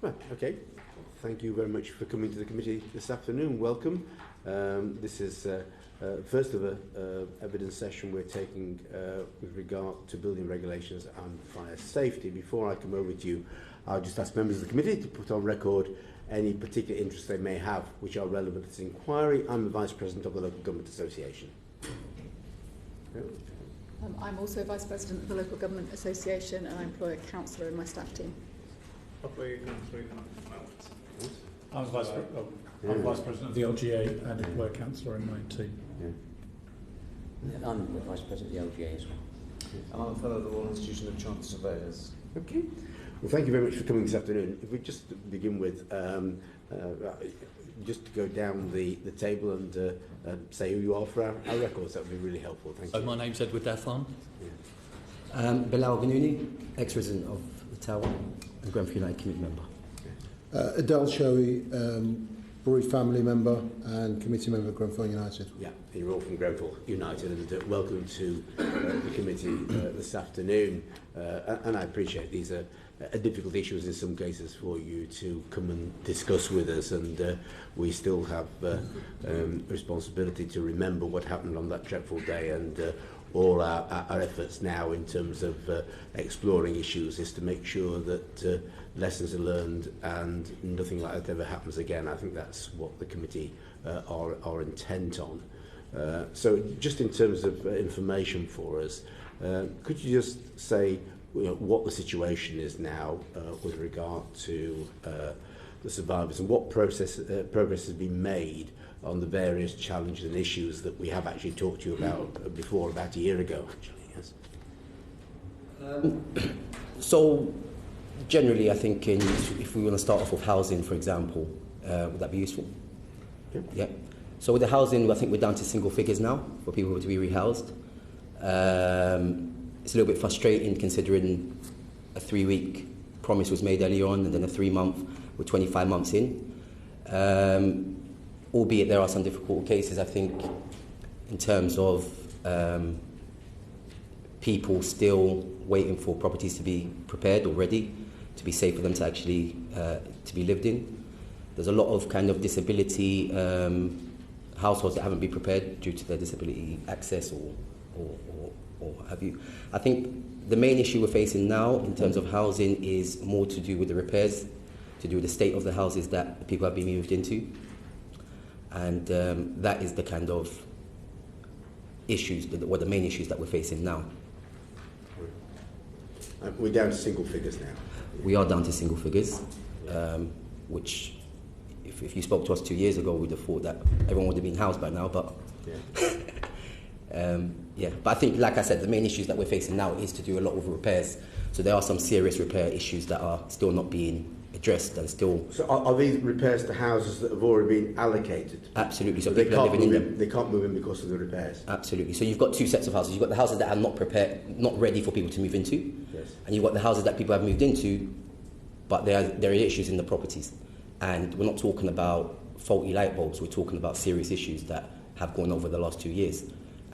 Well, okay. Thank you very much for coming to the committee this afternoon. Welcome. This is first of a evidence session we're taking with regard to building regulations and fire safety. Before I come over to you, I'll just ask members of the committee to put on record any particular interests they may have which are relevant to this inquiry. I'm the Vice President of the Local Government Association. I'm also Vice President of the Local Government Association, and I employ a counsellor in my staff team. I'm Vice President of the LGA and employ a counsellor in my team. Yeah. I'm the Vice President of the LGA as well. And I'm a fellow of the Royal Institution of Chartered Surveyors. Okay. Well, thank you very much for coming this afternoon. If we just begin with, just to go down the table and say who you are for our records, that would be really helpful. Thank you. So my name's Daffarn. Bellal El Gueuni, ex-resident of the Tower and Grenfell United community member. Adel Chaoui, bereaved family member and committee member of Grenfell United. Yeah, and you're all from Grenfell United, and welcome to the committee this afternoon. And I appreciate these are difficult issues in some cases for you to come and discuss with us, and we still have responsibility to remember what happened on that dreadful day, and all our efforts now in terms of exploring issues is to make sure that lessons are learned and nothing like that ever happens again. I think that's what the committee are intent on. So just in terms of information for us, could you just say what the situation is now with regard to the survivors, and what progress has been made on the various challenges and issues that we have actually talked to you about before, about a year ago, actually? Yes. So, generally, I think if we want to start off with housing, for example, would that be useful? Yeah. So with the housing, I think we're down to single figures now for people to be rehoused. It's a little bit frustrating considering a 3-week promise was made earlier on, and then a 3-month. We're 25 months in. Albeit there are some difficult cases, I think, in terms of people still waiting for properties to be prepared or ready, to be safe for them to actually to be lived in. There's a lot of kind of disability households that haven't been prepared due to their disability access or have you. I think the main issue we're facing now in terms of housing is more to do with the repairs, to do with the state of the houses that people have been moved into. And that is the kind of issues, what the main issues that we're facing now. We're down to single figures now. We are down to single figures, which if you spoke to us 2 years ago, we'd have thought that everyone would have been housed by now, but yeah. But I think, like I said, the main issues that we're facing now is to do a lot with repairs. So there are some serious repair issues that are still not being addressed and still. So are these repairs to houses that have already been allocated? Absolutely. So they people are living in them. They can't move in because of the repairs. Absolutely. So you've got two sets of houses. You've got the houses that are not prepared, not ready for people to move into, yes, and you've got the houses that people have moved into, but there are issues in the properties. And we're not talking about faulty light bulbs. We're talking about serious issues that have gone over the last 2 years.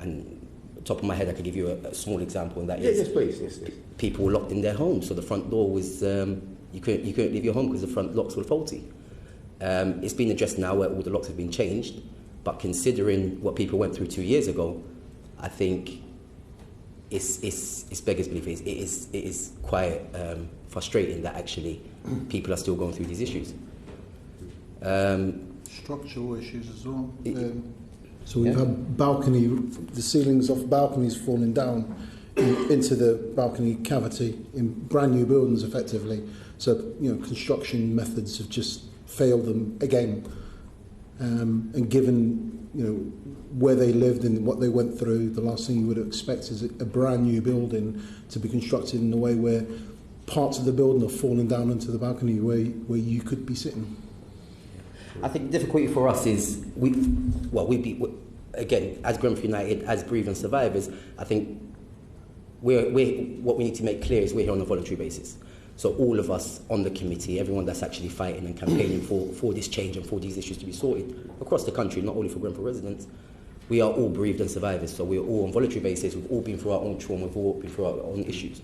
And top of my head, I could give you a small example, and that is yes, please. Yes. People were locked in their homes, so the front door was you couldn't leave your home because the front locks were faulty. It's been addressed now where all the locks have been changed, but considering what people went through 2 years ago, I think it's beggars belief. It is quite frustrating that actually people are still going through these issues. Structural issues as well. So we've had the ceilings off balconies falling down into the balcony cavity in brand new buildings effectively. So, construction methods have just failed them again. And given, where they lived and what they went through, the last thing you would expect is a brand new building to be constructed in a way where parts of the building are falling down into the balcony where you could be sitting. I think the difficulty for us is again, as Grenfell United, as bereaved survivors, I think what we need to make clear is we're here on a voluntary basis. So all of us on the committee, everyone that's actually fighting and campaigning for this change and for these issues to be sorted across the country, not only for Grenfell residents, we are all bereaved and survivors. So we're all on voluntary basis. We've all been through our own trauma. We've all been through our own issues.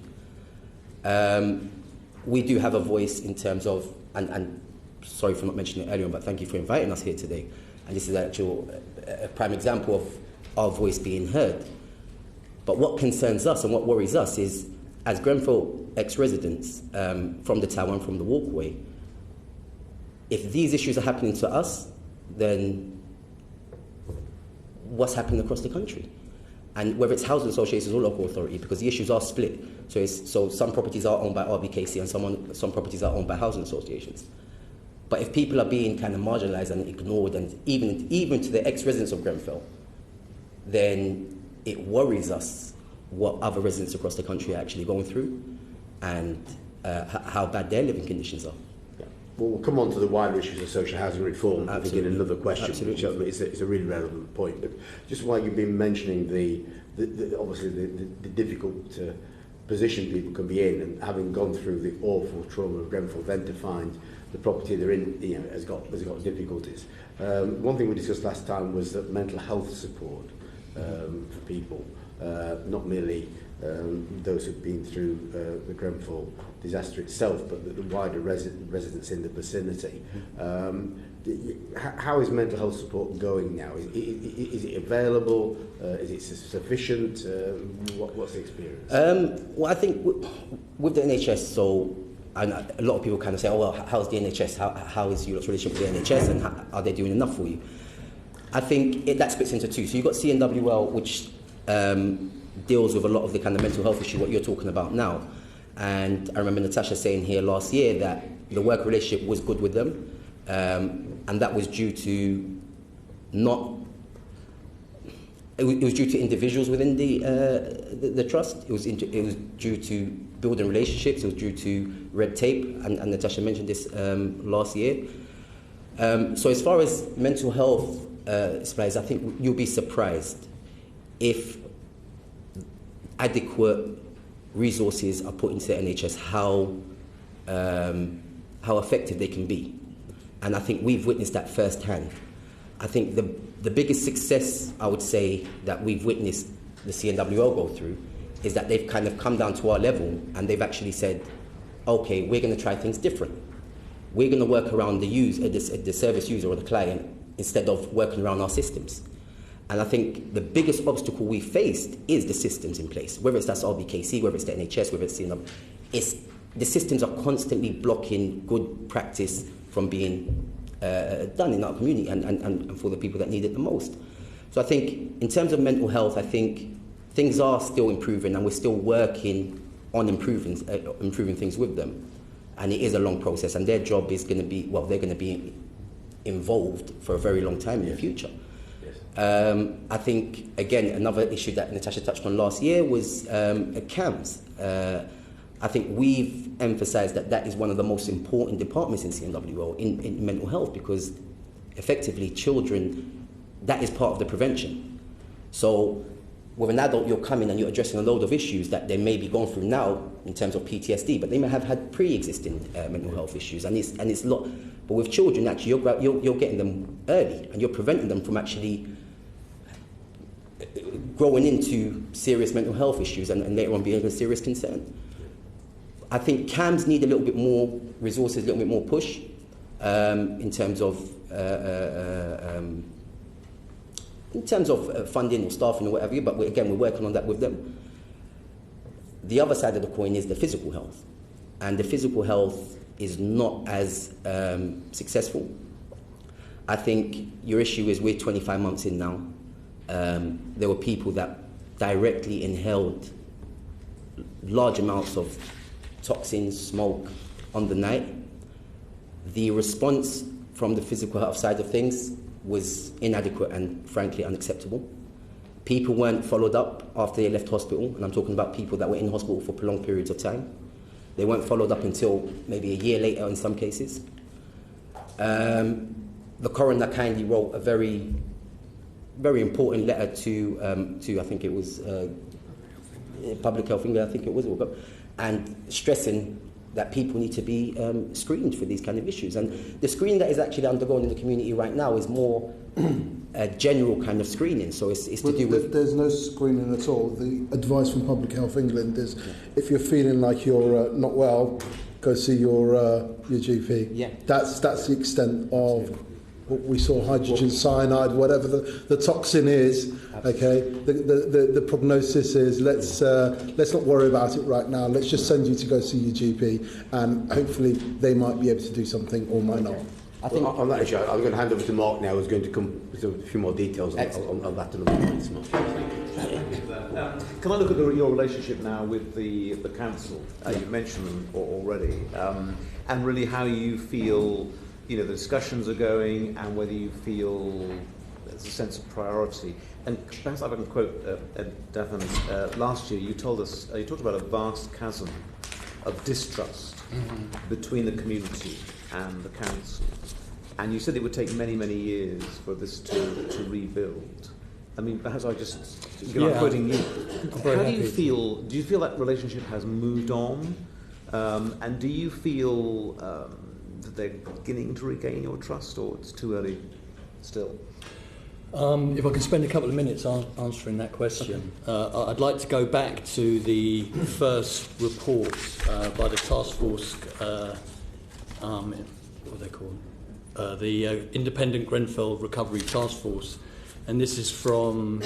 we do have a voice in terms of, and sorry for not mentioning it earlier, but thank you for inviting us here today. And this is actually a prime example of our voice being heard. But what concerns us and what worries us is, as Grenfell ex-residents from the tower and from the walkway, if these issues are happening to us, then what's happening across the country? And whether it's housing associations or local authority, because the issues are split. So some properties are owned by RBKC and some properties are owned by housing associations. But if people are being kind of marginalised and ignored, and even to the ex-residents of Grenfell, then it worries us what other residents across the country are actually going through, and how bad their living conditions are. Yeah. Well, we'll come on to the wider issues of social housing reform. I think in another question, which is a really relevant point. But just while you've been mentioning the obviously the difficult position people can be in, and having gone through the awful trauma of Grenfell, then to find the property they're in, has got difficulties. One thing we discussed last time was that mental health support for people, not merely those who've been through the Grenfell disaster itself, but the wider residents in the vicinity. How is mental health support going now? Is it available? Is it sufficient? What's the experience? Well, I think with the NHS, and a lot of people kind of say, oh, well, how's the NHS? How is your relationship with the NHS, and are they doing enough for you? I think that splits into two. So you've got CNWL, which deals with a lot of the kind of mental health issue, what you're talking about now. And I remember Natasha saying here last year that the work relationship was good with them, and that was due to it was due to individuals within the trust. It was due to building relationships. It was due to red tape, and Natasha mentioned this last year. So as far as mental health supplies, I think you'll be surprised if adequate resources are put into the NHS, how effective they can be. And I think we've witnessed that firsthand. I think the biggest success, I would say, that we've witnessed the CNWL go through is that they've kind of come down to our level and they've actually said, okay, we're going to try things different. We're going to work around the service user or the client instead of working around our systems. And I think the biggest obstacle we faced is the systems in place, whether that's RBKC, whether it's the NHS, whether it's CNW. The systems are constantly blocking good practice from being done in our community and for the people that need it the most. So I think in terms of mental health, I think things are still improving, and we're still working on improving things with them. And it is a long process, and their job is going to be, well, they're going to be involved for a very long time in the future. I think, again, another issue that Natasha touched on last year was CAMS. I think we've emphasised that is one of the most important departments in CNWL in mental health, because effectively children, that is part of the prevention. So with an adult, you're coming and you're addressing a load of issues that they may be going through now in terms of PTSD, but they may have had pre-existing mental health issues, and it's a lot. But with children, actually, you're getting them early, and you're preventing them from actually growing into serious mental health issues and later on being a serious concern. I think CAMS need a little bit more resources, a little bit more push in terms of funding or staffing or whatever, but we're working on that with them. The other side of the coin is the physical health, and the physical health is not as successful. I think your issue is we're 25 months in now. There were people that directly inhaled large amounts of toxins, smoke on the night. The response from the physical health side of things was inadequate and frankly unacceptable. People weren't followed up after they left hospital, and I'm talking about people that were in hospital for prolonged periods of time. They weren't followed up until maybe a year later in some cases. The coroner kindly wrote a very, very important letter to I think it was Public Health England, I think it was, and stressing that people need to be screened for these kind of issues. And the screening that is actually undergoing in the community right now is more a general kind of screening. So it's to do with... There's no screening at all. The advice from Public Health England is if you're feeling like you're not well, go go see your GP. Yeah. That's the extent of what we saw, hydrogen cyanide, whatever the toxin is. Okay, the prognosis is let's not worry about it right now. Let's just send you to go see your GP, and hopefully they might be able to do something or might not. I think on that issue, I'm going to hand over to Mark now, who's going to come with a few more details on that and other points. Can I look at your relationship now with the council? You mentioned them already, and really how you feel, the discussions are going, and whether you feel there's a sense of priority. And perhaps I can quote Daffarn. Last year, you told us you talked about a vast chasm of distrust between the community and the council, and you said it would take many, many years for this to rebuild. I mean, perhaps I'm quoting you. How do you feel? Do you feel that relationship has moved on? And do you feel that they're beginning to regain your trust, or it's too early still? If I can spend a couple of minutes answering that question. Okay. I'd like to go back to the first report by the task force, what are they called? The Independent Grenfell Recovery Task Force. And this is from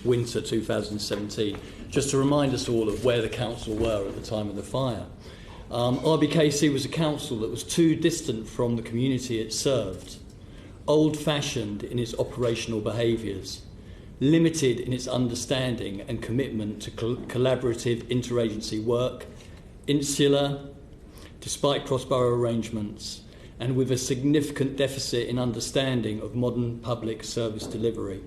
winter 2017, just to remind us all of where the council were at the time of the fire. RBKC was a council that was too distant from the community it served, old-fashioned in its operational behaviours, limited in its understanding and commitment to collaborative interagency work, insular, despite cross-borough arrangements, and with a significant deficit in understanding of modern public service delivery.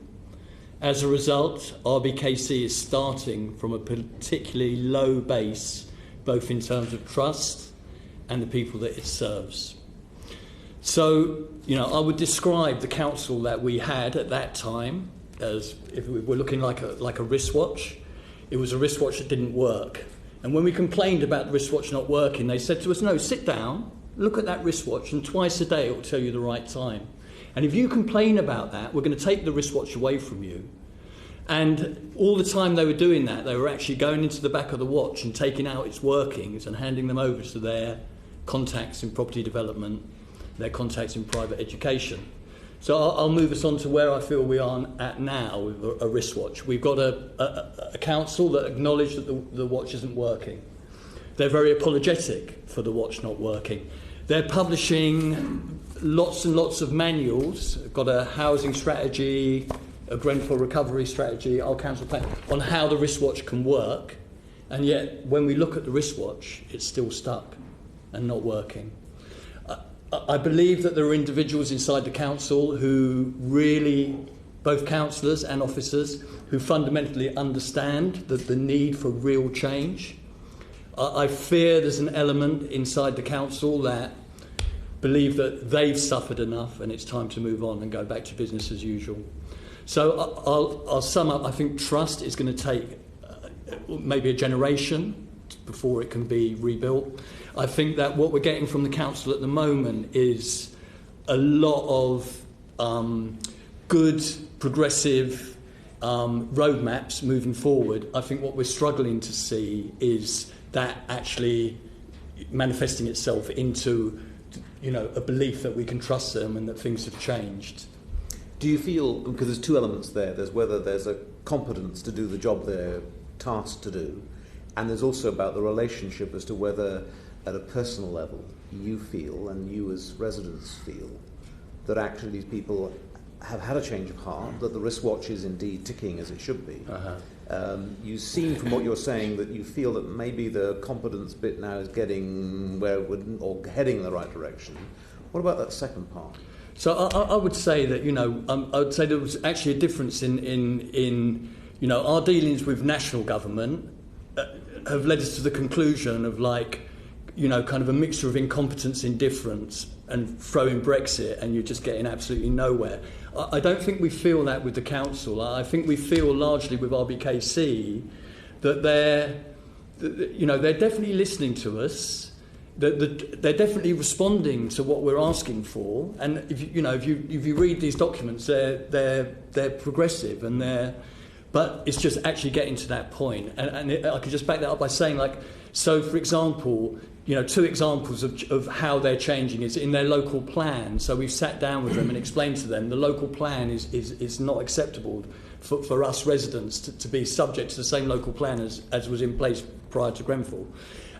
As a result, RBKC is starting from a particularly low base, both in terms of trust and the people that it serves. So, I would describe the council that we had at that time as, if we were looking like a wristwatch, it was a wristwatch that didn't work. And when we complained about the wristwatch not working, they said to us, no, sit down, look at that wristwatch, and twice a day it will tell you the right time. And if you complain about that, we're going to take the wristwatch away from you. And all the time they were doing that, they were actually going into the back of the watch and taking out its workings and handing them over to their contacts in property development, their contacts in private education. So I'll move us on to where I feel we are at now with a wristwatch. We've got a council that acknowledge that the watch isn't working. They're very apologetic for the watch not working. They're publishing lots and lots of manuals, got a housing strategy, a Grenfell recovery strategy, our council plan, on how the wristwatch can work, and yet when we look at the wristwatch, it's still stuck and not working. I believe that there are individuals inside the council who really, both councillors and officers, who fundamentally understand the need for real change. I fear there's an element inside the council that believe that they've suffered enough and it's time to move on and go back to business as usual. So I'll sum up. I think trust is going to take maybe a generation before it can be rebuilt. I think that what we're getting from the council at the moment is a lot of good, progressive roadmaps moving forward. I think what we're struggling to see is that actually manifesting itself into, a belief that we can trust them and that things have changed. Do you feel, because there's two elements there, there's whether there's a competence to do the job they're tasked to do, and there's also about the relationship as to whether, at a personal level, you feel, and you as residents feel, that actually these people have had a change of heart, that the wristwatch is indeed ticking as it should be. You seem, from what you're saying, that you feel that maybe the competence bit now is getting where it would, or heading in the right direction. What about that second part? So I would say that, I would say there was actually a difference in our dealings with national government have led us to the conclusion of kind of a mixture of incompetence, indifference, and throw in Brexit, and you're just getting absolutely nowhere. I don't think we feel that with the council. I think we feel largely with RBKC that they're definitely listening to us. They're definitely responding to what we're asking for. And if you read these documents, they're progressive and but it's just actually getting to that point. And I could just back that up by saying, so for example, two examples of how they're changing is in their local plan. So we've sat down with them and explained to them the local plan is not acceptable for us residents to be subject to the same local plan as was in place prior to Grenfell.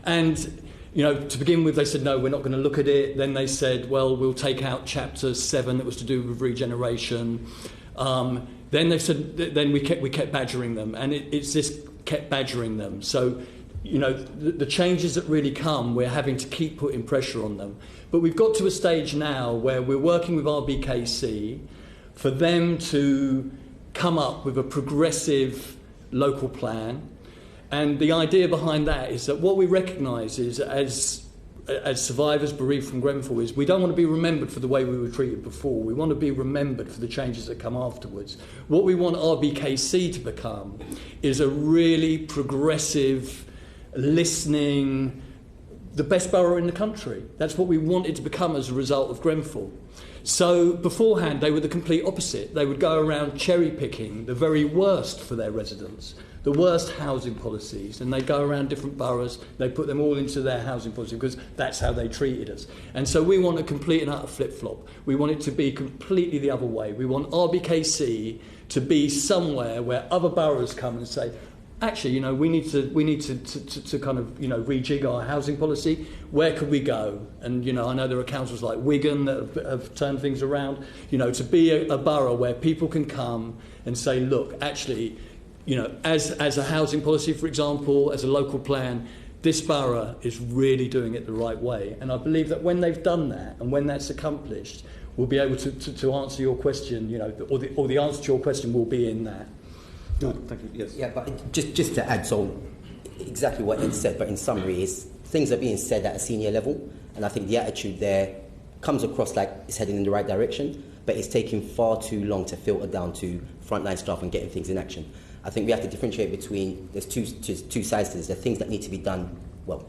And to begin with, they said, no, we're not going to look at it. Then they said, well, we'll take out Chapter 7 that was to do with regeneration. Then they said, then we kept badgering them, and it's this kept badgering them. So, the changes that really come, we're having to keep putting pressure on them. But we've got to a stage now where we're working with RBKC for them to come up with a progressive local plan. And the idea behind that is that what we recognise is, as survivors bereaved from Grenfell, is we don't want to be remembered for the way we were treated before. We want to be remembered for the changes that come afterwards. What we want RBKC to become is a really progressive, listening, the best borough in the country. That's what we wanted to become as a result of Grenfell. So beforehand, they were the complete opposite. They would go around cherry-picking the very worst for their residents, the worst housing policies, and they go around different boroughs, they put them all into their housing policy because that's how they treated us. And so we want a complete and utter flip-flop. We want it to be completely the other way. We want RBKC to be somewhere where other boroughs come and say, actually, we need to kind of, rejig our housing policy. Where could we go? And, I know there are councils like Wigan that have turned things around. To be a borough where people can come and say, look, actually, as a housing policy, for example, as a local plan, this borough is really doing it the right way. And I believe that when they've done that and when that's accomplished, we'll be able to answer your question, or the answer to your question will be in that. No, thank you. Yes. Yeah, but just to add, so exactly what Ed said, but in summary, is things are being said at a senior level, and I think the attitude there comes across like it's heading in the right direction, but it's taking far too long to filter down to frontline staff and getting things in action. I think we have to differentiate between, there's two sides to this. There are things that need to be done,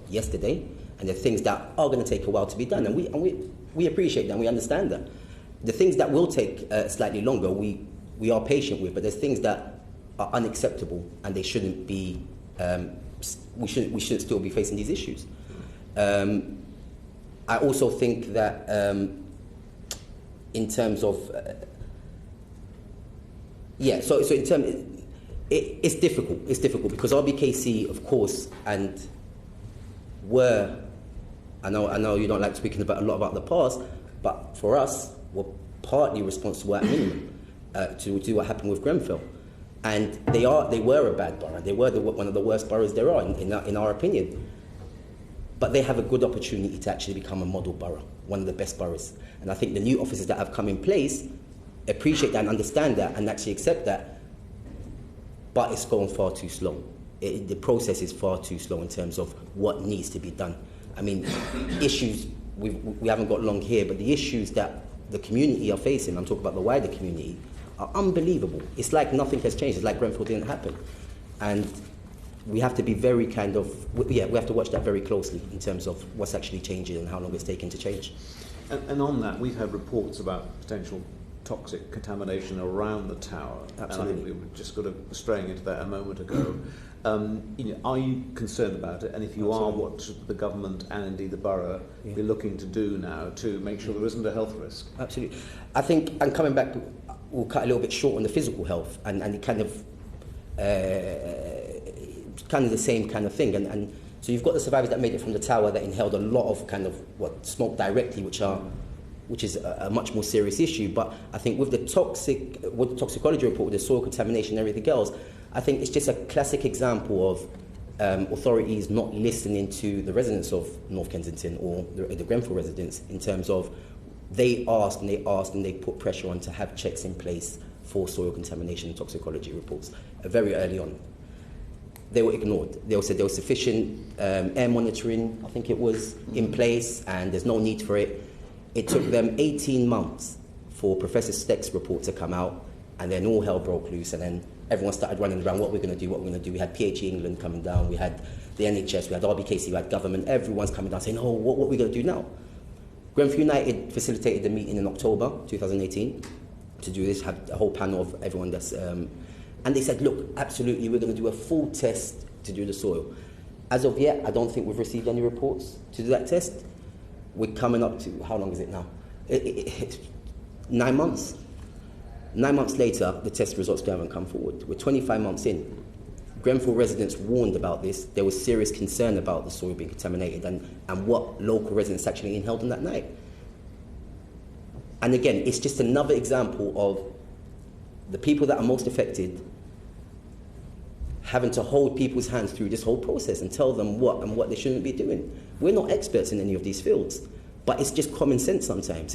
yesterday, and there are things that are going to take a while to be done, and we appreciate that and we understand that. The things that will take slightly longer, we are patient with, but there's things that are unacceptable, and they shouldn't be. We shouldn't still be facing these issues. I also think that in terms of so in terms, it's difficult. It's difficult because RBKC, of course, and I know you don't like speaking about a lot about the past, but for us, we're partly responsible at minimum to do what happened with Grenfell. And they were a bad borough. They were one of the worst boroughs there are, in our opinion. But they have a good opportunity to actually become a model borough, one of the best boroughs. And I think the new officers that have come in place appreciate that and understand that and actually accept that. But it's going far too slow. The process is far too slow in terms of what needs to be done. I mean, issues, we haven't got long here, but the issues that the community are facing, I'm talking about the wider community, are unbelievable. It's like nothing has changed. It's like Grenfell didn't happen. And we have to be very we have to watch that very closely in terms of what's actually changing and how long it's taken to change. And on that, we've had reports about potential toxic contamination around the tower. Absolutely. And we were just sort of straying into that a moment ago. Are you concerned about it? And if you are, what should the government and indeed the borough be looking to do now to make sure there isn't a health risk? Absolutely. I think, and coming back, we'll cut a little bit short on the physical health, and it kind of the same kind of thing. And so you've got the survivors that made it from the tower that inhaled a lot of smoke directly, which is a much more serious issue. But I think with the toxicology report, with the soil contamination and everything else, I think it's just a classic example of authorities not listening to the residents of North Kensington or the Grenfell residents in terms of they asked and they put pressure on to have checks in place for soil contamination and toxicology reports very early on. They were ignored. They said there was sufficient air monitoring, I think it was, in place, and there's no need for it. It took them 18 months for Professor Steck's report to come out, and then all hell broke loose, and then everyone started running around, what we're going to do. We had PHE England coming down, we had the NHS, we had RBKC, we had government, everyone's coming down saying, oh, what are we going to do now? Grenfell United facilitated the meeting in October 2018 to do this, have a whole panel of everyone that's... and they said, look, absolutely, we're going to do a full test to do the soil. As of yet, I don't think we've received any reports to do that test. We're coming up to, how long is it now? It's 9 months. 9 months later, the test results still haven't come forward. We're 25 months in. Grenfell residents warned about this. There was serious concern about the soil being contaminated and what local residents actually inhaled on that night. And again, it's just another example of the people that are most affected having to hold people's hands through this whole process and tell them what and what they shouldn't be doing. We're not experts in any of these fields, but it's just common sense sometimes.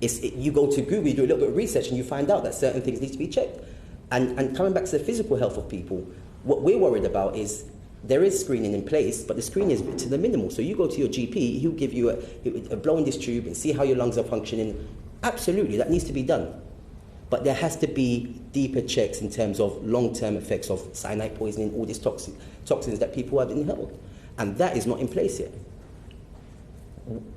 You go to Google, you do a little bit of research, and you find out that certain things need to be checked. And coming back to the physical health of people, what we're worried about is there is screening in place, but the screening is to the minimal. So you go to your GP, he'll give you a blow in this tube and see how your lungs are functioning. Absolutely, that needs to be done. But there has to be deeper checks in terms of long-term effects of cyanide poisoning, all these toxins that people have inhaled. And that is not in place yet.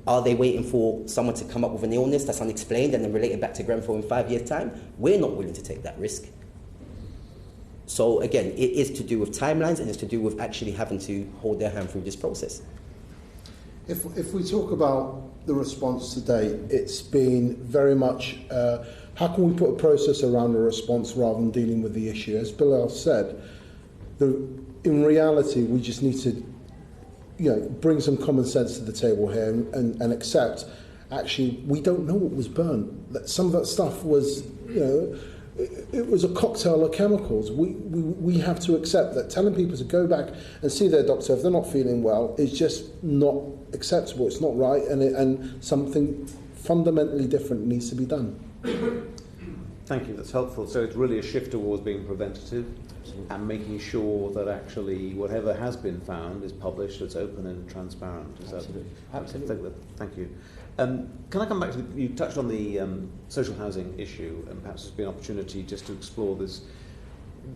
Are they waiting for someone to come up with an illness that's unexplained and then relate it back to Grenfell in 5 years' time? We're not willing to take that risk. So again, it is to do with timelines and it's to do with actually having to hold their hand through this process. If we talk about the response today, it's been very much how can we put a process around a response rather than dealing with the issue? As Bellal said, in reality, we just need to bring some common sense to the table here and accept, actually, we don't know what was burnt. Some of that stuff was, it was a cocktail of chemicals. We have to accept that telling people to go back and see their doctor if they're not feeling well is just not acceptable. It's not right, and something fundamentally different needs to be done. Thank you, that's helpful. So it's really a shift towards being preventative and making sure that actually whatever has been found is published, it's open and transparent. Absolutely. Thank you. Can I come back to, you touched on the social housing issue, and perhaps there's been an opportunity just to explore this.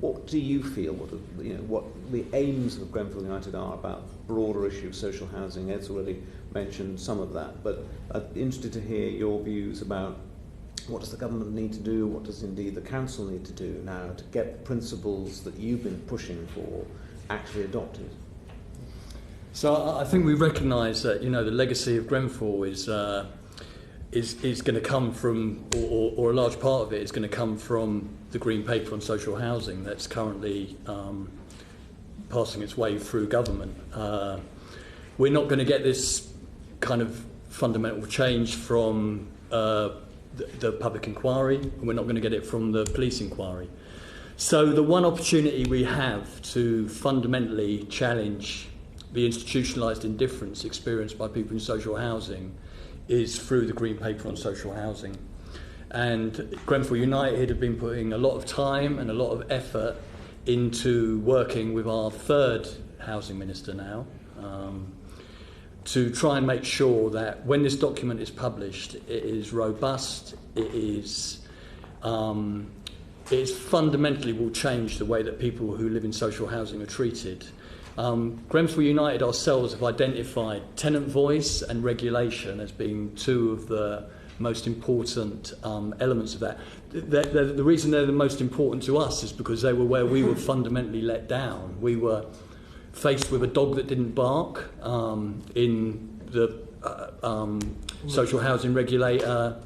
What do you feel, what the aims of Grenfell United are about the broader issue of social housing? Ed's already mentioned some of that, but I'd be interested to hear your views about what does the government need to do, what does indeed the council need to do now to get principles that you've been pushing for actually adopted? So I think we recognise that the legacy of Grenfell is going to come from, or a large part of it is going to come from the Green Paper on social housing that's currently passing its way through government. We're not going to get this kind of fundamental change from the public inquiry, and we're not going to get it from the police inquiry. So the one opportunity we have to fundamentally challenge the institutionalised indifference experienced by people in social housing is through the Green Paper on social housing. And Grenfell United have been putting a lot of time and a lot of effort into working with our third housing minister now to try and make sure that when this document is published, it is robust, it fundamentally will change the way that people who live in social housing are treated. Grenfell United ourselves have identified tenant voice and regulation as being two of the most important elements of that. The reason they're the most important to us is because they were where we were fundamentally let down. We were faced with a dog that didn't bark in the social housing regulator,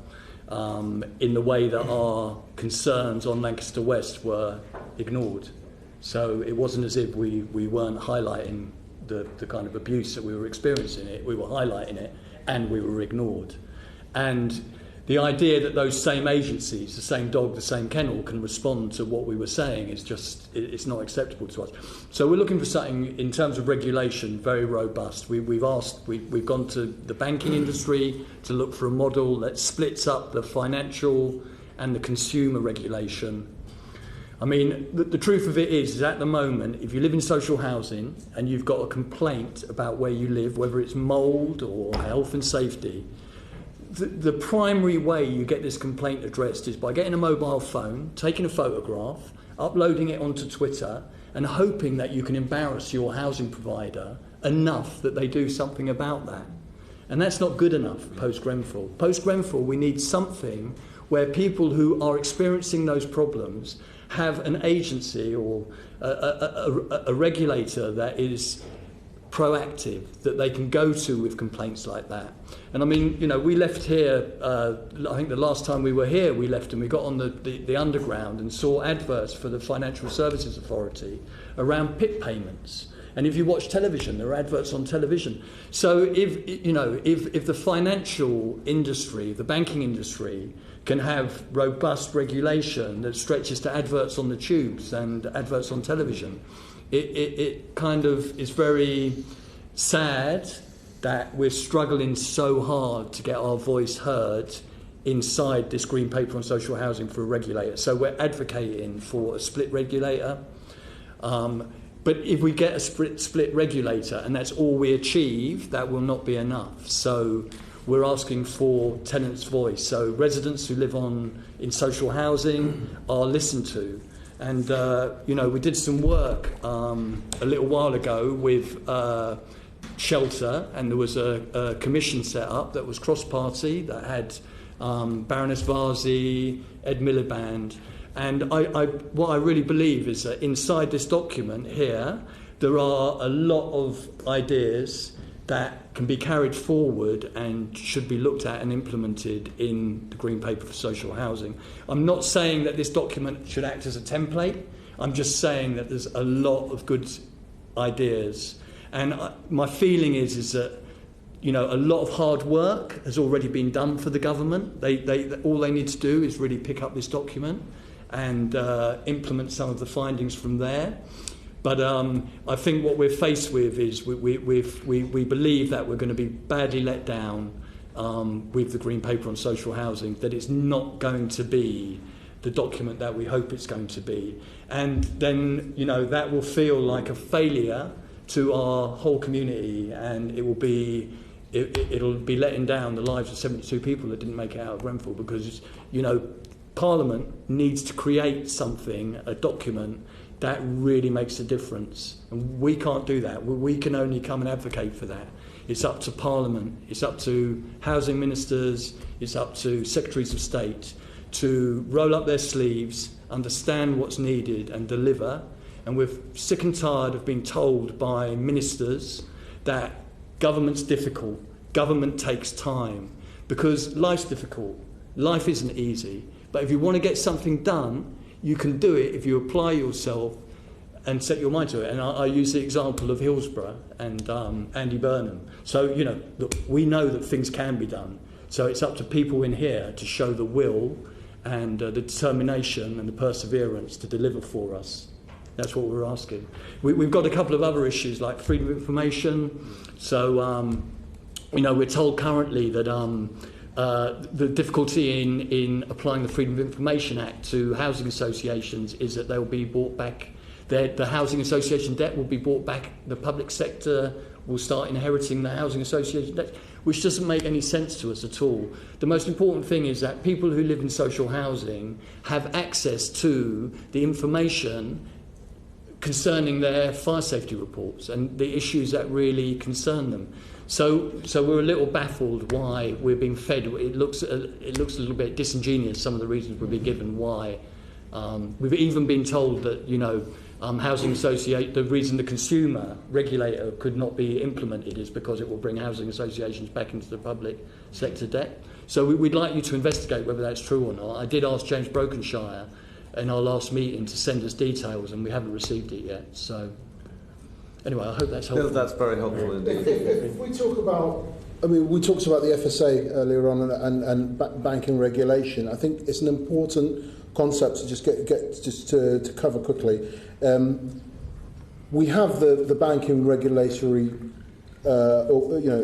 in the way that our concerns on Lancaster West were ignored. So it wasn't as if we weren't highlighting the kind of abuse that we were experiencing. We were highlighting it and we were ignored. And the idea that those same agencies, the same dog, the same kennel, can respond to what we were saying is just, it's not acceptable to us. So we're looking for something in terms of regulation very robust. We've gone to the banking industry to look for a model that splits up the financial and the consumer regulation. I mean, the truth of it is at the moment, if you live in social housing and you've got a complaint about where you live, whether it's mould or health and safety, the primary way you get this complaint addressed is by getting a mobile phone, taking a photograph, uploading it onto Twitter, and hoping that you can embarrass your housing provider enough that they do something about that. And that's not good enough post-Grenfell. Post-Grenfell, we need something where people who are experiencing those problems have an agency or a regulator that is proactive that they can go to with complaints like that. And I mean, we left here, I think the last time we were here, we left and we got on the underground and saw adverts for the Financial Services Authority around PIP payments. And if you watch television, there are adverts on television. So if the financial industry, the banking industry, can have robust regulation that stretches to adverts on the tubes and adverts on television, it kind of is very sad that we're struggling so hard to get our voice heard inside this Green Paper on social housing for a regulator. So we're advocating for a split regulator. But if we get a split regulator and that's all we achieve, that will not be enough. So we're asking for tenants' voice. So residents who live in social housing are listened to. And, we did some work a little while ago with Shelter, and there was a commission set up that was cross-party, that had Baroness Varzi, Ed Miliband. And what I really believe is that inside this document here, there are a lot of ideas that can be carried forward and should be looked at and implemented in the Green Paper for Social Housing. I'm not saying that this document should act as a template. I'm just saying that there's a lot of good ideas. And my feeling is that, a lot of hard work has already been done for the government. All they need to do is really pick up this document and implement some of the findings from there. But I think what we're faced with is we believe that we're going to be badly let down with the Green Paper on social housing, that it's not going to be the document that we hope it's going to be. And then, that will feel like a failure to our whole community, and it'll be letting down the lives of 72 people that didn't make it out of Grenfell, because, Parliament needs to create something, a document, that really makes a difference. And we can't do that. We can only come and advocate for that. It's up to Parliament, it's up to housing ministers, it's up to secretaries of state to roll up their sleeves, understand what's needed and deliver. And we're sick and tired of being told by ministers that government's difficult, government takes time, because life's difficult. Life isn't easy. But if you want to get something done, you can do it if you apply yourself and set your mind to it. And I use the example of Hillsborough and Andy Burnham. So, look, we know that things can be done. So it's up to people in here to show the will and the determination and the perseverance to deliver for us. That's what we're asking. We've got a couple of other issues like freedom of information. So, we're told currently that the difficulty in applying the Freedom of Information Act to housing associations is that they will be bought back. The housing association debt will be bought back. The public sector will start inheriting the housing association debt, which doesn't make any sense to us at all. The most important thing is that people who live in social housing have access to the information concerning their fire safety reports and the issues that really concern them. So we're a little baffled why we're being fed. It looks a little bit disingenuous, some of the reasons we've been given why. We've even been told that, housing associate, the reason the consumer regulator could not be implemented is because it will bring housing associations back into the public sector debt. So we'd like you to investigate whether that's true or not. I did ask James Brokenshire in our last meeting to send us details, and we haven't received it yet. So anyway, I hope that's helpful. That's very helpful indeed. If we talk about, we talked about the FSA earlier on and banking regulation. I think it's an important concept to just to cover quickly. We have the banking regulatory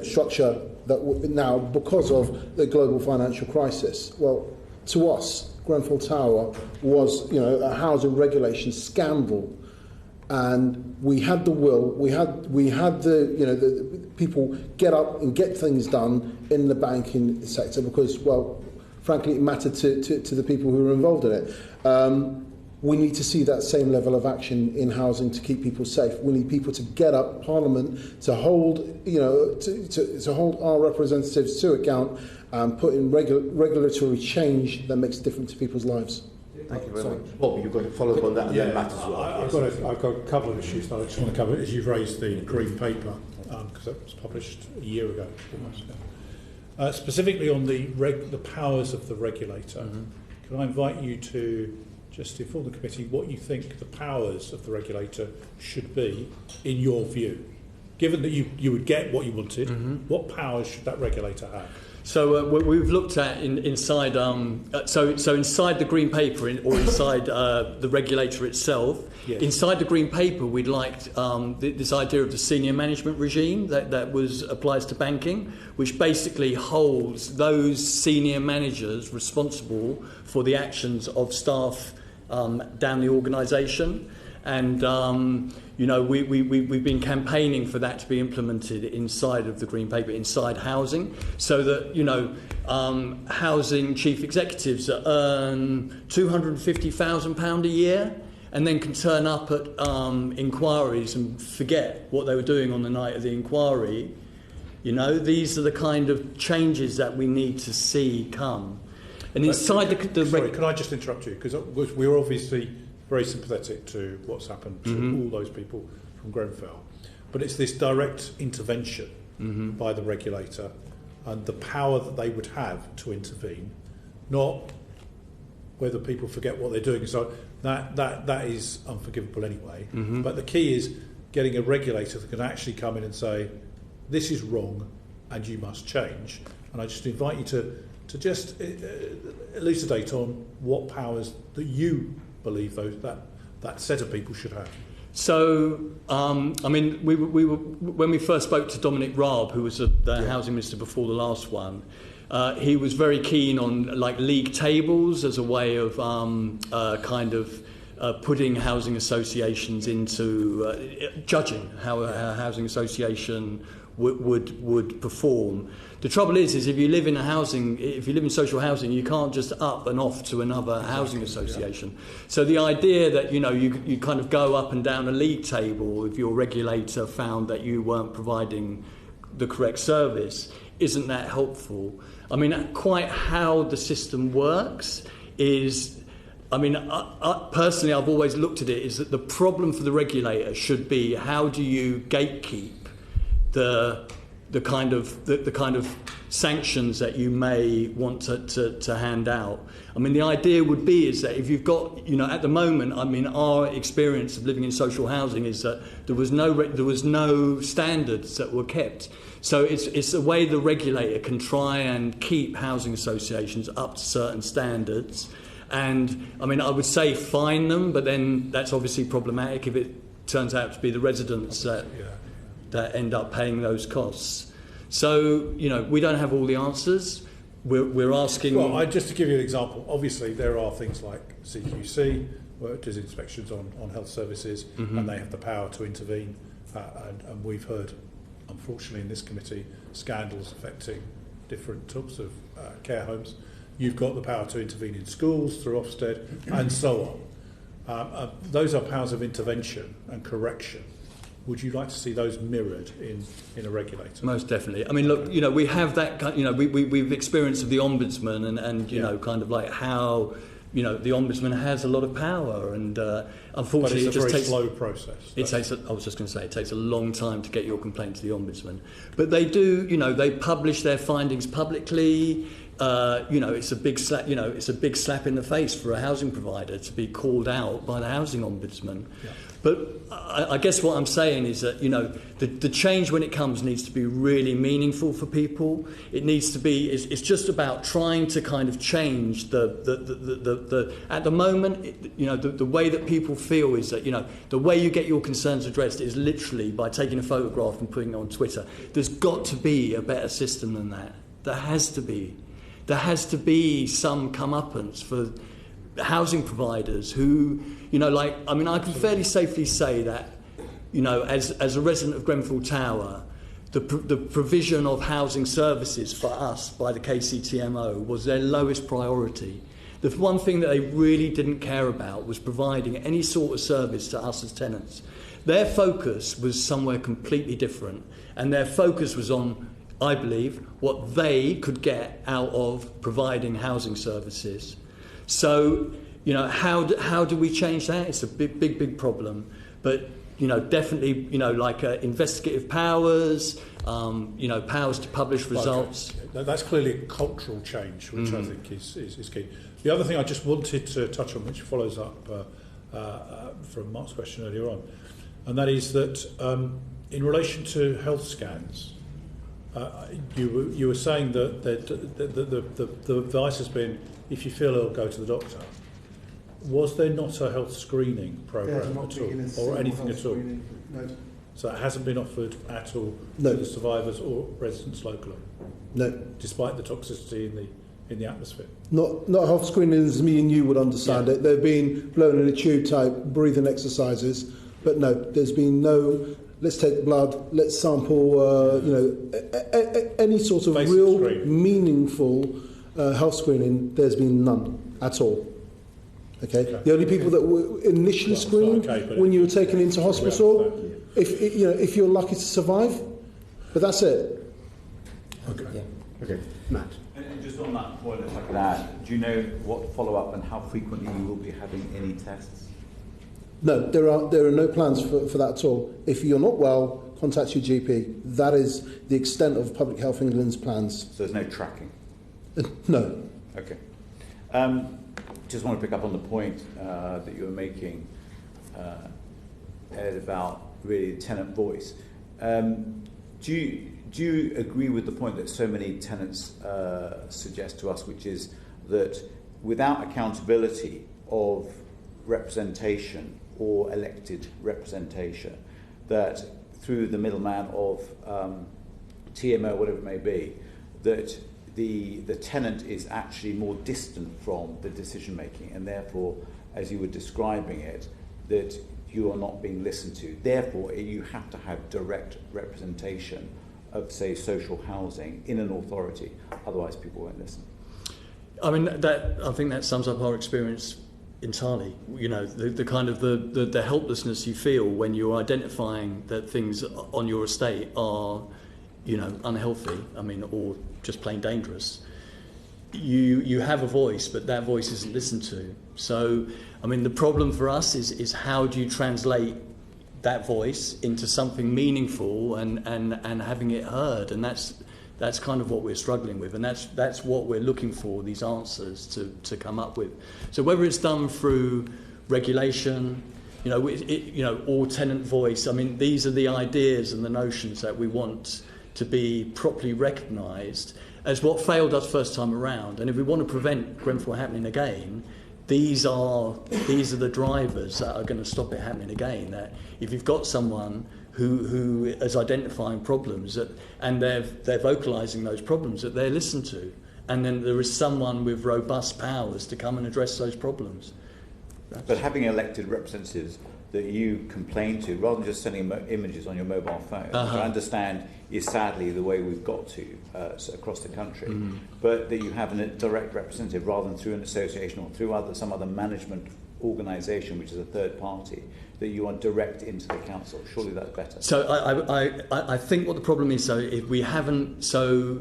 structure that now because of the global financial crisis. Well, to us, Grenfell Tower was a housing regulation scandal. And we had the will, we had the people get up and get things done in the banking sector because, well, frankly, it mattered to the people who were involved in it. We need to see that same level of action in housing to keep people safe. We need people to get up, Parliament, to hold, to hold our representatives to account and put in regulatory change that makes a difference to people's lives. Thank you very much. Bob, you've got to follow up on that and then Matt as well. I've got a couple of issues that I just want to cover as you've raised the Green Paper because that was published a year ago, almost now. Specifically on the powers of the regulator, can I invite you to just inform the committee what you think the powers of the regulator should be, in your view? Given that you would get what you wanted, what powers should that regulator have? So we've looked at inside inside the green paper or inside the regulator itself. Yes. Inside the green paper, we'd like this idea of the senior management regime that applies to banking, which basically holds those senior managers responsible for the actions of staff down the organisation. And we've been campaigning for that to be implemented inside of the green paper, inside housing, so that housing chief executives that earn £250,000 a year and then can turn up at inquiries and forget what they were doing on the night of the inquiry. These are the kind of changes that we need to see come. And inside Sorry, can I just interrupt you? Because we're obviously very sympathetic to what's happened to all those people from Grenfell. But it's this direct intervention by the regulator and the power that they would have to intervene, not whether people forget what they're doing. So that is unforgivable anyway. But the key is getting a regulator that can actually come in and say, this is wrong and you must change. And I just invite you to just elucidate on what powers that you believe that set of people should have. So, we were when we first spoke to Dominic Raab, who was the housing minister before the last one. He was very keen on league tables as a way of putting housing associations into judging how a housing association would perform. The trouble is if you live in social housing, you can't just up and off to another housing association. So the idea that you kind of go up and down a league table if your regulator found that you weren't providing the correct service isn't that helpful. I mean, quite how the system works is, personally, I've always looked at it is that the problem for the regulator should be how do you gatekeep the kind of sanctions that you may want to hand out. I mean, the idea would be is that if you've got, at the moment, our experience of living in social housing is that there was no standards that were kept. So it's a way the regulator can try and keep housing associations up to certain standards. And I would say fine them, but then that's obviously problematic if it turns out to be the residents that end up paying those costs. So, we don't have all the answers. We're asking... Well, just to give you an example, obviously there are things like CQC, where it does inspections on health services, and they have the power to intervene. And we've heard, unfortunately, in this committee, scandals affecting different types of care homes. You've got the power to intervene in schools through Ofsted, and so on. Those are powers of intervention and correction. Would you like to see those mirrored in a regulator? Most definitely. I mean, look, we have that. We've experienced of the ombudsman, and kind of like how the ombudsman has a lot of power, and unfortunately, but it's a very slow process. I was just going to say, it takes a long time to get your complaint to the ombudsman, but they do. They publish their findings publicly. It's a big slap. It's a big slap in the face for a housing provider to be called out by the housing ombudsman. Yeah. But I guess what I'm saying is that the change when it comes needs to be really meaningful for people. It needs to be. It's just about trying to kind of change the at the moment. The way that people feel is that the way you get your concerns addressed is literally by taking a photograph and putting it on Twitter. There's got to be a better system than that. There has to be. There has to be some comeuppance for housing providers who, I can fairly safely say that, as a resident of Grenfell Tower, the provision of housing services for us by the KCTMO was their lowest priority. The one thing that they really didn't care about was providing any sort of service to us as tenants. Their focus was somewhere completely different, and their focus was on, I believe, what they could get out of providing housing services. So, how do we change that? It's a big problem. But, definitely, like investigative powers, powers to publish results. Okay. That's clearly a cultural change, which I think is key. The other thing I just wanted to touch on, which follows up from Mark's question earlier on, and that is that in relation to health scans, you were saying that the advice has been, if you feel ill, go to the doctor. Was there not a health screening programme at all, or anything at all? No. So it hasn't been offered at all No. to the survivors or residents locally? No. Despite the toxicity in the atmosphere? Not health screening as me and you would understand it. There have been blown in a tube type breathing exercises, but no, there's been no, let's take blood, let's sample, any sort of Basic real screening. meaningful health screening, there's been none at all. Okay? The only people that were initially screened when you were taken into hospital, if you're lucky to survive, but that's it. Okay. Yeah. Okay, Matt. And just on that point, if I could add, do you know what follow-up and how frequently you will be having any tests? No, there are no plans for that at all. If you're not well, contact your GP. That is the extent of Public Health England's plans. So there's no tracking? No. Okay. Just want to pick up on the point that you were making, Ed, about really tenant voice. Do you agree with the point that so many tenants suggest to us, which is that without accountability of representation or elected representation, that through the middleman of TMO, whatever it may be, that the tenant is actually more distant from the decision making, and therefore, as you were describing it, that you are not being listened to. Therefore, you have to have direct representation of, say, social housing in an authority. Otherwise, people won't listen. I mean, I think that sums up our experience entirely. The kind of the helplessness you feel when you're identifying that things on your estate are, unhealthy. I mean, or just plain dangerous. You have a voice, but that voice isn't listened to. So, I mean, the problem for us is how do you translate that voice into something meaningful and having it heard, and that's kind of what we're struggling with, and that's what we're looking for, these answers to come up with. So whether it's done through regulation, or tenant voice, I mean, these are the ideas and the notions that we want to be properly recognised as what failed us first time around. And if we want to prevent Grenfell happening again, these are the drivers that are going to stop it happening again. That if you've got someone who is identifying problems and they're vocalising those problems, that they're listened to, and then there is someone with robust powers to come and address those problems. But having elected representatives that you complain to, rather than just sending images on your mobile phone, which I understand is sadly the way we've got to across the country, but that you have a direct representative rather than through an association or through some other management organisation, which is a third party, that you want direct into the council. Surely that's better. So I think what the problem is, so if we haven't, so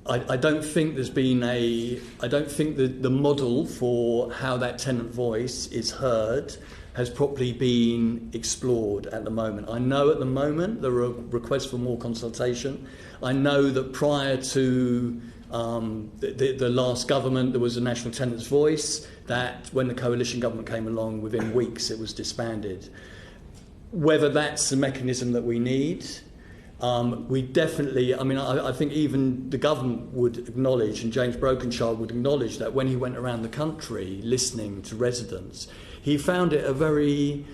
I don't think there's been I don't think the model for how that tenant voice is heard has properly been explored at the moment. I know at the moment there are requests for more consultation. I know that prior to the last government, there was a National Tenants Voice, that when the coalition government came along, within weeks it was disbanded. Whether that's the mechanism that we need, we definitely, I think even the government would acknowledge, and James Brokenshire would acknowledge, that when he went around the country listening to residents, he found it a very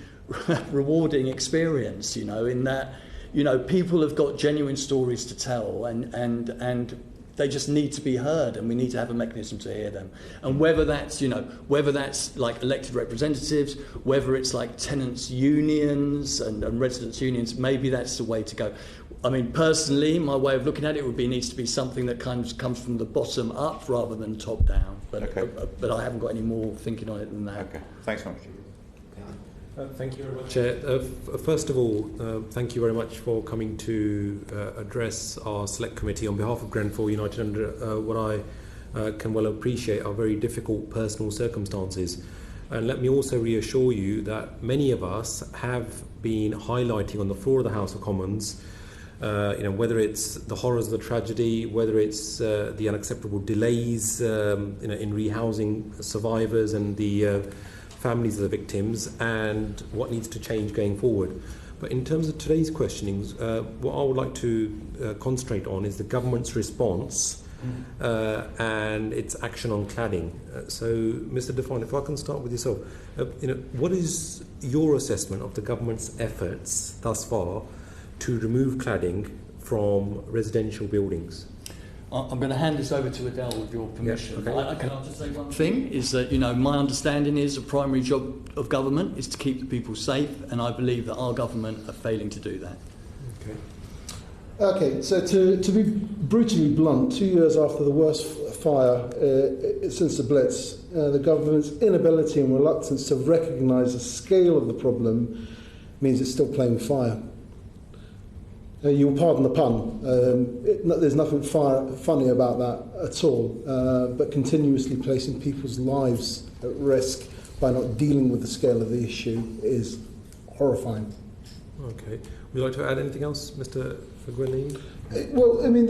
rewarding experience, in that, people have got genuine stories to tell, and they just need to be heard, and we need to have a mechanism to hear them. And whether that's like elected representatives, whether it's like tenants' unions and residents' unions, maybe that's the way to go. I mean, personally, my way of looking at it needs to be something that comes from the bottom up rather than top down. But I haven't got any more thinking on it than that. Okay, thanks very much. Thank you very much, Chair. First of all, thank you very much for coming to address our Select Committee on behalf of Grenfell United under what I can well appreciate are very difficult personal circumstances. And let me also reassure you that many of us have been highlighting on the floor of the House of Commons, whether it's the horrors of the tragedy, whether it's the unacceptable delays in rehousing survivors and the families of the victims, and what needs to change going forward. But in terms of today's questionings, what I would like to concentrate on is the government's response and its action on cladding. So, Mr. Daffarn, if I can start with yourself, what is your assessment of the government's efforts thus far to remove cladding from residential buildings? I'm going to hand this over to Adel with your permission. Yeah, okay. Can I just say one thing? Is that, my understanding is the primary job of government is to keep the people safe, and I believe that our government are failing to do that. Okay, so to be brutally blunt, 2 years after the worst fire since the Blitz, the government's inability and reluctance to recognise the scale of the problem means it's still playing fire. You'll pardon the pun. There's nothing funny about that at all, but continuously placing people's lives at risk by not dealing with the scale of the issue is horrifying. Okay. Would you like to add anything else, Mr. Gueuni? Well, I mean,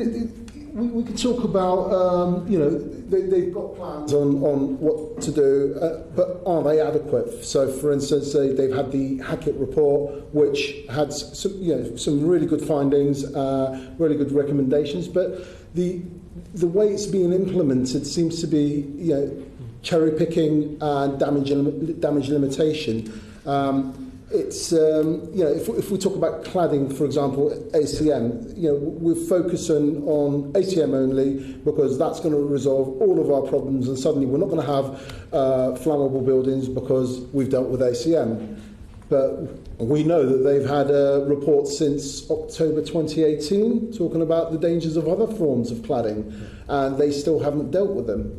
we could talk about, they've got plans on what to do, but are they adequate? So, for instance, they've had the Hackett report, which had some really good findings, really good recommendations, but the way it's being implemented seems to be, cherry picking and damage limitation. It's if we talk about cladding, for example, ACM, we're focusing on ACM only because that's going to resolve all of our problems, and suddenly we're not going to have flammable buildings because we've dealt with ACM. But we know that they've had reports since October 2018 talking about the dangers of other forms of cladding, and they still haven't dealt with them.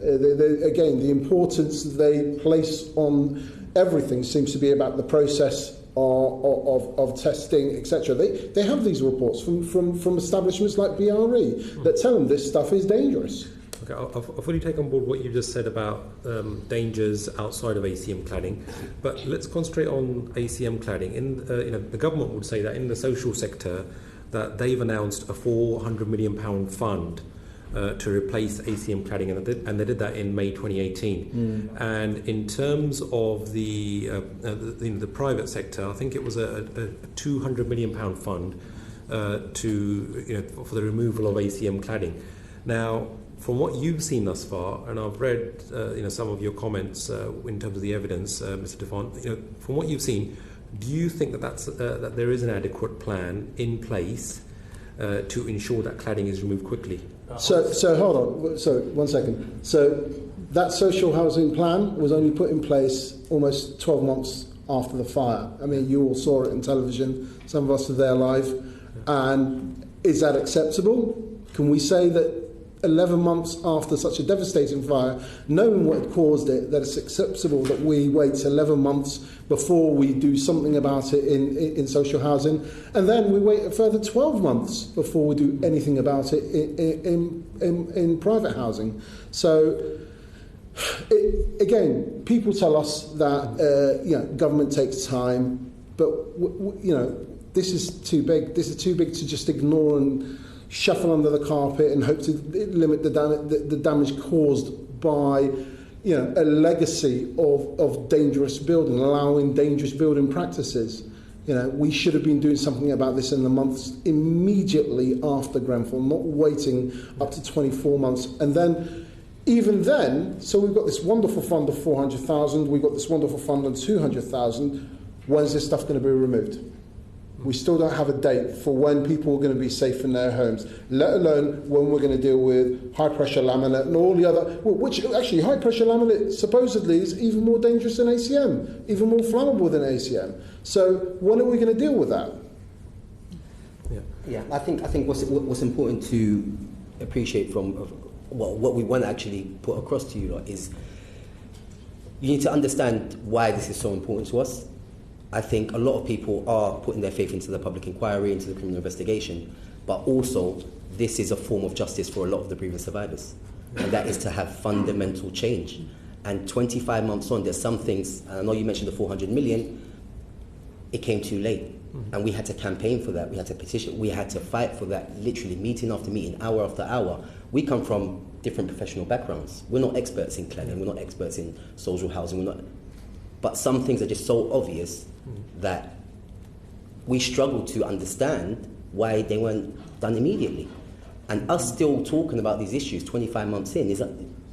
Again, the importance they place on everything seems to be about the process of testing, etc. They have these reports from establishments like BRE that tell them this stuff is dangerous. Okay, I'll fully take on board what you just said about dangers outside of ACM cladding, but let's concentrate on ACM cladding. The government would say that in the social sector that they've announced a £400 million fund to replace ACM cladding, and they did that in May 2018. And in terms of the private sector, I think it was a £200 million fund for the removal of ACM cladding. Now, from what you've seen thus far, and I've read some of your comments in terms of the evidence, Mr. Daffarn, from what you've seen, do you think that there is an adequate plan in place to ensure that cladding is removed quickly? So hold on. So 1 second. So that social housing plan was only put in place almost 12 months after the fire. I mean, you all saw it on television. Some of us were there live. And is that acceptable? Can we say that 11 months after such a devastating fire, knowing what had caused it, that it's acceptable that we wait 11 months before we do something about it in social housing, and then we wait a further 12 months before we do anything about it in private housing? So, again, people tell us that government takes time, but this is too big. This is too big to just ignore and shuffle under the carpet and hope to limit the damage caused by a legacy of dangerous building, allowing dangerous building practices. We should have been doing something about this in the months immediately after Grenfell, not waiting up to 24 months. And then, even then, so we've got this wonderful fund of 400,000, we've got this wonderful fund of 200,000. When's this stuff going to be removed? We still don't have a date for when people are going to be safe in their homes, let alone when we're going to deal with high-pressure laminate and all the other, which actually high-pressure laminate supposedly is even more dangerous than ACM, even more flammable than ACM. So when are we going to deal with that? Yeah, I think what's important to appreciate from what we want to actually put across to you is you need to understand why this is so important to us. I think a lot of people are putting their faith into the public inquiry, into the criminal investigation, but also this is a form of justice for a lot of the previous survivors, and that is to have fundamental change. And 25 months on, there's some things, and I know you mentioned the 400 million, it came too late. And we had to campaign for that, we had to petition, we had to fight for that, literally meeting after meeting, hour after hour. We come from different professional backgrounds. We're not experts in cladding, we're not experts in social housing, but some things are just so obvious that we struggle to understand why they weren't done immediately. And us still talking about these issues 25 months in is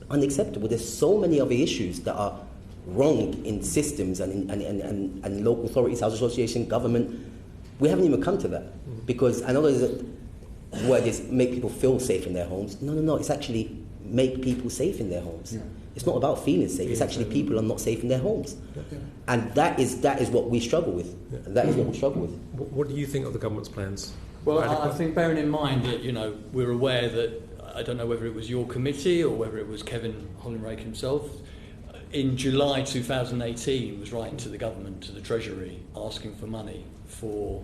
unacceptable. There's so many other issues that are wrong in systems and local authorities, housing association, government. We haven't even come to that. Because I know there's a word is make people feel safe in their homes. No, it's actually make people safe in their homes. Yeah. It's not about feeling safe, it's actually people are not safe in their homes. Yeah. And that is what we struggle with. Yeah. That is what we struggle with. What do you think of the government's plans? Well, I think bearing in mind that, we're aware that, I don't know whether it was your committee or whether it was Kevin Hollinrake himself, in July 2018 was writing to the government, to the Treasury, asking for money for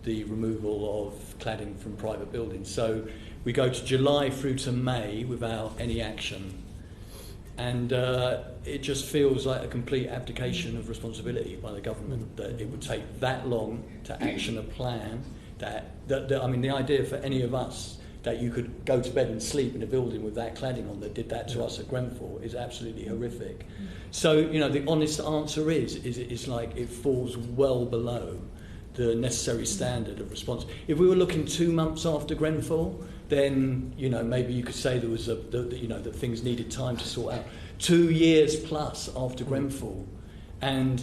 the removal of cladding from private buildings. So we go to July through to May without any action. And it just feels like a complete abdication of responsibility by the government that it would take that long to action a plan that I mean, the idea for any of us that you could go to bed and sleep in a building with that cladding on that did that to us at Grenfell is absolutely horrific. So, the honest answer is like it falls well below the necessary standard of response. If we were looking 2 months after Grenfell, then, maybe you could say there was that things needed time to sort out. 2 years plus after Grenfell. And,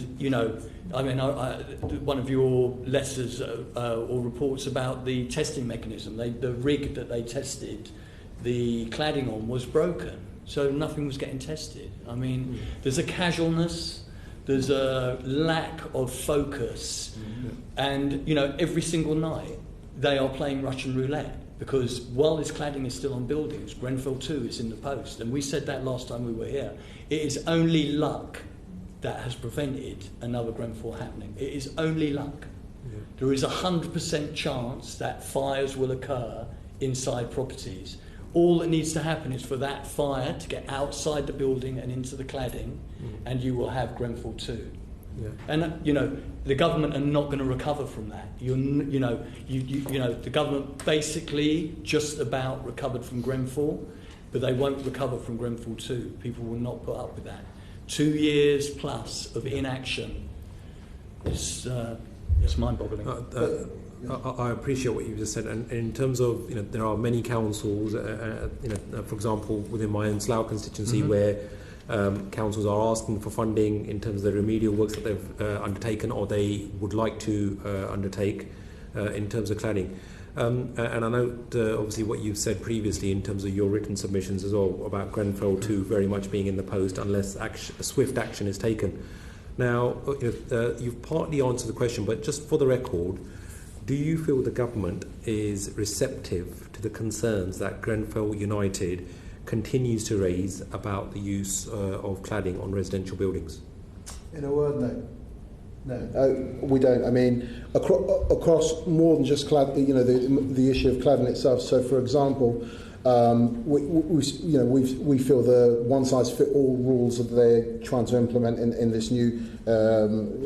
one of your letters or reports about the testing mechanism, the rig that they tested the cladding on was broken, so nothing was getting tested. I mean, there's a casualness, there's a lack of focus, and, every single night they are playing Russian roulette, because while this cladding is still on buildings, Grenfell 2 is in the post, and we said that last time we were here. It is only luck that has prevented another Grenfell happening. It is only luck. Yeah. There is 100% chance that fires will occur inside properties. All that needs to happen is for that fire to get outside the building and into the cladding, and you will have Grenfell 2. Yeah. And the government are not going to recover from that. The government basically just about recovered from Grenfell, but they won't recover from Grenfell 2. People will not put up with that. 2 years plus of inaction is mind-boggling. I appreciate what you just said, and in terms of there are many councils, for example, within my own Slough constituency, where councils are asking for funding in terms of the remedial works that they've undertaken or they would like to undertake in terms of cladding. And I note obviously what you've said previously in terms of your written submissions as well about Grenfell 2 very much being in the post unless swift action is taken. Now, you've partly answered the question, but just for the record, do you feel the government is receptive to the concerns that Grenfell United continues to raise about the use of cladding on residential buildings? In a word, no. No, we don't. I mean, across more than just the issue of cladding itself. So, for example, we feel the one-size-fit-all rules that they're trying to implement in this new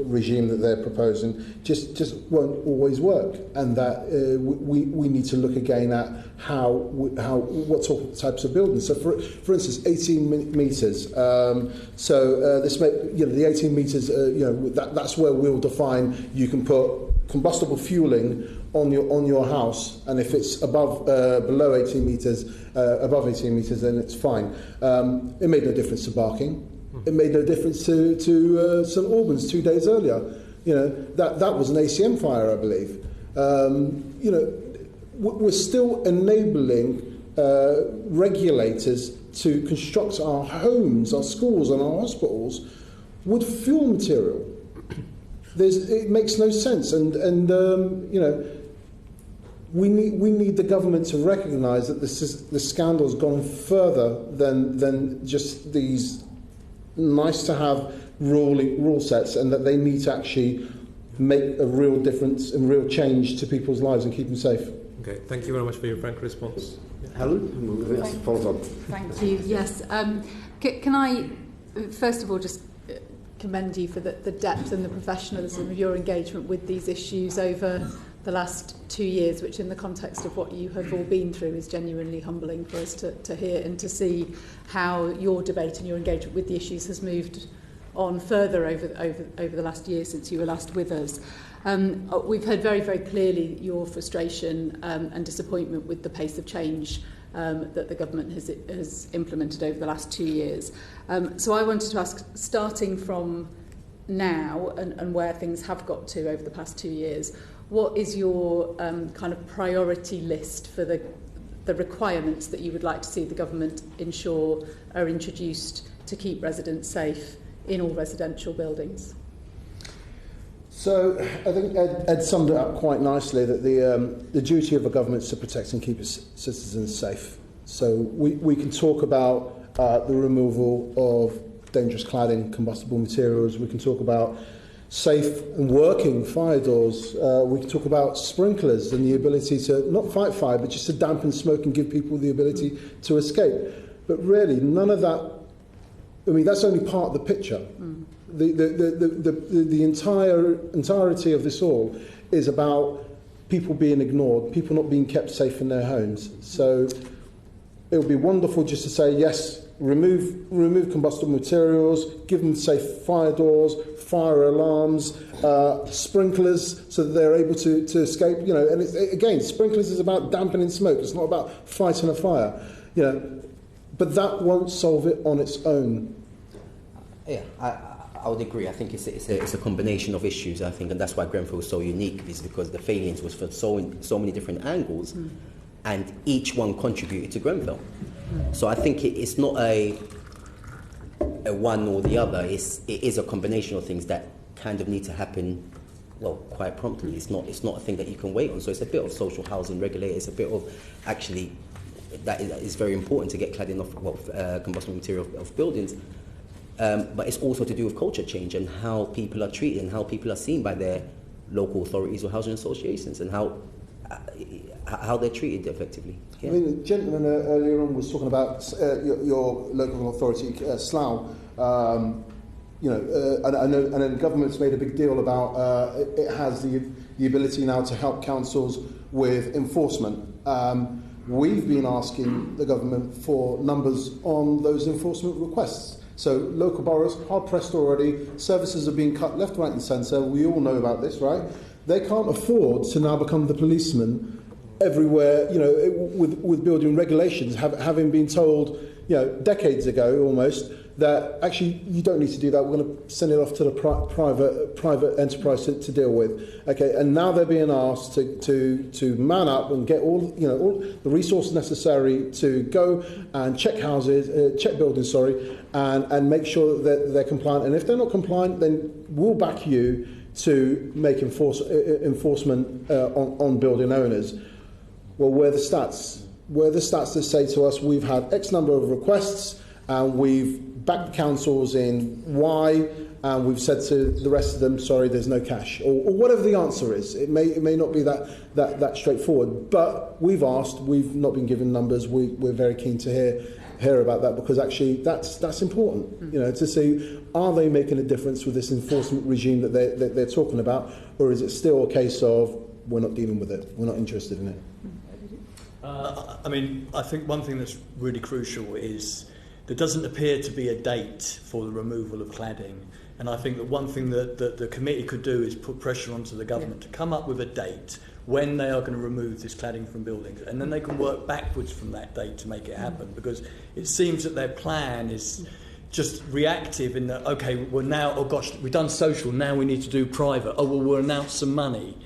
regime that they're proposing just won't always work, and that we need to look again at what types of buildings. So, for instance, 18 metres. The 18 metres. That's where we'll define. You can put combustible fueling on your house, and if it's below 18 metres, above 18 metres, then it's fine. It made no difference to Barking. It made no difference to St Albans 2 days earlier. That was an ACM fire, I believe. We're still enabling regulators to construct our homes, our schools, and our hospitals with fuel material. It makes no sense, and we need the government to recognise that the scandal's gone further than just these nice to have rule sets, and that they need to actually make a real difference and real change to people's lives and keep them safe. Okay, thank you very much for your frank response. Helen, follows on. Thank you. Yes, can I first of all, just commend you for the depth and the professionalism of your engagement with these issues over the last 2 years, which in the context of what you have all been through is genuinely humbling for us to hear and to see how your debate and your engagement with the issues has moved on further over the last year since you were last with us. We've heard very, very clearly your frustration and disappointment with the pace of change that the government has implemented over the last 2 years. So I wanted to ask, starting from now and where things have got to over the past 2 years, what is your kind of priority list for the requirements that you would like to see the government ensure are introduced to keep residents safe in all residential buildings? So I think Ed summed it up quite nicely, that the duty of a government is to protect and keep its citizens safe. So we can talk about the removal of dangerous cladding, combustible materials. We can talk about safe and working fire doors. We can talk about sprinklers and the ability to not fight fire, but just to dampen smoke and give people the ability to escape. But really, none of that. I mean, that's only part of the picture. The entirety of this all is about people being ignored, people not being kept safe in their homes. So it would be wonderful just to say, yes, remove combustible materials, give them safe fire doors, fire alarms, sprinklers, so that they're able to escape. You know, and again, sprinklers is about dampening smoke. It's not about fighting a fire. You know, but that won't solve it on its own. Yeah, I would agree. I think it's a combination of issues, I think, and that's why Grenfell was so unique, is because the failings was for so many different angles, and each one contributed to Grenfell. So I think it's not a one or the other. It is a combination of things that kind of need to happen, well, quite promptly. It's not a thing that you can wait on. So it's a bit of social housing regulator. It's a bit of actually that is very important to get cladding off combustible material of buildings. But it's also to do with culture change and how people are treated and how people are seen by their local authorities or housing associations, and how they're treated effectively. Yeah. I mean, the gentleman earlier on was talking about your local authority, Slough. You know, and the government's made a big deal about it has the ability now to help councils with enforcement. We've been asking the government for numbers on those enforcement requests. So local boroughs, hard pressed already, services are being cut left, right and centre. We all know about this, right? They can't afford to now become the policeman everywhere, you know, with building regulations, having been told, you know, decades ago almost, that actually you don't need to do that. We're going to send it off to the private enterprise to deal with. Okay, and now they're being asked to man up and get all the resources necessary to go and check houses, check buildings, and make sure that they're compliant. And if they're not compliant, then we'll back you to make enforcement on building owners. Well, where are the stats? Where are the stats that say to us we've had X number of requests and we've backed councils in Y, and we've said to the rest of them, sorry, there's no cash, or whatever the answer is. It may not be that straightforward, but we've asked, we've not been given numbers. We're very keen to hear about that, because actually that's important, you know, to see, are they making a difference with this enforcement regime that they're talking about, or is it still a case of we're not dealing with it, we're not interested in it? I mean, I think one thing that's really crucial is there doesn't appear to be a date for the removal of cladding. And I think that one thing that the committee could do is put pressure onto the government to come up with a date when they are going to remove this cladding from buildings. And then they can work backwards from that date to make it happen. Because it seems that their plan is just reactive in that, okay, well now, oh gosh, we've done social, now we need to do private. Oh, well, we'll announce some money,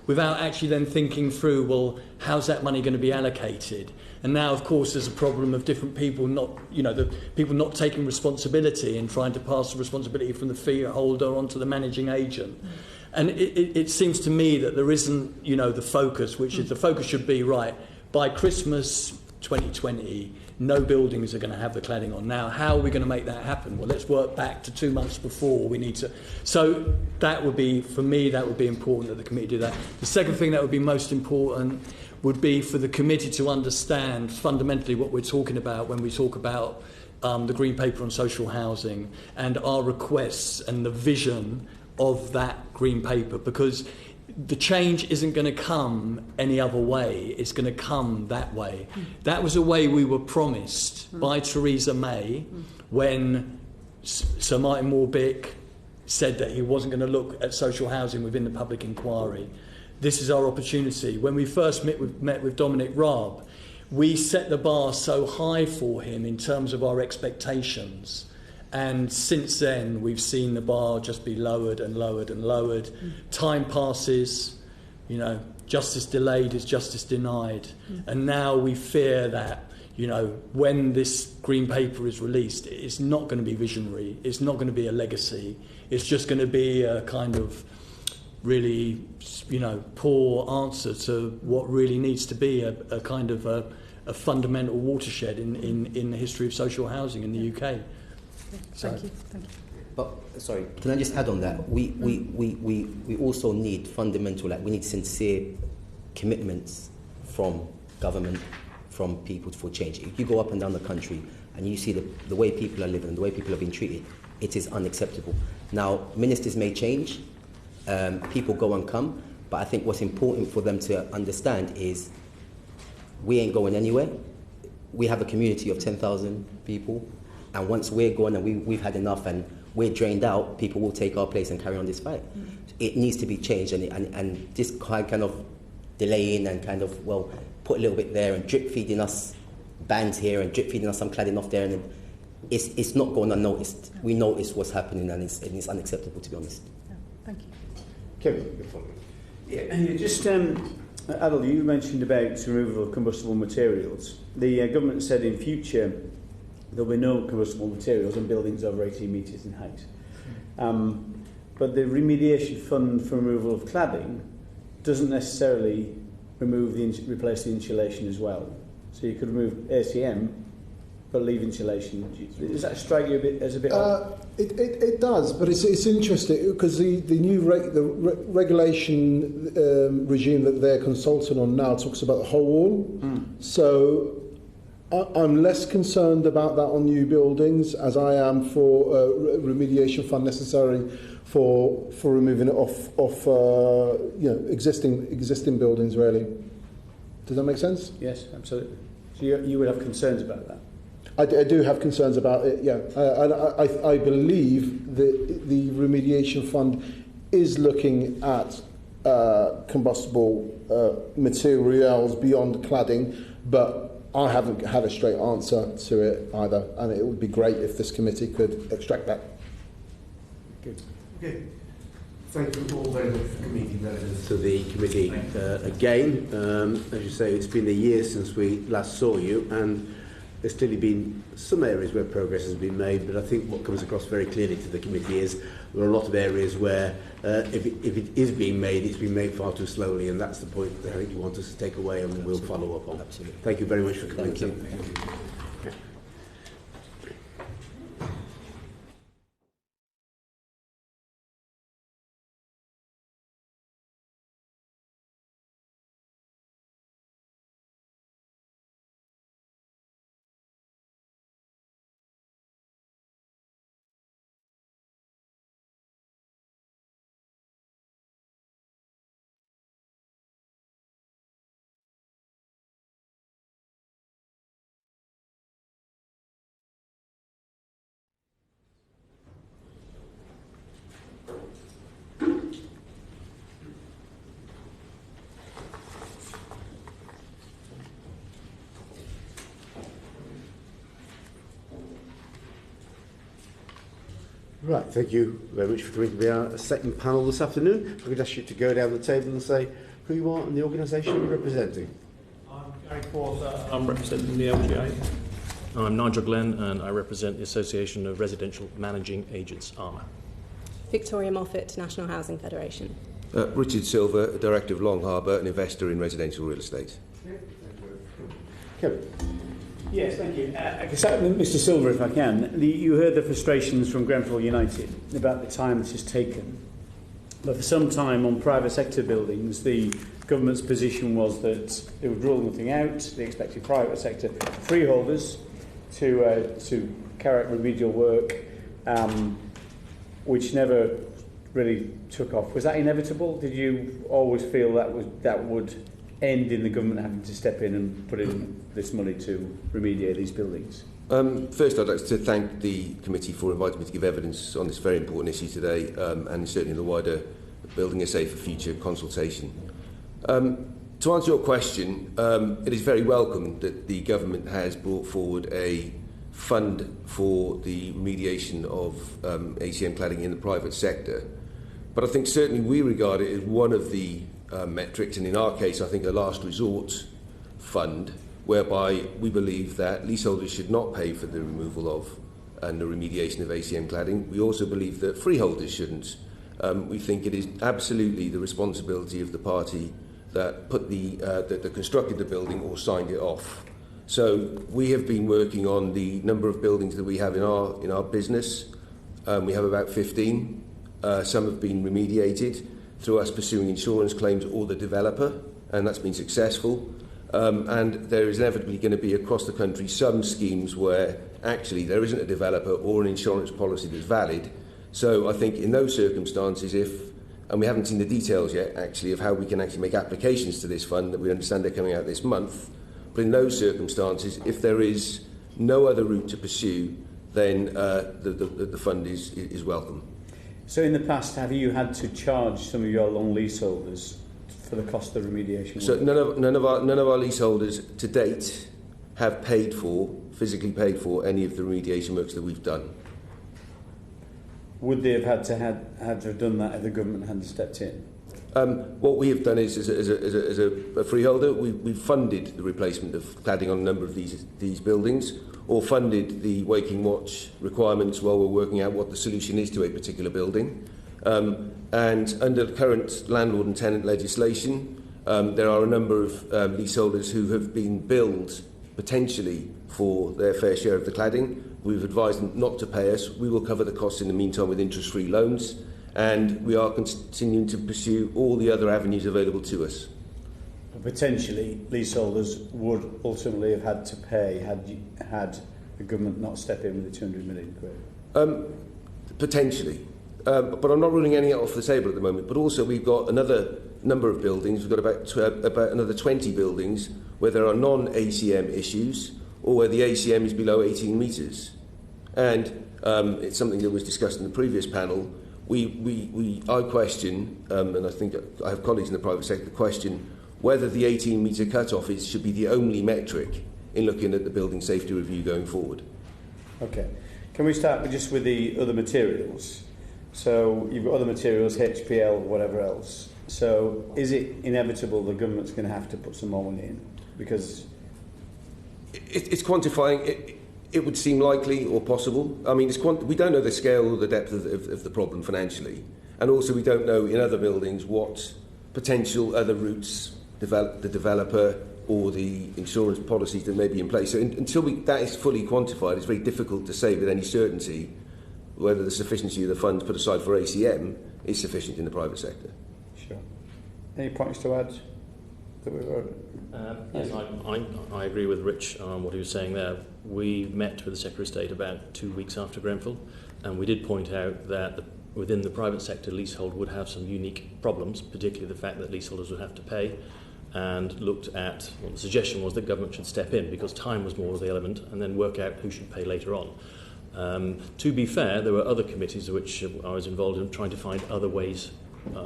without actually then thinking through, well, how's that money going to be allocated? And now, of course, there's a problem of different people not, you know, the people not taking responsibility and trying to pass the responsibility from the fee holder onto the managing agent. And it seems to me that there isn't, you know, the focus, which is the focus should be, right, by Christmas 2020, no buildings are going to have the cladding on. Now, how are we going to make that happen? Well, let's work back to 2 months before we need to. So that would be, for me, that would be important that the committee do that. The second thing that would be most important would be for the committee to understand fundamentally what we're talking about when we talk about the Green Paper on social housing and our requests and the vision of that Green Paper, because the change isn't going to come any other way. It's going to come that way. That was a way we were promised by Theresa May when Sir Martin Morbick said that he wasn't going to look at social housing within the public inquiry. This is our opportunity. When we first met with Dominic Raab, we set the bar so high for him in terms of our expectations. And since then, we've seen the bar just be lowered and lowered and lowered. Time passes, you know, justice delayed is justice denied. And now we fear that, you know, when this Green Paper is released, it's not going to be visionary. It's not going to be a legacy. It's just going to be a kind of really, you know, poor answer to what really needs to be a kind of a fundamental watershed in the history of social housing in the UK. Thank you. But sorry, can I just add on that? We also need fundamental, like we need sincere commitments from government, from people for change. If you go up and down the country and you see the way people are living and the way people are being treated, it is unacceptable. Now, ministers may change, people go and come, but I think what's important for them to understand is we ain't going anywhere. We have a community of 10,000 people. And once we're gone and we've had enough and we're drained out, people will take our place and carry on this fight. It needs to be changed, and this kind of delaying and kind of, well, put a little bit there and drip feeding us bands here and drip feeding us some cladding off there, and it's not going unnoticed. We notice what's happening, and it's unacceptable, to be honest. Thank you. Kevin, you're following. Yeah, just Adel, you mentioned about removal of combustible materials. The government said in future there'll be no combustible materials in buildings over 18 metres in height. But the remediation fund for removal of cladding doesn't necessarily replace the insulation as well. So you could remove ACM but leave insulation. Does that strike you as a bit odd? It does, but it's interesting because the new regulation regime that they're consulting on now talks about the whole wall. So I'm less concerned about that on new buildings as I am for remediation fund necessary for removing it off existing buildings, really. Does that make sense? Yes, absolutely. So you would have concerns about that? I do have concerns about it, yeah. I believe that the remediation fund is looking at combustible materials beyond cladding, but I haven't had a straight answer to it either, and it would be great if this committee could extract that. Good. Okay. Thank you all very much for coming to the committee again. As you say, it's been a year since we last saw you, and there's clearly been some areas where progress has been made, but I think what comes across very clearly to the committee is there are a lot of areas where if it is being made, it's been made far too slowly, and that's the point that I think you want us to take away, and we'll follow up on. Absolutely. Thank you very much for coming. Thank you. Right, thank you very much for coming to be our second panel this afternoon. I could ask you to go down the table and say who you are and the organisation you're representing. I'm Gary Porter. I'm representing the LGA. I'm Nigel Glen, and I represent the Association of Residential Managing Agents, ARMA. Victoria Moffett, National Housing Federation. Richard Silva, Director of Long Harbour, an investor in residential real estate. Kevin. Yes, thank you. I guess, Mr. Silva, if I can, you heard the frustrations from Grenfell United about the time this has taken. But for some time on private sector buildings, the government's position was that they would rule nothing out. They expected private sector freeholders to carry out remedial work, which never really took off. Was that inevitable? Did you always feel that would end in the government having to step in and put in this money to remediate these buildings? First, I'd like to thank the committee for inviting me to give evidence on this very important issue today, and certainly the wider Building a Safer Future consultation. To answer your question, it is very welcome that the government has brought forward a fund for the remediation of ACM cladding in the private sector. But I think certainly we regard it as one of the metrics, and in our case, I think a last resort fund, whereby we believe that leaseholders should not pay for the removal of and the remediation of ACM cladding. We also believe that freeholders shouldn't. We think it is absolutely the responsibility of the party that that constructed the building or signed it off. So we have been working on the number of buildings that we have in our business. We have about 15. Some have been remediated through us pursuing insurance claims or the developer, and that's been successful. And there is inevitably going to be across the country some schemes where actually there isn't a developer or an insurance policy that's valid. So I think in those circumstances, and we haven't seen the details yet actually of how we can actually make applications to this fund, that we understand they're coming out this month, but in those circumstances, if there is no other route to pursue, then the fund is welcome. So in the past, have you had to charge some of your long leaseholders for the cost of remediation? So none of our leaseholders to date have physically paid for any of the remediation works that we've done. Would they have had to have done that if the government hadn't stepped in? What we have done is, as a freeholder, we've funded the replacement of cladding on a number of these buildings, or funded the waking watch requirements while we're working out what the solution is to a particular building. And under the current landlord and tenant legislation, there are a number of leaseholders who have been billed potentially for their fair share of the cladding. We've advised them not to pay us. We will cover the costs in the meantime with interest-free loans, and we are continuing to pursue all the other avenues available to us. Potentially, leaseholders would ultimately have had to pay had the government not stepped in with the 200 million quid. Potentially. But I'm not ruling any off the table at the moment. But also we've got another number of buildings. We've got about another 20 buildings where there are non-ACM issues or where the ACM is below 18 metres. And it's something that was discussed in the previous panel. I question, and I think I have colleagues in the private sector question, whether the 18-metre cut-off should be the only metric in looking at the building safety review going forward. Okay. Can we start with the other materials? So you've got other materials, HPL, whatever else. So is it inevitable the government's going to have to put some more money in? Because it's quantifying. It would seem likely or possible. I mean, we don't know the scale or the depth of the problem financially, and also we don't know in other buildings what potential other routes the developer or the insurance policies that may be in place. So until that is fully quantified, it's very difficult to say with any certainty whether the sufficiency of the funds put aside for ACM is sufficient in the private sector. Sure. Any points to add that we wrote? Yes, I agree with Rich on what he was saying there. We met with the Secretary of State about 2 weeks after Grenfell, and we did point out that within the private sector, leasehold would have some unique problems, particularly the fact that leaseholders would have to pay, and looked at, well, the suggestion was that government should step in because time was more of the element, and then work out who should pay later on. To be fair, there were other committees which I was involved in trying to find other ways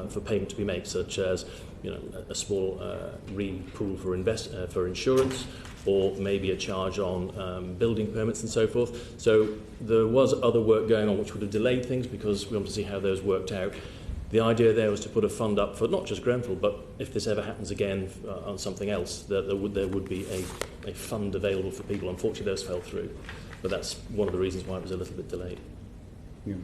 for payment to be made, such as a small re-pool for insurance, or maybe a charge on building permits and so forth. So there was other work going on which would have delayed things because we want to see how those worked out. The idea there was to put a fund up for not just Grenfell, but if this ever happens again on something else, that there would be a fund available for people. Unfortunately, those fell through. But that's one of the reasons why it was a little bit delayed. Yeah.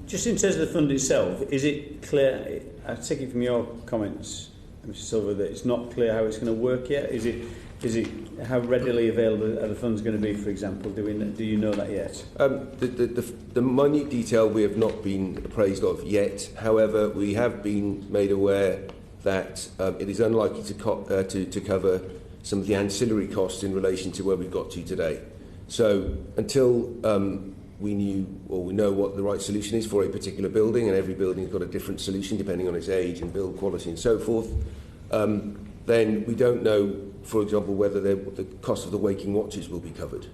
Just in terms of the fund itself, is it clear, I take it from your comments, Mr. Silva, that it's not clear how it's going to work yet? Is it how readily available are the funds going to be, for example? Do you know that yet? The minute detail we have not been appraised of yet. However, we have been made aware that it is unlikely to cover some of the ancillary costs in relation to where we've got to today. So until we know what the right solution is for a particular building, and every building's got a different solution depending on its age and build quality and so forth, then we don't know, for example, whether the cost of the waking watches will be covered.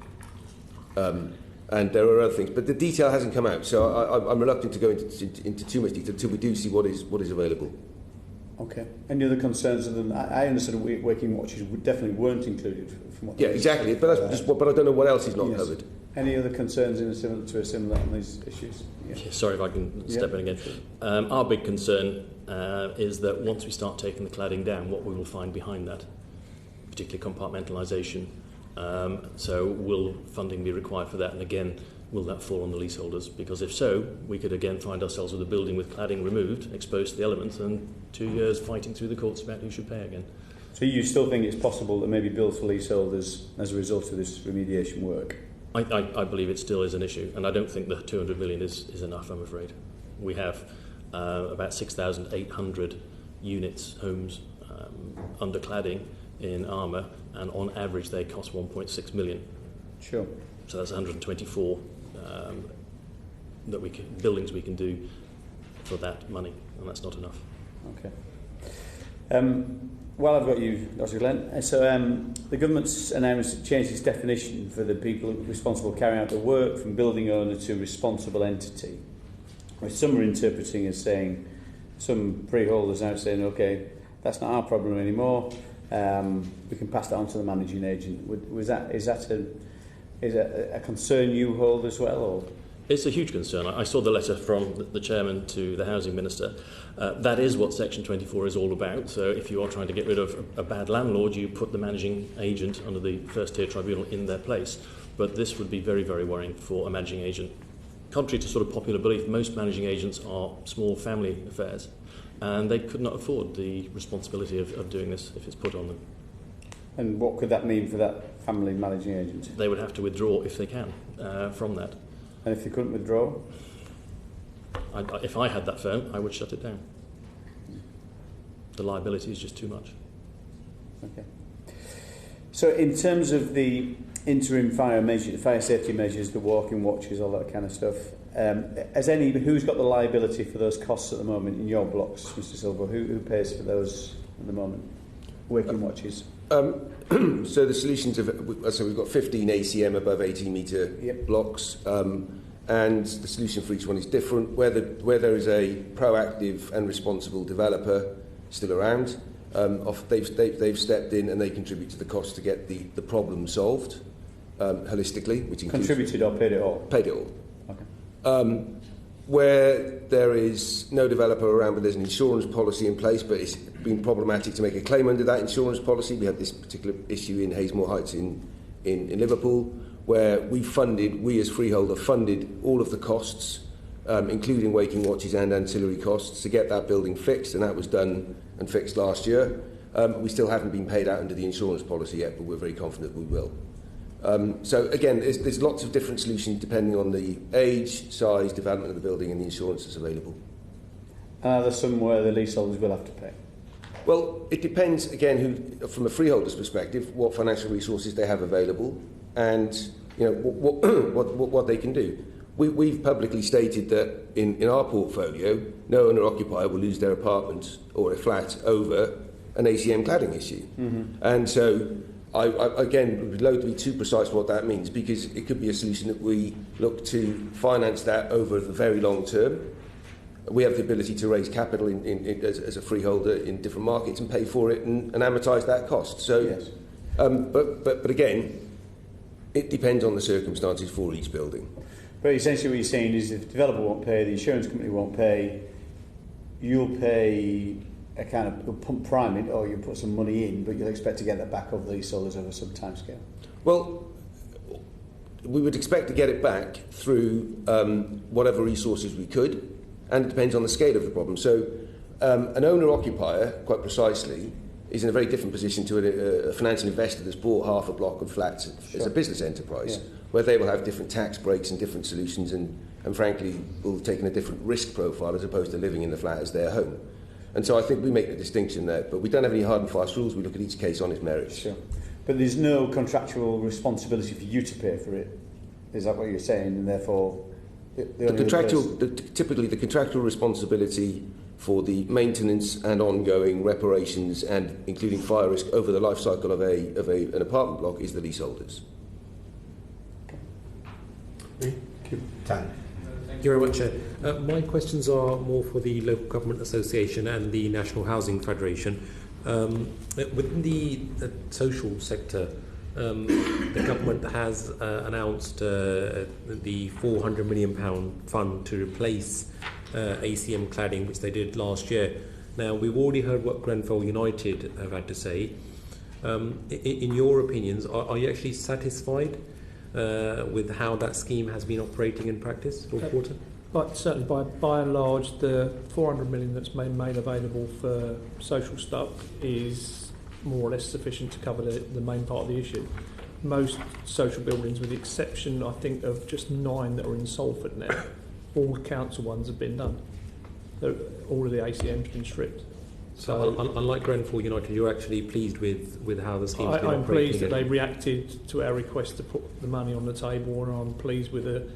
And there are other things, but the detail hasn't come out, so I'm reluctant to go into too much detail until we do see what is available. Okay. Any other concerns? I understood waking watches definitely weren't included. From what Exactly. But I don't know what else is not covered. Any other concerns similar on these issues? Yeah. Sorry if I can step in again. Our big concern is that once we start taking the cladding down, what we will find behind that, particularly compartmentalisation. So will funding be required for that? And again, will that fall on the leaseholders? Because if so, we could again find ourselves with a building with cladding removed, exposed to the elements, and 2 years fighting through the courts about who should pay again. So you still think it's possible that maybe bills for leaseholders as a result of this remediation work? I believe it still is an issue, and I don't think the 200 million is enough, I'm afraid. We have about 6,800 units, homes, under cladding in Armour, and on average they cost 1.6 million. Sure. So that's 124 buildings we can do for that money, and that's not enough. Okay. While I've got you, Dr. Glen, so the government's announced changed its definition for the people responsible for carrying out the work from building owner to responsible entity, which some are interpreting as saying, some freeholders now saying, okay, that's not our problem anymore. We can pass that on to the managing agent. Is that a concern you hold as well? Or? It's a huge concern. I saw the letter from the chairman to the housing minister. That is what Section 24 is all about. So if you are trying to get rid of a bad landlord, you put the managing agent under the first tier tribunal in their place. But this would be very, very worrying for a managing agent. Contrary to sort of popular belief, most managing agents are small family affairs, and they could not afford the responsibility of doing this if it's put on them. And what could that mean for that family managing agent? They would have to withdraw if they can from that. And if they couldn't withdraw? If I had that firm, I would shut it down. The liability is just too much. Okay. So in terms of the interim fire safety measures, the walking watches, all that kind of stuff, who's got the liability for those costs at the moment in your blocks, Mr. Silva? Who pays for those at the moment? Waking watches? So the solutions we've got 15 ACM above 18 metre blocks, and the solution for each one is different. Where there is a proactive and responsible developer still around, they've stepped in and they contribute to the cost to get the problem solved holistically, which includes contributed or paid it all. Paid it all. Okay. Where there is no developer around, but there's an insurance policy in place, but it's been problematic to make a claim under that insurance policy. We had this particular issue in Haysmore Heights in Liverpool, where we as freeholder funded all of the costs, including waking watches and ancillary costs, to get that building fixed, and that was done and fixed last year. We still haven't been paid out under the insurance policy yet, but we're very confident we will. So again, there's lots of different solutions depending on the age, size, development of the building and the insurance that's available. And are there some where the leaseholders will have to pay? Well, it depends, again, from a freeholder's perspective, what financial resources they have available and what they can do. We've publicly stated that in our portfolio, no owner-occupier will lose their apartment or a flat over an ACM cladding issue. Mm-hmm. And so I again, would loathe to be too precise what that means, because it could be a solution that we look to finance that over the very long term. We have the ability to raise capital as a freeholder in different markets and pay for it and amortise that cost. So, yes. But again, it depends on the circumstances for each building. But essentially what you're saying is if the developer won't pay, the insurance company won't pay, you'll pay a kind of pump prime it, or you put some money in, but you'll expect to get that back over the leaseholders over some time scale. Well, we would expect to get it back through whatever resources we could, and it depends on the scale of the problem. So an owner-occupier, quite precisely, is in a very different position to a financial investor that's bought half a block of flats as a business enterprise, where they will have different tax breaks and different solutions and frankly, will have taken a different risk profile as opposed to living in the flat as their home. And so I think we make the distinction there, but we don't have any hard and fast rules. We look at each case on its merits. Sure. But there's no contractual responsibility for you to pay for it. Is that what you're saying? And therefore, typically the contractual responsibility for the maintenance and ongoing reparations, and including fire risk over the life cycle of an apartment block, is the leaseholders. Thank you. Tan. Thank you very much, Chair. My questions are more for the Local Government Association and the National Housing Federation. Within the social sector, the government has announced the £400 million fund to replace ACM cladding, which they did last year. Now, we've already heard what Grenfell United have had to say. In your opinions, are you actually satisfied with how that scheme has been operating in practice, Lord Porter? But certainly, by and large, the 400 million that's been made available for social stock is more or less sufficient to cover the main part of the issue. Most social buildings, with the exception, I think, of just 9 that are in Salford now, all the council ones have been done. All of the ACM's been stripped. So unlike Grenfell United, you're actually pleased with how the scheme's been operating? I'm pleased that they reacted to our request to put the money on the table, and I'm pleased with the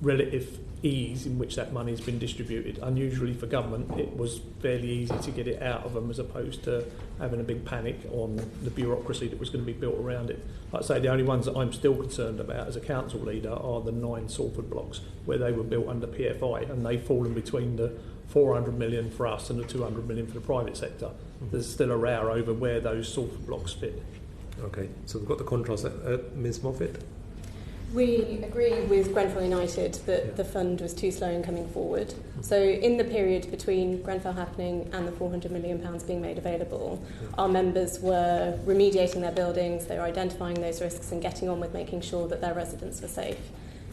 relative ease in which that money has been distributed. Unusually for government, it was fairly easy to get it out of them, as opposed to having a big panic on the bureaucracy that was going to be built around it. Like I say, the only ones that I'm still concerned about as a council leader are the 9 Salford blocks, where they were built under PFI, and they've fallen between the 400 million for us and the 200 million for the private sector. There's still a row over where those Salford blocks fit. Okay, so we've got the contrast. Ms Moffett? We agree with Grenfell United that the fund was too slow in coming forward. So in the period between Grenfell happening and the £400 million being made available, our members were remediating their buildings, they were identifying those risks and getting on with making sure that their residents were safe.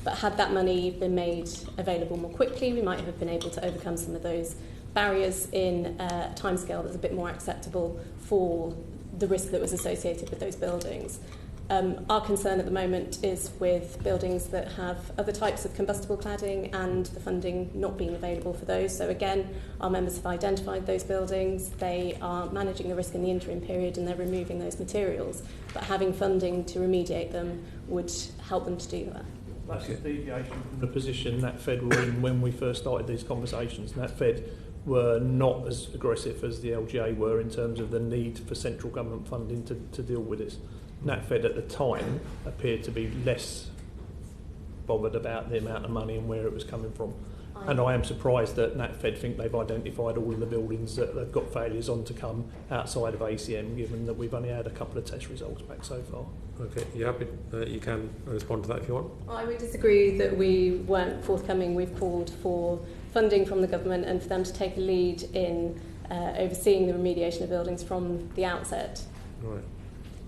But had that money been made available more quickly, we might have been able to overcome some of those barriers in a timescale that's a bit more acceptable for the risk that was associated with those buildings. Our concern at the moment is with buildings that have other types of combustible cladding and the funding not being available for those. So again, our members have identified those buildings, they are managing the risk in the interim period and they're removing those materials. But having funding to remediate them would help them to do that. That's a deviation from the position that Fed were in when we first started these conversations. And that Fed were not as aggressive as the LGA were in terms of the need for central government funding to deal with this. NatFed at the time appeared to be less bothered about the amount of money and where it was coming from. And I am surprised that NatFed think they've identified all of the buildings that they've got failures on to come outside of ACM, given that we've only had a couple of test results back so far. Okay, you happy? You can respond to that if you want. I would disagree that we weren't forthcoming. We've called for funding from the government and for them to take a lead in overseeing the remediation of buildings from the outset. Right.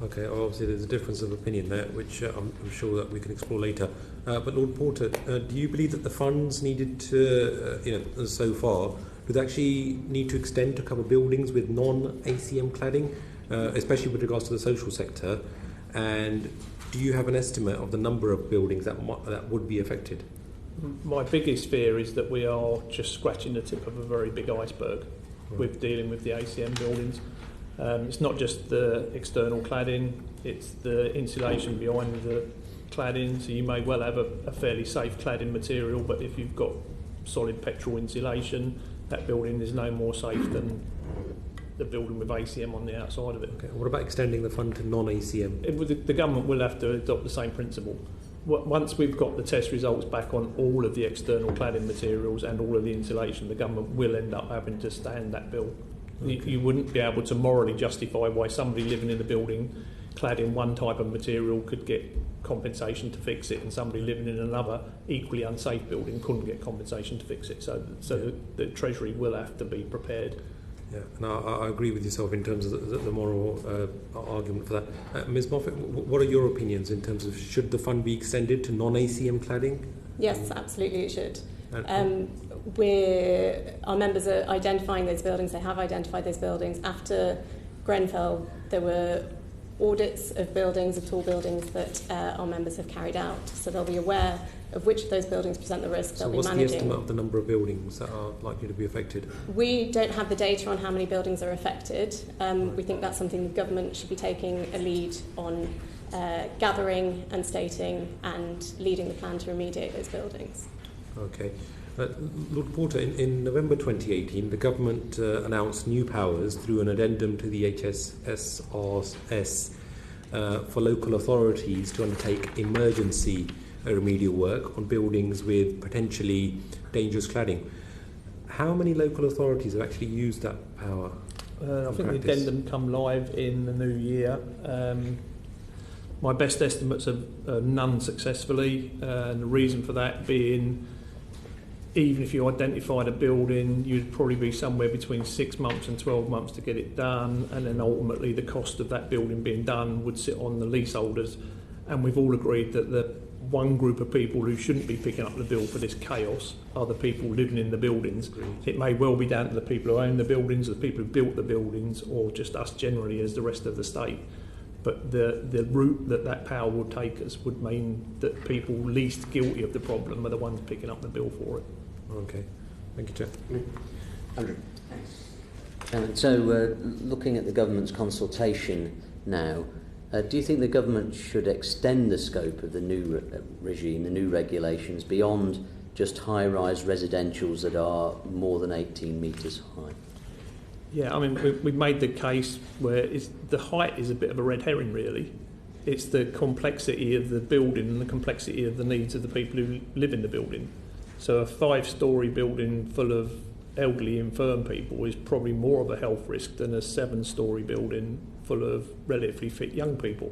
Okay, obviously there's a difference of opinion there, which I'm sure that we can explore later. But Lord Porter, do you believe that the funds needed to, so far, would actually need to extend to cover buildings with non-ACM cladding, especially with regards to the social sector? And do you have an estimate of the number of buildings that would be affected? My biggest fear is that we are just scratching the tip of a very big iceberg with dealing with the ACM buildings. It's not just the external cladding, it's the insulation behind the cladding. So you may well have a fairly safe cladding material, but if you've got solid petrol insulation, that building is no more safe than the building with ACM on the outside of it. Okay. What about extending the fund to non-ACM? The government will have to adopt the same principle. Once we've got the test results back on all of the external cladding materials and all of the insulation, the government will end up having to stand that bill. Okay. You wouldn't be able to morally justify why somebody living in a building clad in one type of material could get compensation to fix it, and somebody living in another equally unsafe building couldn't get compensation to fix it. So the Treasury will have to be prepared. Yeah, and I agree with yourself in terms of the moral argument for that. Ms Moffett, what are your opinions in terms of should the fund be extended to non-ACM cladding? Yes, absolutely it should. Our members are identifying those buildings. They have identified those buildings. After Grenfell, there were audits of buildings, of tall buildings that our members have carried out. So they'll be aware of which of those buildings present the risk. So They'll what's be the managing. estimate of the number of buildings that are likely to be affected? We don't have the data on how many buildings are affected. We think that's something the government should be taking a lead on, gathering and stating and leading the plan to remediate those buildings. Okay. Lord Porter, in November 2018, the government announced new powers through an addendum to the HSSRS for local authorities to undertake emergency remedial work on buildings with potentially dangerous cladding. How many local authorities have actually used that power? I think the addendum come live in the new year. My best estimates are none successfully, and the reason for that being, even if you identified a building, you'd probably be somewhere between 6 months and 12 months to get it done, and then ultimately the cost of that building being done would sit on the leaseholders. And we've all agreed that the one group of people who shouldn't be picking up the bill for this chaos are the people living in the buildings. It may well be down to the people who own the buildings, the people who built the buildings, or just us generally as the rest of the state. But the route that power would take us would mean that people least guilty of the problem are the ones picking up the bill for it. Okay. Thank you, Chair. Andrew. So, looking at the government's consultation now, do you think the government should extend the scope of the new regime, the new regulations, beyond just high-rise residentials that are more than 18 metres high? Yeah, I mean, we've made the case where the height is a bit of a red herring, really. It's the complexity of the building and the complexity of the needs of the people who live in the building. So a 5-storey building full of elderly, infirm people is probably more of a health risk than a 7-storey building full of relatively fit young people.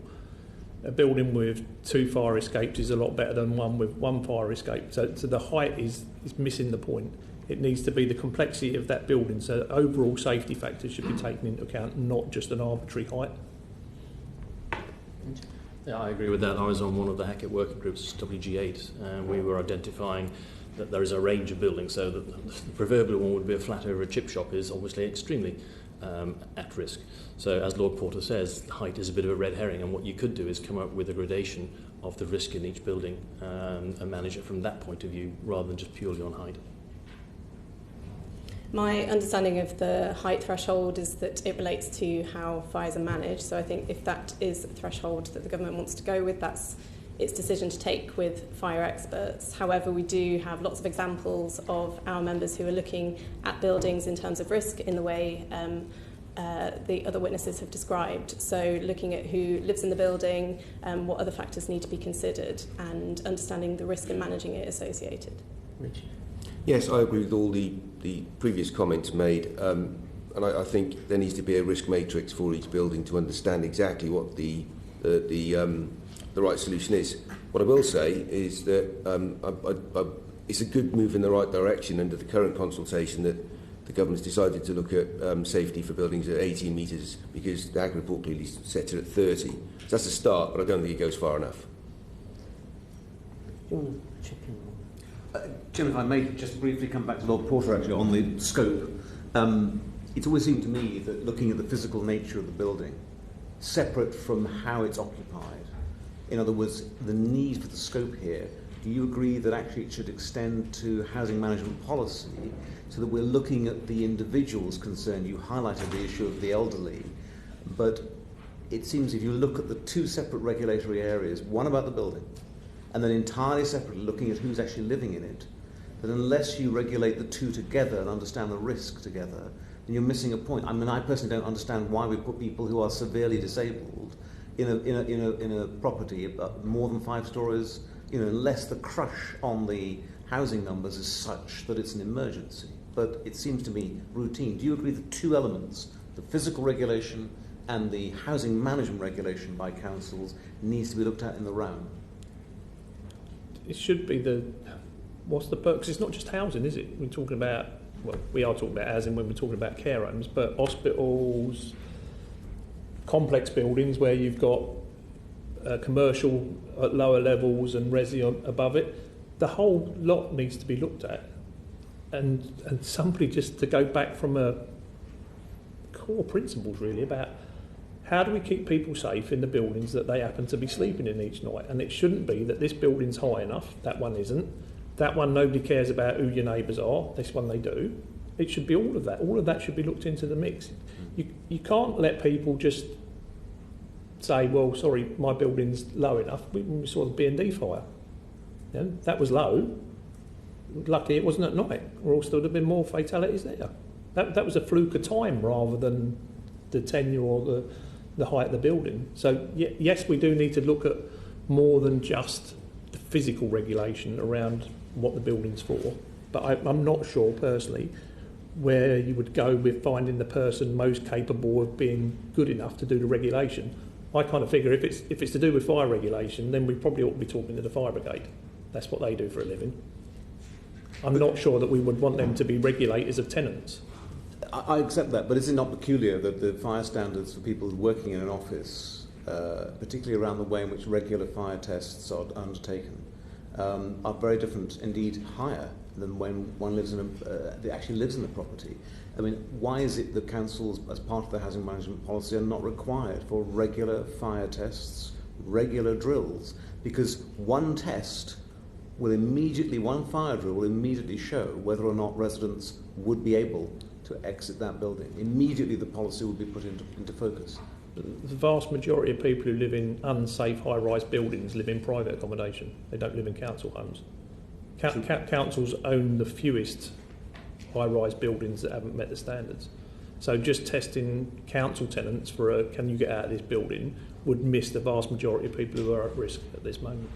A building with 2 fire escapes is a lot better than one with 1 fire escape. So the height is missing the point. It needs to be the complexity of that building. So overall safety factors should be taken into account, not just an arbitrary height. Yeah, I agree with that. I was on one of the Hackett working groups, WG8, and we were identifying that there is a range of buildings, so that the proverbial one would be a flat over a chip shop is obviously extremely at risk. So as Lord Porter says, height is a bit of a red herring, and what you could do is come up with a gradation of the risk in each building and manage it from that point of view rather than just purely on height. My understanding of the height threshold is that it relates to how fires are managed. So I think if that is a threshold that the government wants to go with, that's its decision to take with fire experts. However, we do have lots of examples of our members who are looking at buildings in terms of risk in the way the other witnesses have described. So looking at who lives in the building, what other factors need to be considered, and understanding the risk and managing it associated. Richard? Yes, I agree with all the previous comments made, and I think there needs to be a risk matrix for each building to understand exactly what the right solution is. What I will say is that it's a good move in the right direction under the current consultation that the government's decided to look at safety for buildings at 18 metres, because the Hackett report clearly sets it at 30. So that's a start, but I don't think it goes far enough. Do you want to chip in? Jim, if I may just briefly come back to Lord Porter actually on the scope. It's always seemed to me that looking at the physical nature of the building, separate from how it's occupied, in other words, the need for the scope here, do you agree that actually it should extend to housing management policy so that we're looking at the individuals concerned? You highlighted the issue of the elderly, but it seems if you look at the 2 separate regulatory areas, one about the building, and then entirely separately looking at who's actually living in it, that unless you regulate the 2 together and understand the risk together, then you're missing a point. I mean, I personally don't understand why we put people who are severely disabled in a property more than 5 stories, unless the crush on the housing numbers is such that it's an emergency. But it seems to me routine. Do you agree the 2 elements, the physical regulation and the housing management regulation by councils, needs to be looked at in the round? It should be what's the purpose? It's not just housing, is it? We're talking about, well, we are talking about housing when we're talking about care homes, but hospitals, complex buildings where you've got commercial at lower levels and resi above it, the whole lot needs to be looked at. And somebody just to go back from a core principles really about how do we keep people safe in the buildings that they happen to be sleeping in each night? And it shouldn't be that this building's high enough, that one isn't. That one, nobody cares about who your neighbours are. This one, they do. It should be all of that. All of that should be looked into the mix. You can't let people just say, well, sorry, my building's low enough. We saw the B&D fire. You know, that was low. Lucky it wasn't at night, or else there would have been more fatalities there. That was a fluke of time rather than the tenure or the height of the building. So, yes, we do need to look at more than just the physical regulation around what the building's for. But I'm not sure, personally, where you would go with finding the person most capable of being good enough to do the regulation. I kind of figure if it's to do with fire regulation, then we probably ought to be talking to the fire brigade. That's what they do for a living. I'm not sure that we would want them to be regulators of tenants. I accept that, but is it not peculiar that the fire standards for people working in an office, particularly around the way in which regular fire tests are undertaken, are very different, indeed higher, than when one lives in actually lives in the property? I mean, why is it that councils, as part of their housing management policy, are not required for regular fire tests, regular drills? Because one test will immediately, one fire drill will immediately show whether or not residents would be able to exit that building. Immediately the policy will be put into focus. The vast majority of people who live in unsafe high-rise buildings live in private accommodation. They don't live in council homes. Councils own the fewest high-rise buildings that haven't met the standards. So just testing council tenants for can you get out of this building would miss the vast majority of people who are at risk at this moment.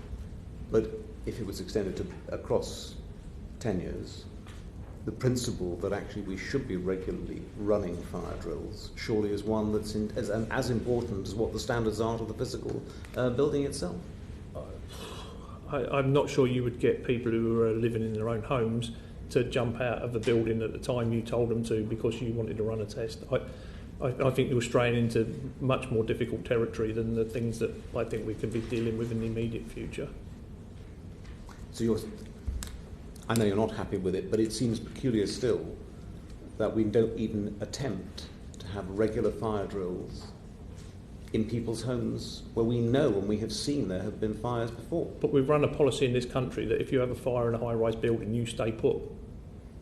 But if it was extended to across 10 years, the principle that actually we should be regularly running fire drills surely is one that's as important as what the standards are to the physical building itself. I'm not sure you would get people who are living in their own homes to jump out of the building at the time you told them to because you wanted to run a test. I think you're straying into much more difficult territory than the things that I think we could be dealing with in the immediate future. So I know you're not happy with it, but it seems peculiar still that we don't even attempt to have regular fire drills in people's homes where we know and we have seen there have been fires before. But we've run a policy in this country that if you have a fire in a high-rise building, you stay put.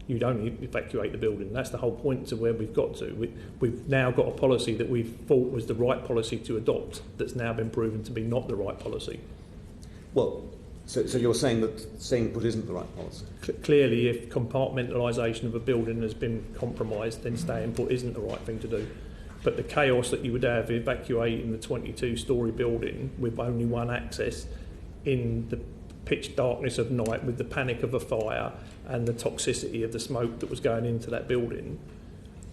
You don't evacuate the building. That's the whole point to where we've got to. We've now got a policy that we thought was the right policy to adopt that's now been proven to be not the right policy. Well, so you're saying that staying put isn't the right policy? Clearly, if compartmentalisation of a building has been compromised, then staying put isn't the right thing to do. But the chaos that you would have evacuating the 22-storey building with only one access in the pitch darkness of night with the panic of a fire and the toxicity of the smoke that was going into that building,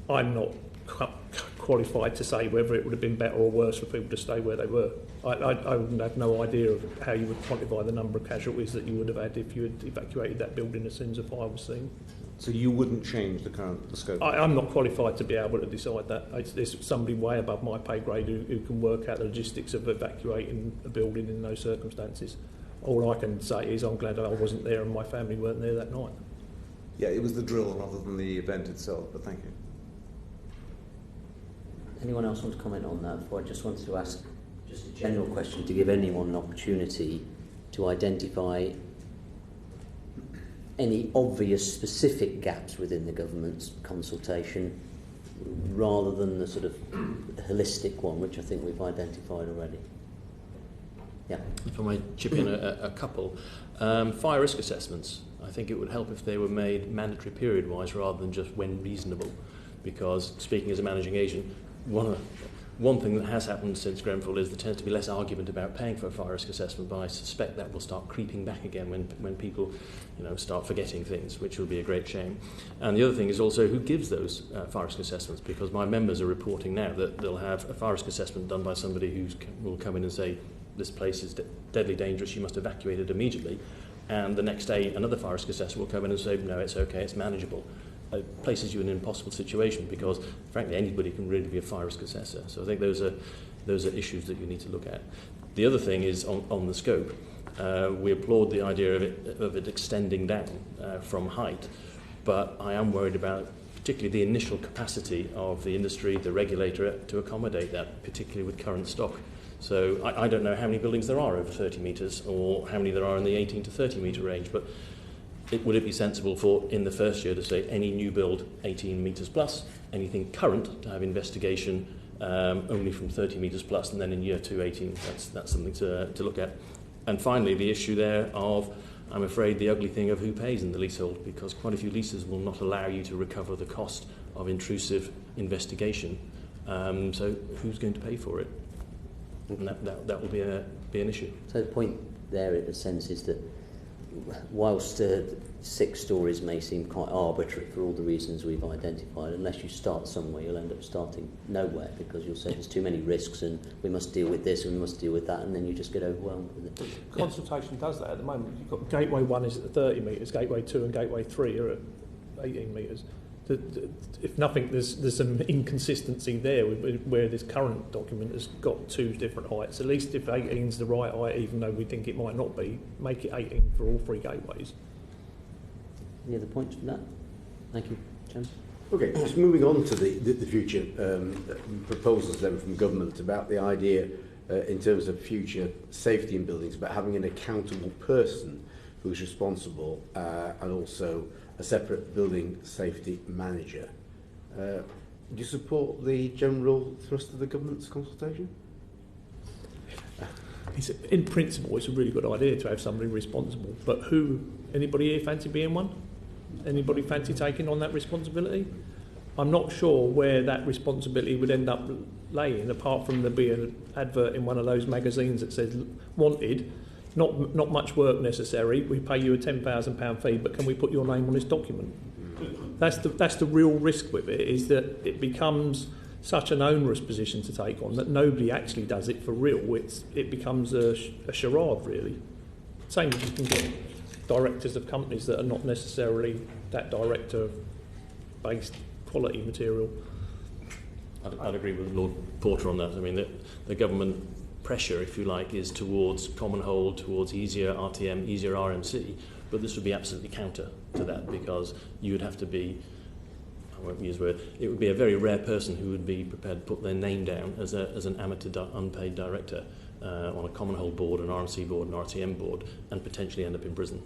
I'm not qualified to say whether it would have been better or worse for people to stay where they were. I would have no idea of how you would quantify the number of casualties that you would have had if you had evacuated that building as soon as a fire was seen. So you wouldn't change the scope? I'm not qualified to be able to decide that. There's somebody way above my pay grade who can work out the logistics of evacuating a building in those circumstances. All I can say is I'm glad I wasn't there and my family weren't there that night. Yeah, it was the drill rather than the event itself, but thank you. Anyone else want to comment on that? Before I just wanted to ask just a general question to give anyone an opportunity to identify any obvious specific gaps within the government's consultation rather than the sort of holistic one, which I think we've identified already. Yeah. If I might chip in a couple. Fire risk assessments. I think it would help if they were made mandatory period-wise rather than just when reasonable. Because, speaking as a managing agent, one thing that has happened since Grenfell is there tends to be less argument about paying for a fire risk assessment, but I suspect that will start creeping back again when people start forgetting things, which will be a great shame. And the other thing is also who gives those fire risk assessments, because my members are reporting now that they'll have a fire risk assessment done by somebody who will come in and say, this place is deadly dangerous, you must evacuate it immediately. And the next day, another fire risk assessor will come in and say, no, it's okay, it's manageable. It places you in an impossible situation because, frankly, anybody can really be a fire risk assessor. So I think those are issues that you need to look at. The other thing is on the scope. We applaud the idea of it extending down from height, but I am worried about particularly the initial capacity of the industry, the regulator, to accommodate that, particularly with current stock. So I don't know how many buildings there are over 30 metres or how many there are in the 18 to 30 metre range, but would it be sensible for, in the first year, to say any new build 18 metres plus, anything current to have investigation only from 30 metres plus, and then in year 2, 18? That's something to look at. And finally, the issue there of, I'm afraid, the ugly thing of who pays in the leasehold, because quite a few leases will not allow you to recover the cost of intrusive investigation. So who's going to pay for it? And that will be an issue. So the point there, in a sense, is that whilst 6 stories may seem quite arbitrary for all the reasons we've identified, unless you start somewhere, you'll end up starting nowhere, because you'll say there's too many risks and we must deal with this and we must deal with that, and then you just get overwhelmed with it. Consultation does that at the moment. You've got Gateway 1 is at 30 metres, Gateway 2 and Gateway 3 are at 18 metres. If nothing, there's some inconsistency there where this current document has got 2 different heights. At least if 18 is the right height, even though we think it might not be, make it 18 for all 3 gateways. Any other points from that? Thank you, Chairman. Okay, just moving on to the future proposals then from government about the idea in terms of future safety in buildings, about having an accountable person who's responsible and also a separate building safety manager. Do you support the general thrust of the government's consultation? In principle, it's a really good idea to have somebody responsible, but who? Anybody here fancy being one? Anybody fancy taking on that responsibility? I'm not sure where that responsibility would end up laying, apart from there being an advert in one of those magazines that says wanted, not much work necessary, we pay you a £10,000 fee, but can we put your name on this document? That's the real risk with it, is that it becomes such an onerous position to take on that nobody actually does it for real. It becomes a charade, really. Same as you can get directors of companies that are not necessarily that director-based quality material. I'd agree with Lord Porter on that. I mean, the government pressure, if you like, is towards common hold, towards easier RTM, easier RMC, but this would be absolutely counter to that, because you would have to be, I won't use the word, it would be a very rare person who would be prepared to put their name down as an amateur unpaid director on a common hold board, an RMC board, an RTM board, and potentially end up in prison.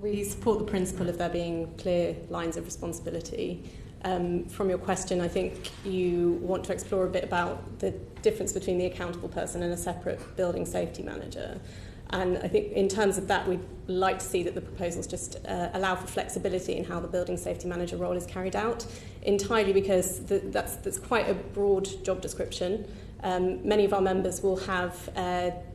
We support the principle of there being clear lines of responsibility. From your question, I think you want to explore a bit about the difference between the accountable person and a separate building safety manager. And I think in terms of that, we'd like to see that the proposals just allow for flexibility in how the building safety manager role is carried out, entirely because that's quite a broad job description. Many of our members will have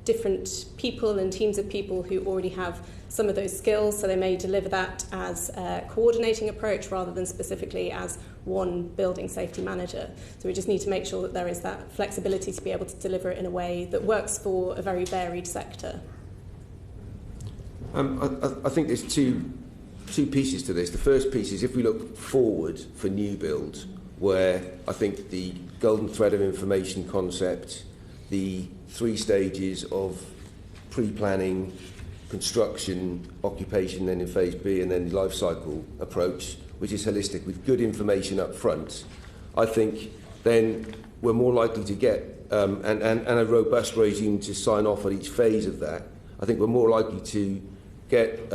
different people and teams of people who already have some of those skills, so they may deliver that as a coordinating approach rather than specifically as one building safety manager. So we just need to make sure that there is that flexibility to be able to deliver it in a way that works for a very varied sector. I think there's two pieces to this. The first piece is if we look forward for new builds, where I think the golden thread of information concept, the 3 stages of pre-planning, construction, occupation, then in phase B, and then the life cycle approach, which is holistic with good information up front, I think then we're more likely to get and a robust regime to sign off on each phase of that. I think we're more likely to get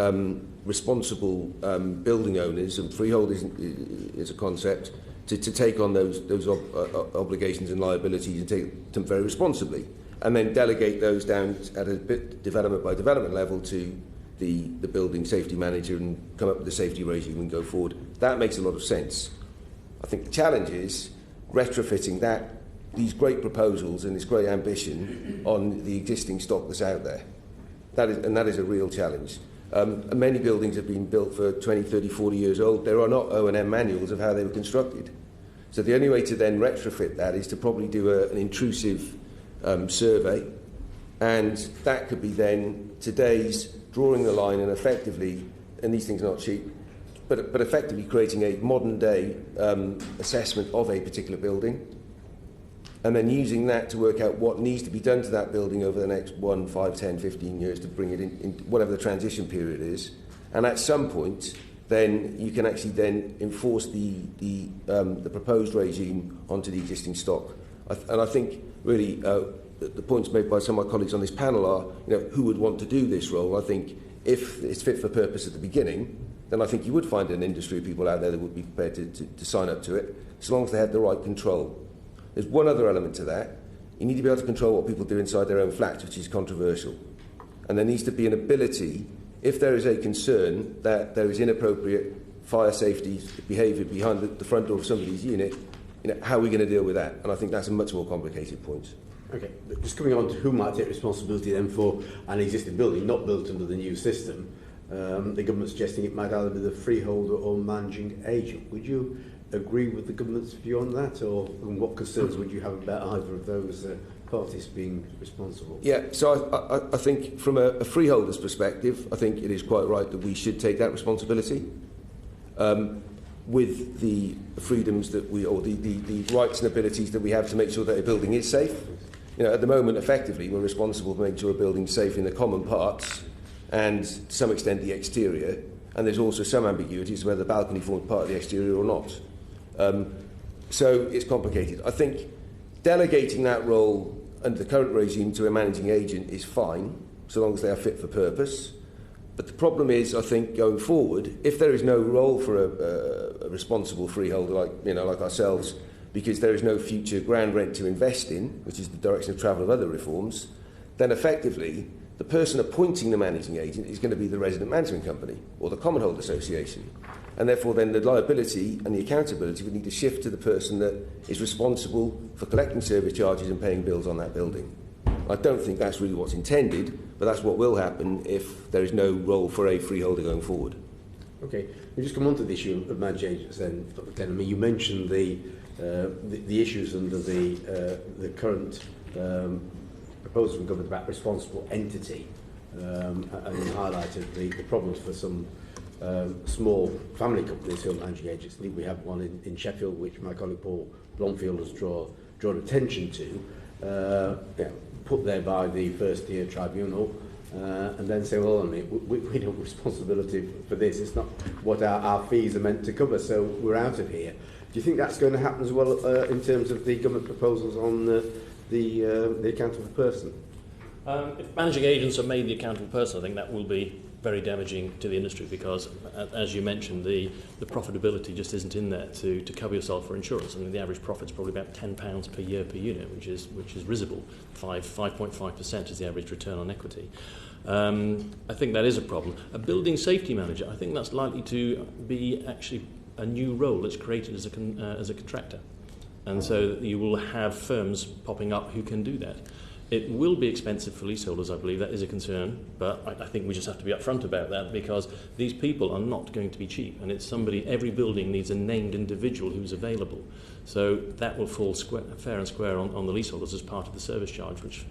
responsible building owners, and freehold is a concept, to take on those obligations and liabilities and take them very responsibly, and then delegate those down at a bit development by development level to the building safety manager and come up with a safety regime and go forward. That makes a lot of sense. I think the challenge is retrofitting these great proposals and this great ambition on the existing stock that's out there. That is a real challenge. Many buildings have been built for 20, 30, 40 years old. There are not O&M manuals of how they were constructed. So the only way to then retrofit that is to probably do an intrusive survey, and that could be then today's drawing the line and effectively, and these things are not cheap, but effectively creating a modern day assessment of a particular building, and then using that to work out what needs to be done to that building over the next 1, 5, 10, 15 years to bring it in whatever the transition period is. And at some point, then you can actually then enforce the proposed regime onto the existing stock. And I think really the points made by some of my colleagues on this panel are, who would want to do this role? I think if it's fit for purpose at the beginning, then I think you would find an industry of people out there that would be prepared to sign up to it, as long as they had the right control. There's one other element to that. You need to be able to control what people do inside their own flats, which is controversial. And there needs to be an ability, if there is a concern that there is inappropriate fire safety behaviour behind the front door of somebody's unit, how are we going to deal with that? And I think that's a much more complicated point. Okay, but just coming on to who might take responsibility then for an existing building not built under the new system, the government's suggesting it might either be the freeholder or managing agent. Would you agree with the government's view on that, or what concerns would you have about either of those parties being responsible? Yeah, so I think from a freeholder's perspective, I think it is quite right that we should take that responsibility with the freedoms that we, or the rights and abilities that we have to make sure that a building is safe. At the moment, effectively, we're responsible for making sure a building's safe in the common parts and to some extent the exterior, and there's also some ambiguity as to whether the balcony forms part of the exterior or not. So it's complicated. I think delegating that role under the current regime to a managing agent is fine, so long as they are fit for purpose. But the problem is, I think, going forward, if there is no role for a responsible freeholder like ourselves, because there is no future ground rent to invest in, which is the direction of travel of other reforms, then effectively the person appointing the managing agent is going to be the resident management company or the Commonhold Association. And therefore then the liability and the accountability would need to shift to the person that is responsible for collecting service charges and paying bills on that building. I don't think that's really what's intended, but that's what will happen if there is no role for a freeholder going forward. Okay, we just come on to the issue of managing agents then, Dr. Glen. I mean, you mentioned the issues under the current proposal from government about responsible entity, and highlighted the problems for some small family companies who are managing agents. I think we have one in Sheffield, which my colleague Paul Blomfield has drawn attention to, put there by the first-tier tribunal, and then say, well, I mean, we don't have responsibility for this. It's not what our fees are meant to cover, so we're out of here. Do you think that's going to happen as well in terms of the government proposals on the accountable person? If managing agents are made the accountable person, I think that will be very damaging to the industry because, as you mentioned, the profitability just isn't in there to cover yourself for insurance. I mean, the average profit's probably about £10 per year per unit, which is risible. 5.5% is the average return on equity. I think that is a problem. A building safety manager, I think that's likely to be actually a new role that's created as a contractor. And so you will have firms popping up who can do that. It will be expensive for leaseholders, I believe. That is a concern. But I think we just have to be upfront about that because these people are not going to be cheap. And it's somebody, every building needs a named individual who's available. So that will fall fair and square on the leaseholders as part of the service charge, which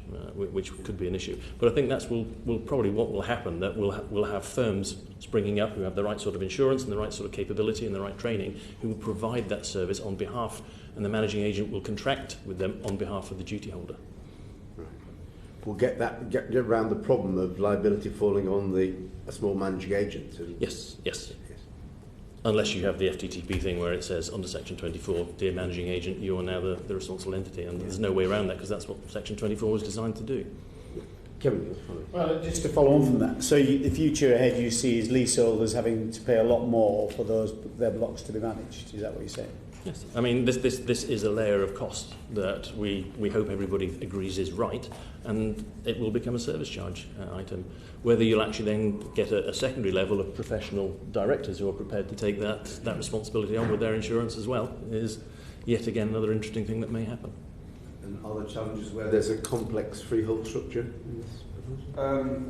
could be an issue. But I think that's will probably what will happen, that we'll have firms springing up who have the right sort of insurance and the right sort of capability and the right training who will provide that service on behalf, and the managing agent will contract with them on behalf of the duty holder. We'll get around the problem of liability falling on a small managing agent. Yes. Unless you have the FTTP thing where it says under Section 24, dear managing agent, you are now the responsible entity, and there's no way around that because that's what Section 24 was designed to do. Kevin, well, just to follow on from that, so the future ahead you see is leaseholders having to pay a lot more for their blocks to be managed. Is that what you're saying? Yes. I mean, this is a layer of cost that we hope everybody agrees is right, and it will become a service charge item. Whether you'll actually then get a secondary level of professional directors who are prepared to take that responsibility on with their insurance as well is yet again another interesting thing that may happen. And are there challenges where there's a complex freehold structure in this proposal?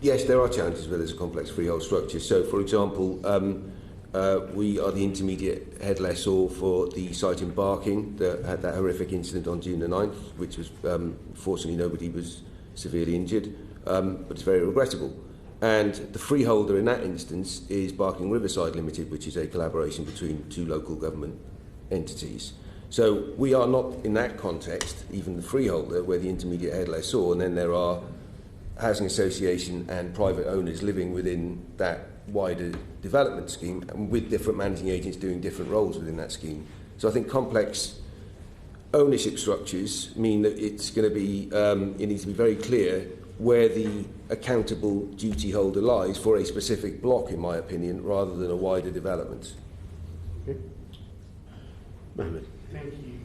Yes, there are challenges where there's a complex freehold structure. So, for example, we are the intermediate head lessor for the site in Barking that had that horrific incident on June the 9th, which was, fortunately, nobody was severely injured, but it's very regrettable. And the freeholder in that instance is Barking Riverside Ltd, which is a collaboration between two local government entities. So we are not, in that context, even the freeholder, we're the intermediate head lessor, and then there are housing association and private owners living within that wider development scheme, and with different managing agents doing different roles within that scheme. So I think complex ownership structures mean that it's going to be, it needs to be very clear where the accountable duty holder lies for a specific block, in my opinion, rather than a wider development. Okay. Mohammed. Thank you.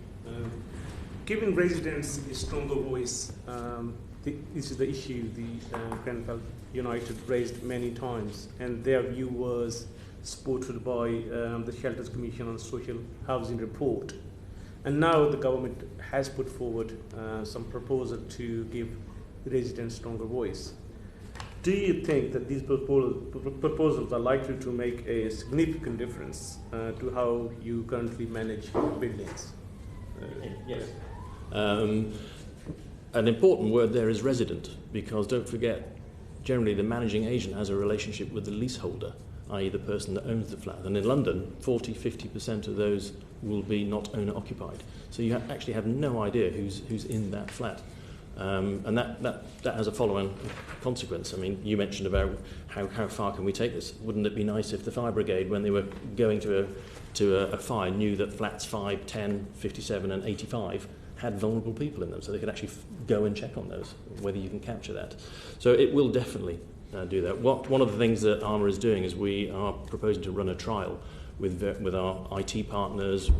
Giving residents a stronger voice, this is the issue the Grenfell United raised many times, and their view was supported by the Shelters Commission on Social Housing report. And now the government has put forward some proposal to give residents stronger voice. Do you think that these proposals are likely to make a significant difference to how you currently manage buildings? Yes. An important word there is resident, because don't forget, generally the managing agent has a relationship with the leaseholder, i.e. the person that owns the flat. And in London, 40-50% of those will be not owner-occupied. So you actually have no idea who's in that flat. And that has a follow-on consequence. I mean, you mentioned about how far can we take this. Wouldn't it be nice if the fire brigade, when they were going to a fire, knew that flats 5, 10, 57 and 85 had vulnerable people in them, so they could actually go and check on those, whether you can capture that. So it will definitely do that. One of the things that Armour is doing is we are proposing to run a trial with our IT partners,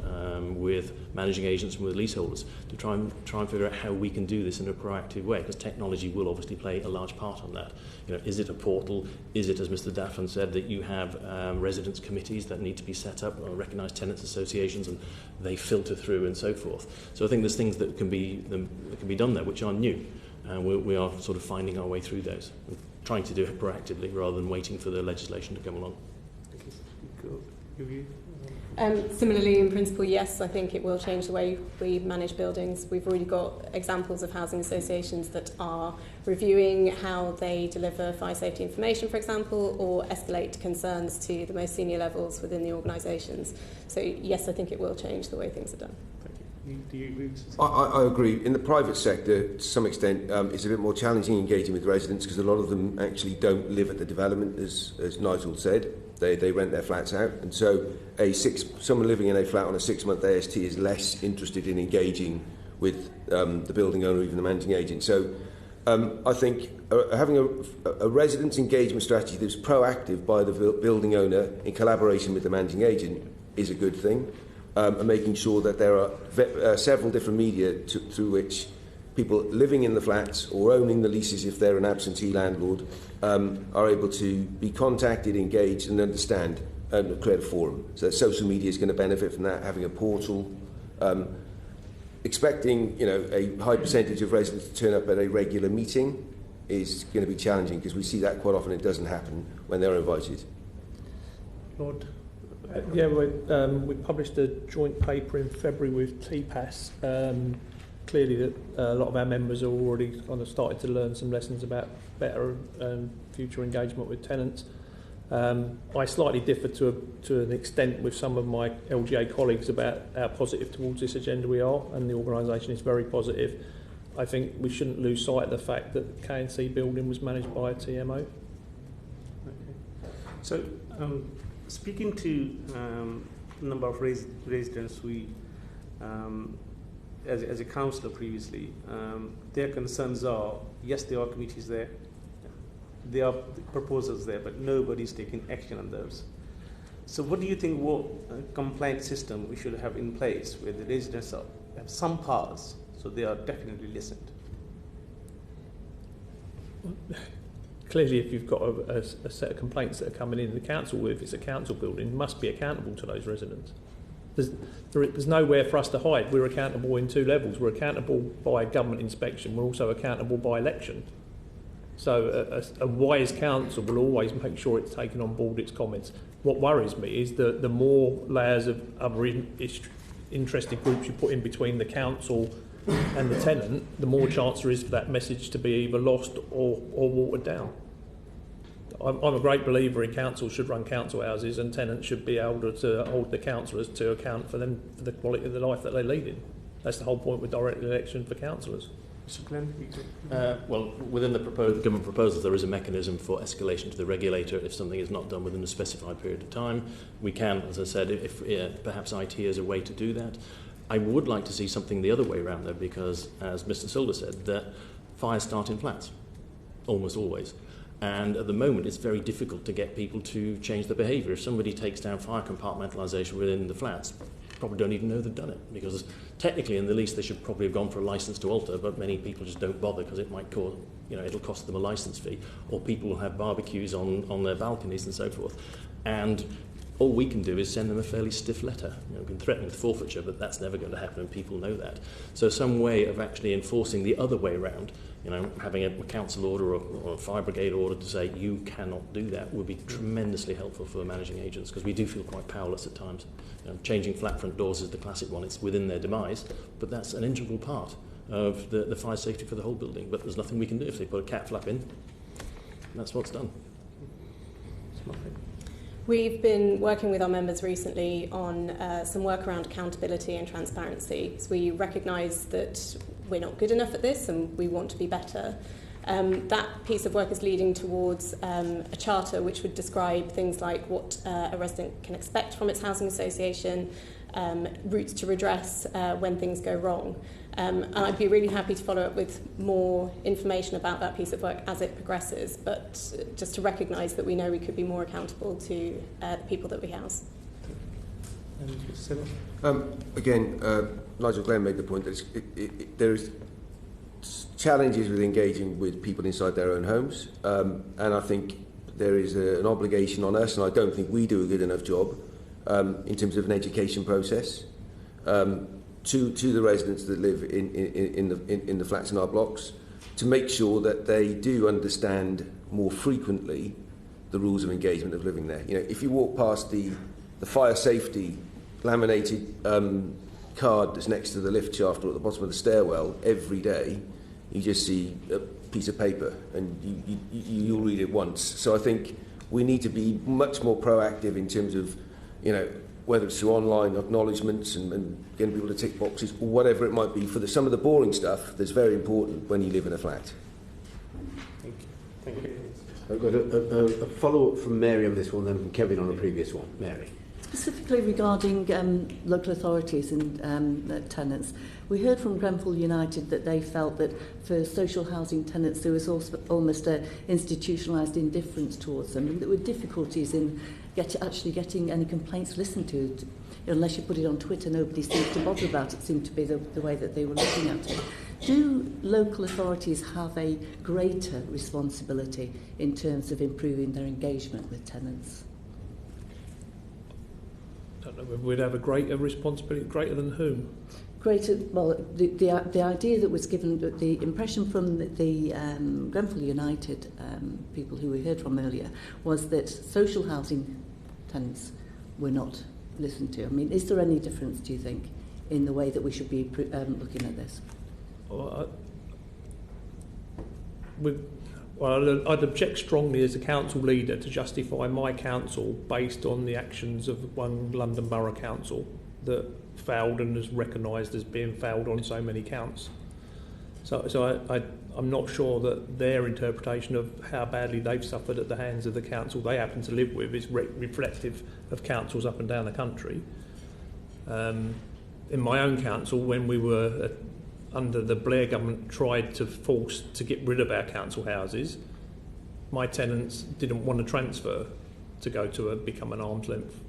with managing agents and with leaseholders to try and figure out how we can do this in a proactive way, because technology will obviously play a large part on that. You know, is it a portal? Is it, as Mr. Daffarn said, that you have residents committees that need to be set up, or recognised tenants associations, and they filter through and so forth? So I think there's things that can be done there which are new, and we are sort of finding our way through those, and trying to do it proactively rather than waiting for the legislation to come along. Similarly, in principle, yes, I think it will change the way we manage buildings. We've already got examples of housing associations that are reviewing how they deliver fire safety information, for example, or escalate concerns to the most senior levels within the organisations. So yes, I think it will change the way things are done. Do you agree? I agree. In the private sector, to some extent, it's a bit more challenging engaging with residents, because a lot of them actually don't live at the development, as Nigel said. They rent their flats out, and so someone living in a flat on a 6-month AST is less interested in engaging with the building owner or even the managing agent. So I think having a residents engagement strategy that's proactive by the building owner in collaboration with the managing agent is a good thing. And making sure that there are several different media through which people living in the flats or owning the leases, if they're an absentee landlord, are able to be contacted, engaged and understand, and create a forum. So social media is going to benefit from that, having a portal. Expecting a high percentage of residents to turn up at a regular meeting is going to be challenging, because we see that quite often. It doesn't happen when they're invited. Lord. We published a joint paper in February with TPAS. Clearly, that a lot of our members are already kind of started to learn some lessons about better future engagement with tenants. I slightly differ to an extent with some of my LGA colleagues about how positive towards this agenda we are, and the organisation is very positive. I think we shouldn't lose sight of the fact that the K&C building was managed by a TMO. Okay. So, speaking to a number of residents, we, as a councillor previously, their concerns are, yes, there are committees there, there are proposals there, but nobody's taking action on those. So what do you think, what complaint system we should have in place where the residents have some powers, so they are definitely listened? Clearly, if you've got a set of complaints that are coming in the council, if it's a council building, must be accountable to those residents. There's nowhere for us to hide. We're accountable in 2 levels. We're accountable by government inspection. We're also accountable by election. So a wise council will always make sure it's taken on board its comments. What worries me is the more layers of other interested groups you put in between the council and the tenant, the more chance there is for that message to be either lost or watered down. I'm a great believer in councils should run council houses, and tenants should be able to hold the councillors to account for them, for the quality of the life that they lead in. That's the whole point with direct election for councillors. Mr. Glen? Well, within the government proposals, there is a mechanism for escalation to the regulator if something is not done within a specified period of time. We can, as I said, if perhaps IT is a way to do that. I would like to see something the other way around, though, because, as Mr. Silva said, that fires start in flats, almost always. And at the moment, it's very difficult to get people to change their behaviour. If somebody takes down fire compartmentalisation within the flats, probably don't even know they've done it, because technically in the lease they should probably have gone for a licence to alter, but many people just don't bother because it might cause, it'll cost them a licence fee, or people will have barbecues on their balconies and so forth. And all we can do is send them a fairly stiff letter. We can threaten with forfeiture, but that's never going to happen, and people know that. So some way of actually enforcing the other way around, having a council order or a fire brigade order to say you cannot do that would be tremendously helpful for managing agents, because we do feel quite powerless at times. Changing flat front doors is the classic one. It's within their demise, but that's an integral part of the fire safety for the whole building. But there's nothing we can do if they put a cat flap in. That's what's done. We've been working with our members recently on some work around accountability and transparency. So we recognise that we're not good enough at this and we want to be better. That piece of work is leading towards a charter which would describe things like what a resident can expect from its housing association, routes to redress when things go wrong. And I'd be really happy to follow up with more information about that piece of work as it progresses, but just to recognise that we know we could be more accountable to the people that we house. Again, Nigel Glen made the point that there's challenges with engaging with people inside their own homes, and I think there is an obligation on us, and I don't think we do a good enough job in terms of an education process to the residents that live in the flats in our blocks, to make sure that they do understand more frequently the rules of engagement of living there. If you walk past the fire safety laminated card that's next to the lift shaft or at the bottom of the stairwell every day, you just see a piece of paper and you'll read it once. So I think we need to be much more proactive in terms of, whether it's through online acknowledgements and getting people to tick boxes or whatever it might be, for some of the boring stuff that's very important when you live in a flat. Thank you. I've got a follow-up from Mary on this one, then from Kevin on a previous one. Mary. Specifically regarding local authorities and tenants, we heard from Grenfell United that they felt that for social housing tenants there was also almost an institutionalised indifference towards them, and there were difficulties in actually getting any complaints listened to. Unless you put it on Twitter, nobody seems to bother about it. Seemed to be the way that they were looking at it. Do local authorities have a greater responsibility in terms of improving their engagement with tenants? I don't know whether we'd have a greater responsibility. Greater than whom? Greater, well, the idea that was given, the impression from the Grenfell United people who we heard from earlier was that social housing tenants were not listened to. I mean, is there any difference, do you think, in the way that we should be looking at this? Well, I'd object strongly as a council leader to justify my council based on the actions of one London Borough Council that failed and is recognised as being failed on so many counts. So I'm not sure that their interpretation of how badly they've suffered at the hands of the council they happen to live with is reflective of councils up and down the country. In my own council, when we were under the Blair government tried to force to get rid of our council houses, my tenants didn't want to transfer to go to become an arm's length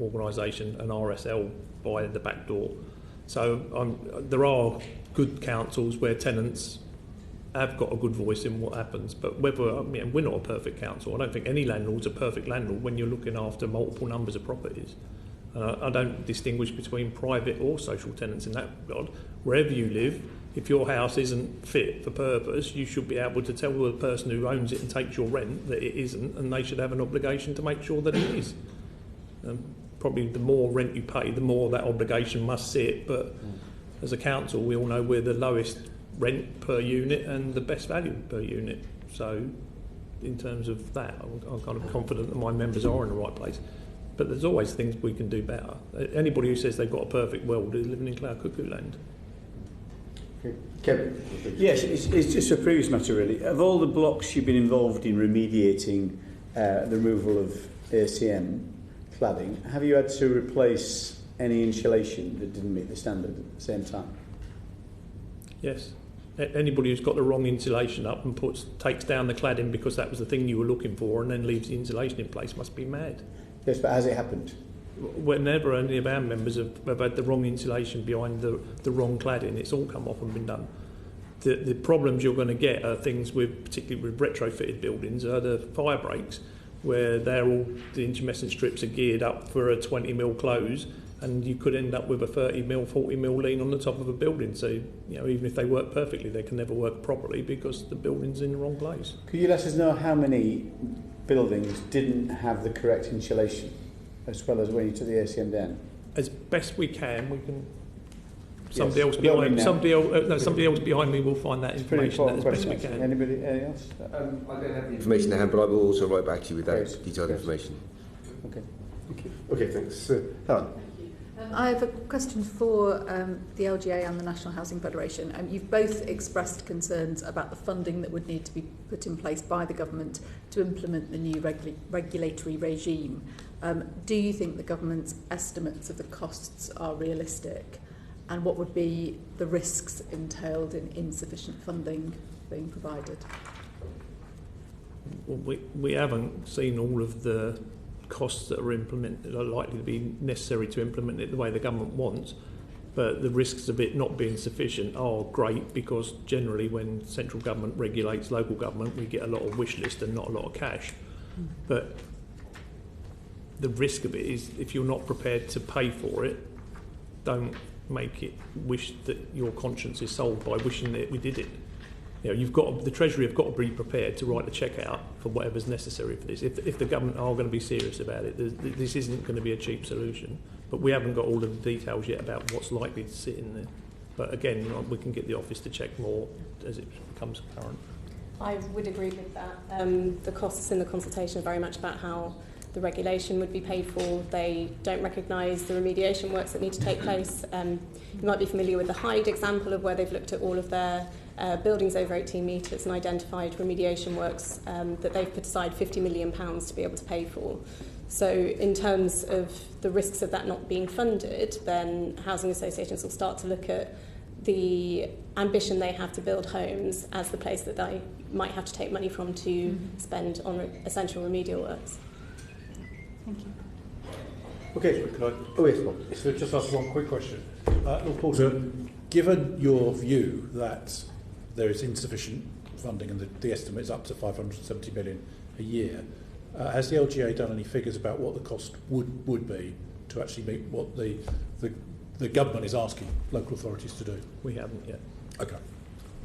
organisation, an RSL, by the back door. So there are good councils where tenants have got a good voice in what happens, but we're not a perfect council. I don't think any landlord's a perfect landlord when you're looking after multiple numbers of properties. I don't distinguish between private or social tenants in that regard. Wherever you live, if your house isn't fit for purpose, you should be able to tell the person who owns it and takes your rent that it isn't, and they should have an obligation to make sure that it is. Probably the more rent you pay, the more that obligation must sit, but as a council we all know we're the lowest rent per unit and the best value per unit. So in terms of that, I'm kind of confident that my members are in the right place. But there's always things we can do better. Anybody who says they've got a perfect world is living in cloud cuckoo land. Okay. Kevin? Yes, it's just a previous matter really. Of all the blocks you've been involved in remediating the removal of ACM cladding, have you had to replace any insulation that didn't meet the standard at the same time? Yes. Anybody who's got the wrong insulation up and takes down the cladding because that was the thing you were looking for and then leaves the insulation in place must be mad. Yes, but has it happened? Whenever any of our members have had the wrong insulation behind the wrong cladding, it's all come off and been done. The problems you're going to get are things with, particularly with retrofitted buildings, are the fire breaks, where the intermittent strips are geared up for a 20mm close, and you could end up with a 30mm, 40mm lean on the top of a building. So, even if they work perfectly, they can never work properly because the building's in the wrong place. Could you let us know how many buildings didn't have the correct insulation, as well as when you took the ACM down? As best we can. Somebody else behind me will find that information as best we can. Anybody else? I don't have the information at hand, but I will also write back to you with that detailed information. Okay. Thank you. Okay, thanks. Helen? I have a question for the LGA and the National Housing Federation. You've both expressed concerns about the funding that would need to be put in place by the government to implement the new regulatory regime. Do you think the government's estimates of the costs are realistic? And what would be the risks entailed in insufficient funding being provided? Well, we haven't seen all of the costs that are likely to be necessary to implement it the way the government wants, but the risks of it not being sufficient are great, because generally when central government regulates local government, we get a lot of wish list and not a lot of cash. But the risk of it is, if you're not prepared to pay for it, don't make it wish that your conscience is solved by wishing that we did it. The Treasury have got to be prepared to write the cheque out for whatever's necessary for this. If the government are going to be serious about it, this isn't going to be a cheap solution. But we haven't got all of the details yet about what's likely to sit in there. But again, we can get the office to check more as it becomes apparent. I would agree with that. The costs in the consultation are very much about how the regulation would be paid for. They don't recognise the remediation works that need to take place. You might be familiar with the Hyde example of where they've looked at all of their buildings over 18 metres and identified remediation works that they've put aside £50 million to be able to pay for. So in terms of the risks of that not being funded, then housing associations will start to look at the ambition they have to build homes as the place that they might have to take money from to spend on essential remedial works. Thank you. Okay, so just ask one quick question. Lord Porter, given your view that there is insufficient funding and the estimate is up to 570 million a year, has the LGA done any figures about what the cost would be to actually meet what the government is asking local authorities to do? We haven't yet. Okay.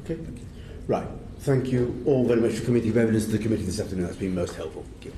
Okay, thank you. Right, thank you all very much for coming to give evidence to the committee this afternoon. That's been most helpful. Thank you.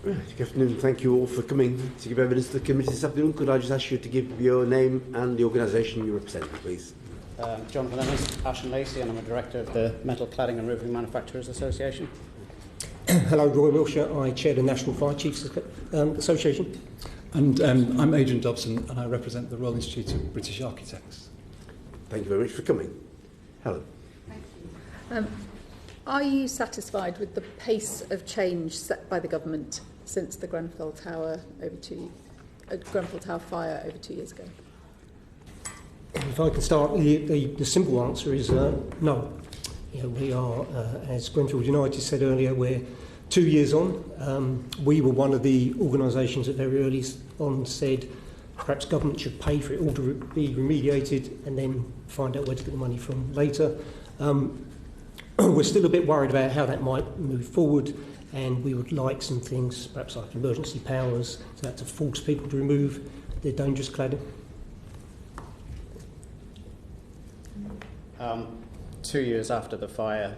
Right, good afternoon. Thank you all for coming to give evidence to the committee this afternoon. Could I just ask you to give your name and the organisation you represent, please? Jonathan Evans, Ash and Lacy, and I'm a director of the Metal Cladding and Roofing Manufacturers Association. Hello, Roy Wilsher. I chair the National Fire Chiefs Association. And I'm Adrian Dobson, and I represent the Royal Institute of British Architects. Thank you very much for coming. Helen. Thank you. Are you satisfied with the pace of change set by the government since the Grenfell Tower fire over 2 years ago? If I can start, the simple answer is no. We are, as Grenfell United said earlier, we're 2 years on, we were one of the organisations that very early on said perhaps government should pay for it all to be remediated and then find out where to get the money from later. We're still a bit worried about how that might move forward, and we would like some things, perhaps like emergency powers, so that to force people to remove their dangerous cladding. 2 years after the fire,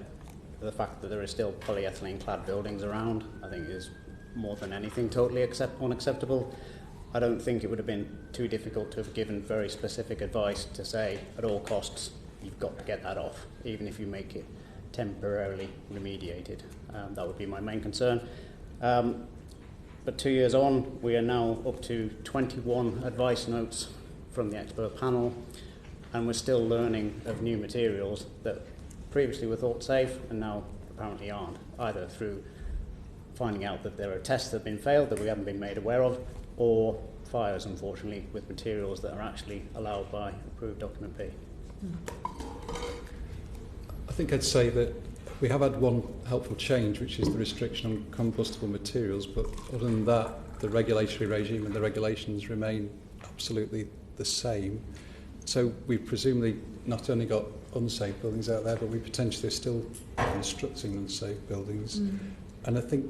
the fact that there are still polyethylene-clad buildings around, I think is more than anything totally unacceptable. I don't think it would have been too difficult to have given very specific advice to say, at all costs, you've got to get that off, even if you make it temporarily remediated. That would be my main concern. But 2 years on, we are now up to 21 advice notes from the expert panel, and we're still learning of new materials that previously were thought safe and now apparently aren't, either through finding out that there are tests that have been failed that we haven't been made aware of, or fires, unfortunately, with materials that are actually allowed by approved document P. I think I'd say that we have had one helpful change, which is the restriction on combustible materials, but other than that, the regulatory regime and the regulations remain absolutely the same. So we've presumably not only got unsafe buildings out there, but we potentially are still constructing unsafe buildings. And I think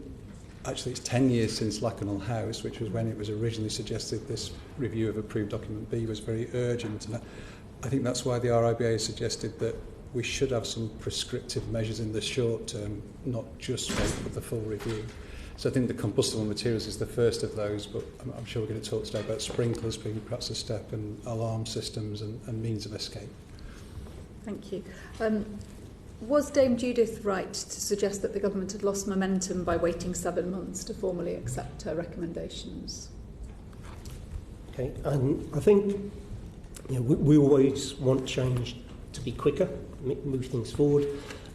actually it's 10 years since Lacanal House, which was when it was originally suggested this review of approved document B was very urgent. And I think that's why the RIBA suggested that we should have some prescriptive measures in the short term, not just wait for the full review. So I think the combustible materials is the first of those, but I'm sure we're going to talk today about sprinklers being perhaps a step, and alarm systems and means of escape. Thank you. Was Dame Judith right to suggest that the government had lost momentum by waiting 7 months to formally accept her recommendations? Okay, I think we always want change to be quicker, move things forward.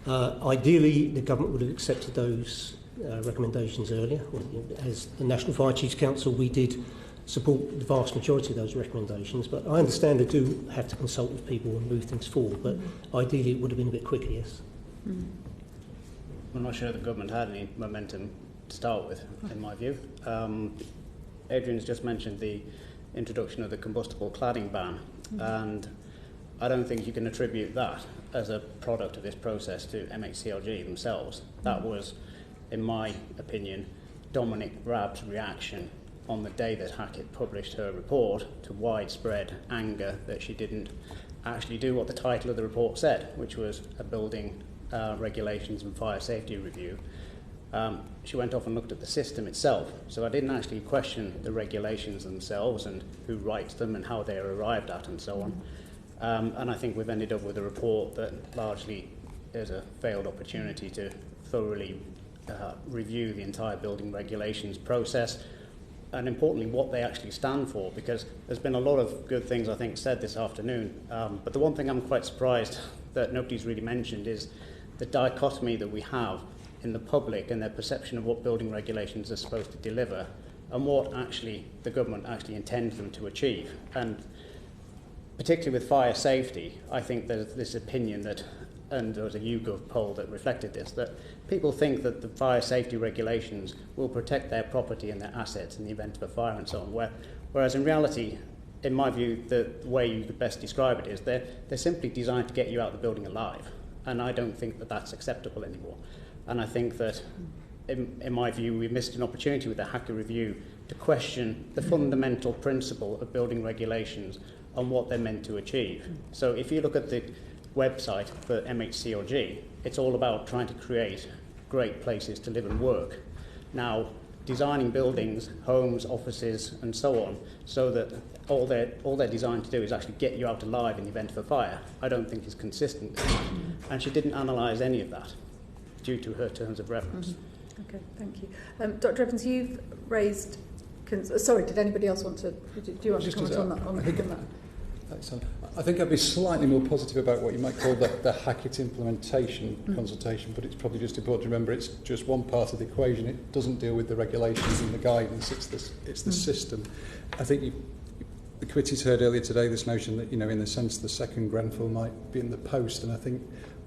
Ideally, the government would have accepted those recommendations earlier. As the National Fire Chiefs Council, we did support the vast majority of those recommendations, but I understand they do have to consult with people and move things forward, but ideally it would have been a bit quicker, yes. I'm not sure the government had any momentum to start with, in my view. Adrian's just mentioned the introduction of the combustible cladding ban, and I don't think you can attribute that as a product of this process to MHCLG themselves. That was, in my opinion, Dominic Rabb's reaction on the day that Hackett published her report to widespread anger that she didn't actually do what the title of the report said, which was a building regulations and fire safety review. She went off and looked at the system itself, so I didn't actually question the regulations themselves and who writes them and how they are arrived at and so on. And I think we've ended up with a report that largely is a failed opportunity to thoroughly review the entire building regulations process, and importantly what they actually stand for, because there's been a lot of good things I think said this afternoon, but the one thing I'm quite surprised that nobody's really mentioned is the dichotomy that we have in the public and their perception of what building regulations are supposed to deliver and what actually the government actually intends them to achieve. And particularly with fire safety, I think there's this opinion that, and there was a YouGov poll that reflected this, that people think that the fire safety regulations will protect their property and their assets in the event of a fire and so on, whereas in reality, in my view, the way you could best describe it is they're simply designed to get you out of the building alive, and I don't think that that's acceptable anymore. And I think that, in my view, we missed an opportunity with the Hacker Review to question the fundamental principle of building regulations and what they're meant to achieve. So if you look at the website for MHCLG, it's all about trying to create great places to live and work. Now, designing buildings, homes, offices, and so on, so that all they're designed to do is actually get you out alive in the event of a fire, I don't think is consistent. And she didn't analyse any of that due to her terms of reference. Okay, thank you. Dr. Evans, you've raised... sorry, did anybody else want to... Do you want to comment on that? I think I'd be slightly more positive about what you might call the Hackett implementation consultation, but it's probably just important to remember it's just one part of the equation. It doesn't deal with the regulations and the guidance, it's the system. I think the committee's heard earlier today this notion that, in a sense, the second Grenfell might be in the post, and I think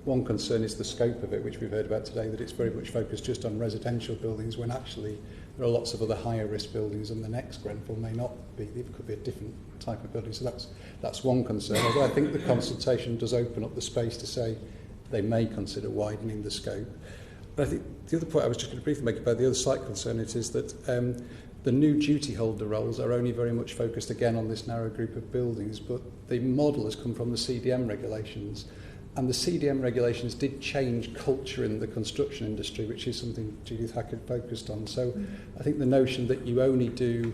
one concern is the scope of it, which we've heard about today, that it's very much focused just on residential buildings, when actually there are lots of other higher risk buildings, and the next Grenfell may not be. It could be a different type of building. So that's one concern. Although I think the consultation does open up the space to say they may consider widening the scope. But I think the other point I was just going to briefly make about the other slight concern is that the new duty holder roles are only very much focused again on this narrow group of buildings, but the model has come from the CDM regulations. And the CDM regulations did change culture in the construction industry, which is something Judith Hackett focused on. So I think the notion that you only do,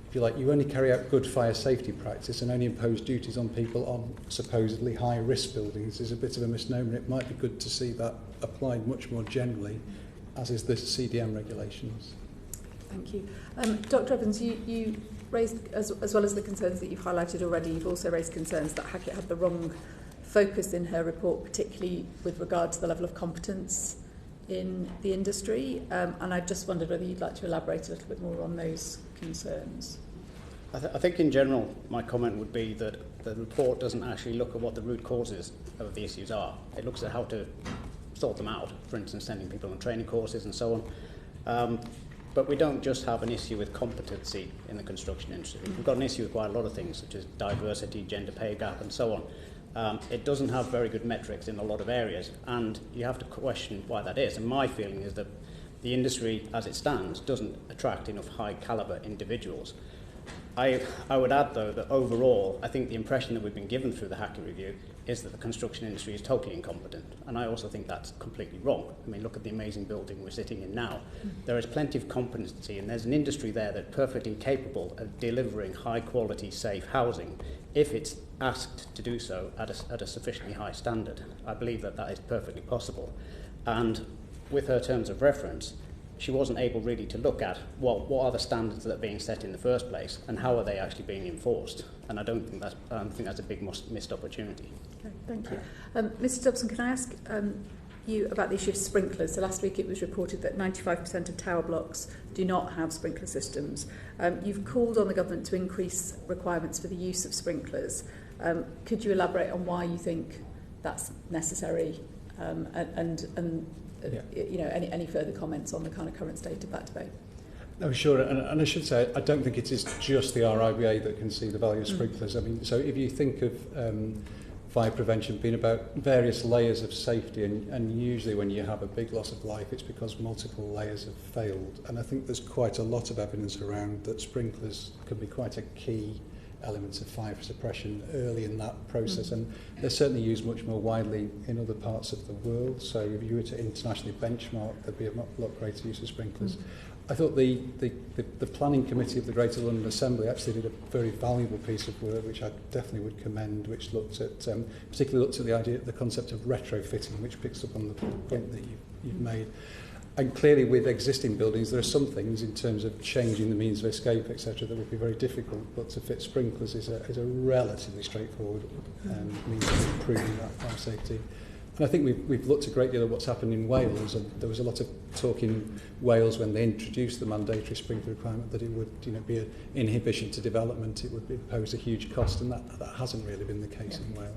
if you like, you only carry out good fire safety practice and only impose duties on people on supposedly high risk buildings is a bit of a misnomer. It might be good to see that applied much more generally, as is the CDM regulations. Thank you. Dr. Evans, you raised, as well as the concerns that you've highlighted already, you've also raised concerns that Hackett had the wrong focus in her report, particularly with regard to the level of competence in the industry. And I just wondered whether you'd like to elaborate a little bit more on those concerns. I think in general, my comment would be that the report doesn't actually look at what the root causes of the issues are. It looks at how to sort them out, for instance, sending people on training courses and so on. But we don't just have an issue with competency in the construction industry. We've got an issue with quite a lot of things, such as diversity, gender pay gap, and so on. It doesn't have very good metrics in a lot of areas, and you have to question why that is. And my feeling is that the industry, as it stands, doesn't attract enough high-caliber individuals. I would add, though, that overall, I think the impression that we've been given through the Hackett Review is that the construction industry is totally incompetent, and I also think that's completely wrong. I mean, look at the amazing building we're sitting in now. There is plenty of competency, and there's an industry there that's perfectly capable of delivering high-quality, safe housing if it's asked to do so at a sufficiently high standard. I believe that that is perfectly possible. And with her terms of reference, she wasn't able really to look at, well, what are the standards that are being set in the first place, and how are they actually being enforced? And I think that's a big missed opportunity. Okay, thank you. Mr. Dobson, can I ask you about the issue of sprinklers? So last week it was reported that 95% of tower blocks do not have sprinkler systems. You've called on the government to increase requirements for the use of sprinklers. Could you elaborate on why you think that's necessary, you know, any further comments on the kind of current state of that debate? No, sure, and I should say, I don't think it is just the RIBA that can see the value of sprinklers. I mean, so if you think of fire prevention being about various layers of safety, and usually when you have a big loss of life, it's because multiple layers have failed. And I think there's quite a lot of evidence around that sprinklers can be quite a key element of fire suppression early in that process, and they're certainly used much more widely in other parts of the world. So if you were to internationally benchmark, there'd be a lot greater use of sprinklers. I thought the planning committee of the Greater London Assembly actually did a very valuable piece of work, which I definitely would commend, which looked at particularly looked at the concept of retrofitting, which picks up on the point that you've made. And clearly with existing buildings, there are some things in terms of changing the means of escape, etc., that would be very difficult, but to fit sprinklers is a relatively straightforward means of improving that fire safety. And I think we've looked a great deal at what's happened in Wales, and there was a lot of talk in Wales when they introduced the mandatory sprinkler requirement that it would be an inhibition to development, it would pose a huge cost, and that hasn't really been the case in Wales.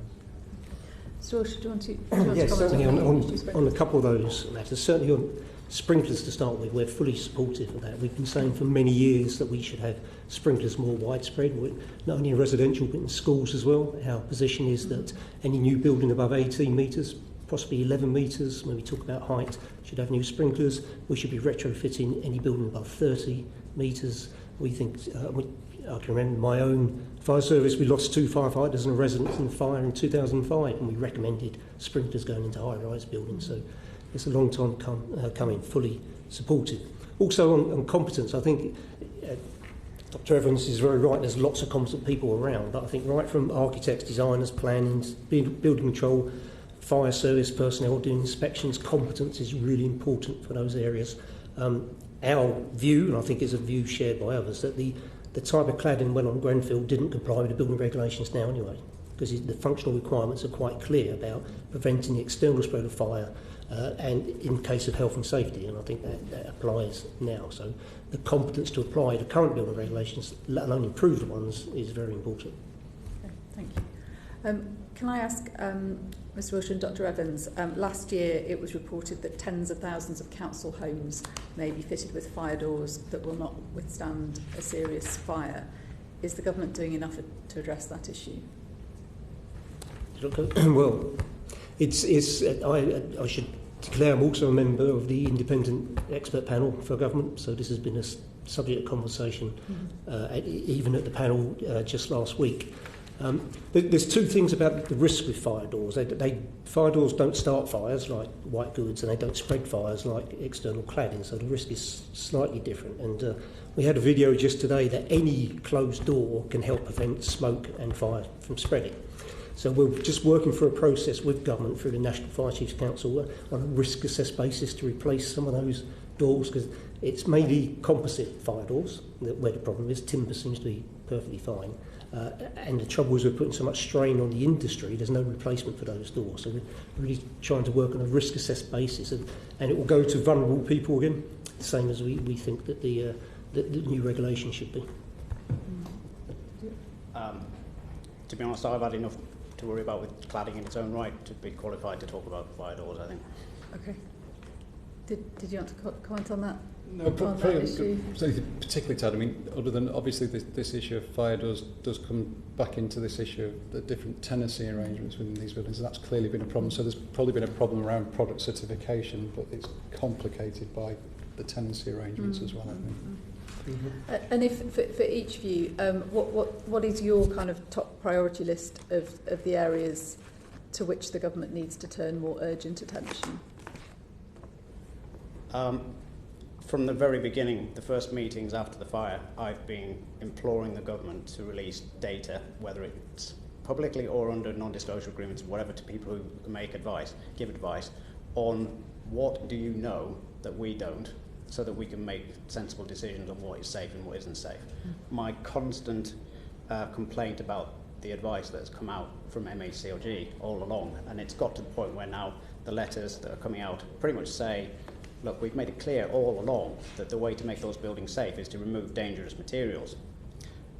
Storch, do you want to yes, certainly comment on a couple of those matters. Certainly on sprinklers to start with, we're fully supportive of that. We've been saying for many years that we should have sprinklers more widespread, not only in residential but in schools as well. Our position is that any new building above 18 metres, possibly 11 metres, when we talk about height, should have new sprinklers. We should be retrofitting any building above 30 metres. We think, I can remember my own fire service, we lost 2 firefighters and residents in the fire in 2005, and we recommended sprinklers going into high-rise buildings. So it's a long time coming, fully supported. Also on competence, I think Dr. Evans is very right, there's lots of competent people around, but I think right from architects, designers, planning, building control, fire service personnel doing inspections, competence is really important for those areas. Our view, and I think it's a view shared by others, that the type of cladding well on Grenfell didn't comply with the building regulations now anyway, because the functional requirements are quite clear about preventing the external spread of fire and in case of health and safety, and I think that applies now. So the competence to apply the current building regulations, let alone improve the ones, is very important. Okay, thank you. Can I ask Mr Wilsher and Dr Evans, last year it was reported that tens of thousands of council homes may be fitted with fire doors that will not withstand a serious fire. Is the government doing enough to address that issue? Well, I should declare I'm also a member of the independent expert panel for government, so this has been a subject of conversation even at the panel just last week. There's two things about the risk with fire doors. Fire doors don't start fires like white goods, and they don't spread fires like external cladding, so the risk is slightly different. And we had a video just today that any closed door can help prevent smoke and fire from spreading. So we're just working through a process with government through the National Fire Chiefs Council on a risk assessed basis to replace some of those doors, because it's mainly composite fire doors where the problem is. Timber seems to be perfectly fine. And the trouble is we're putting so much strain on the industry, there's no replacement for those doors. So we're really trying to work on a risk assessed basis, and it will go to vulnerable people again, the same as we think that the new regulation should be. To be honest, I've had enough to worry about with cladding in its own right to be qualified to talk about fire doors, I think. Okay. Did you want to comment on that? No, particularly, Tad. I mean, other than obviously this issue of fire does come back into this issue of the different tenancy arrangements within these buildings, and that's clearly been a problem. So there's probably been a problem around product certification, but it's complicated by the tenancy arrangements as well, I think. And if for each of you, what is your kind of top priority list of the areas to which the government needs to turn more urgent attention? From the very beginning, the first meetings after the fire, I've been imploring the government to release data, whether it's publicly or under non-disclosure agreements, whatever, to people who give advice on what do you know that we don't, so that we can make sensible decisions on what is safe and what isn't safe. My constant complaint about the advice that's come out from MHCLG all along, and it's got to the point where now the letters that are coming out pretty much say, look, we've made it clear all along that the way to make those buildings safe is to remove dangerous materials.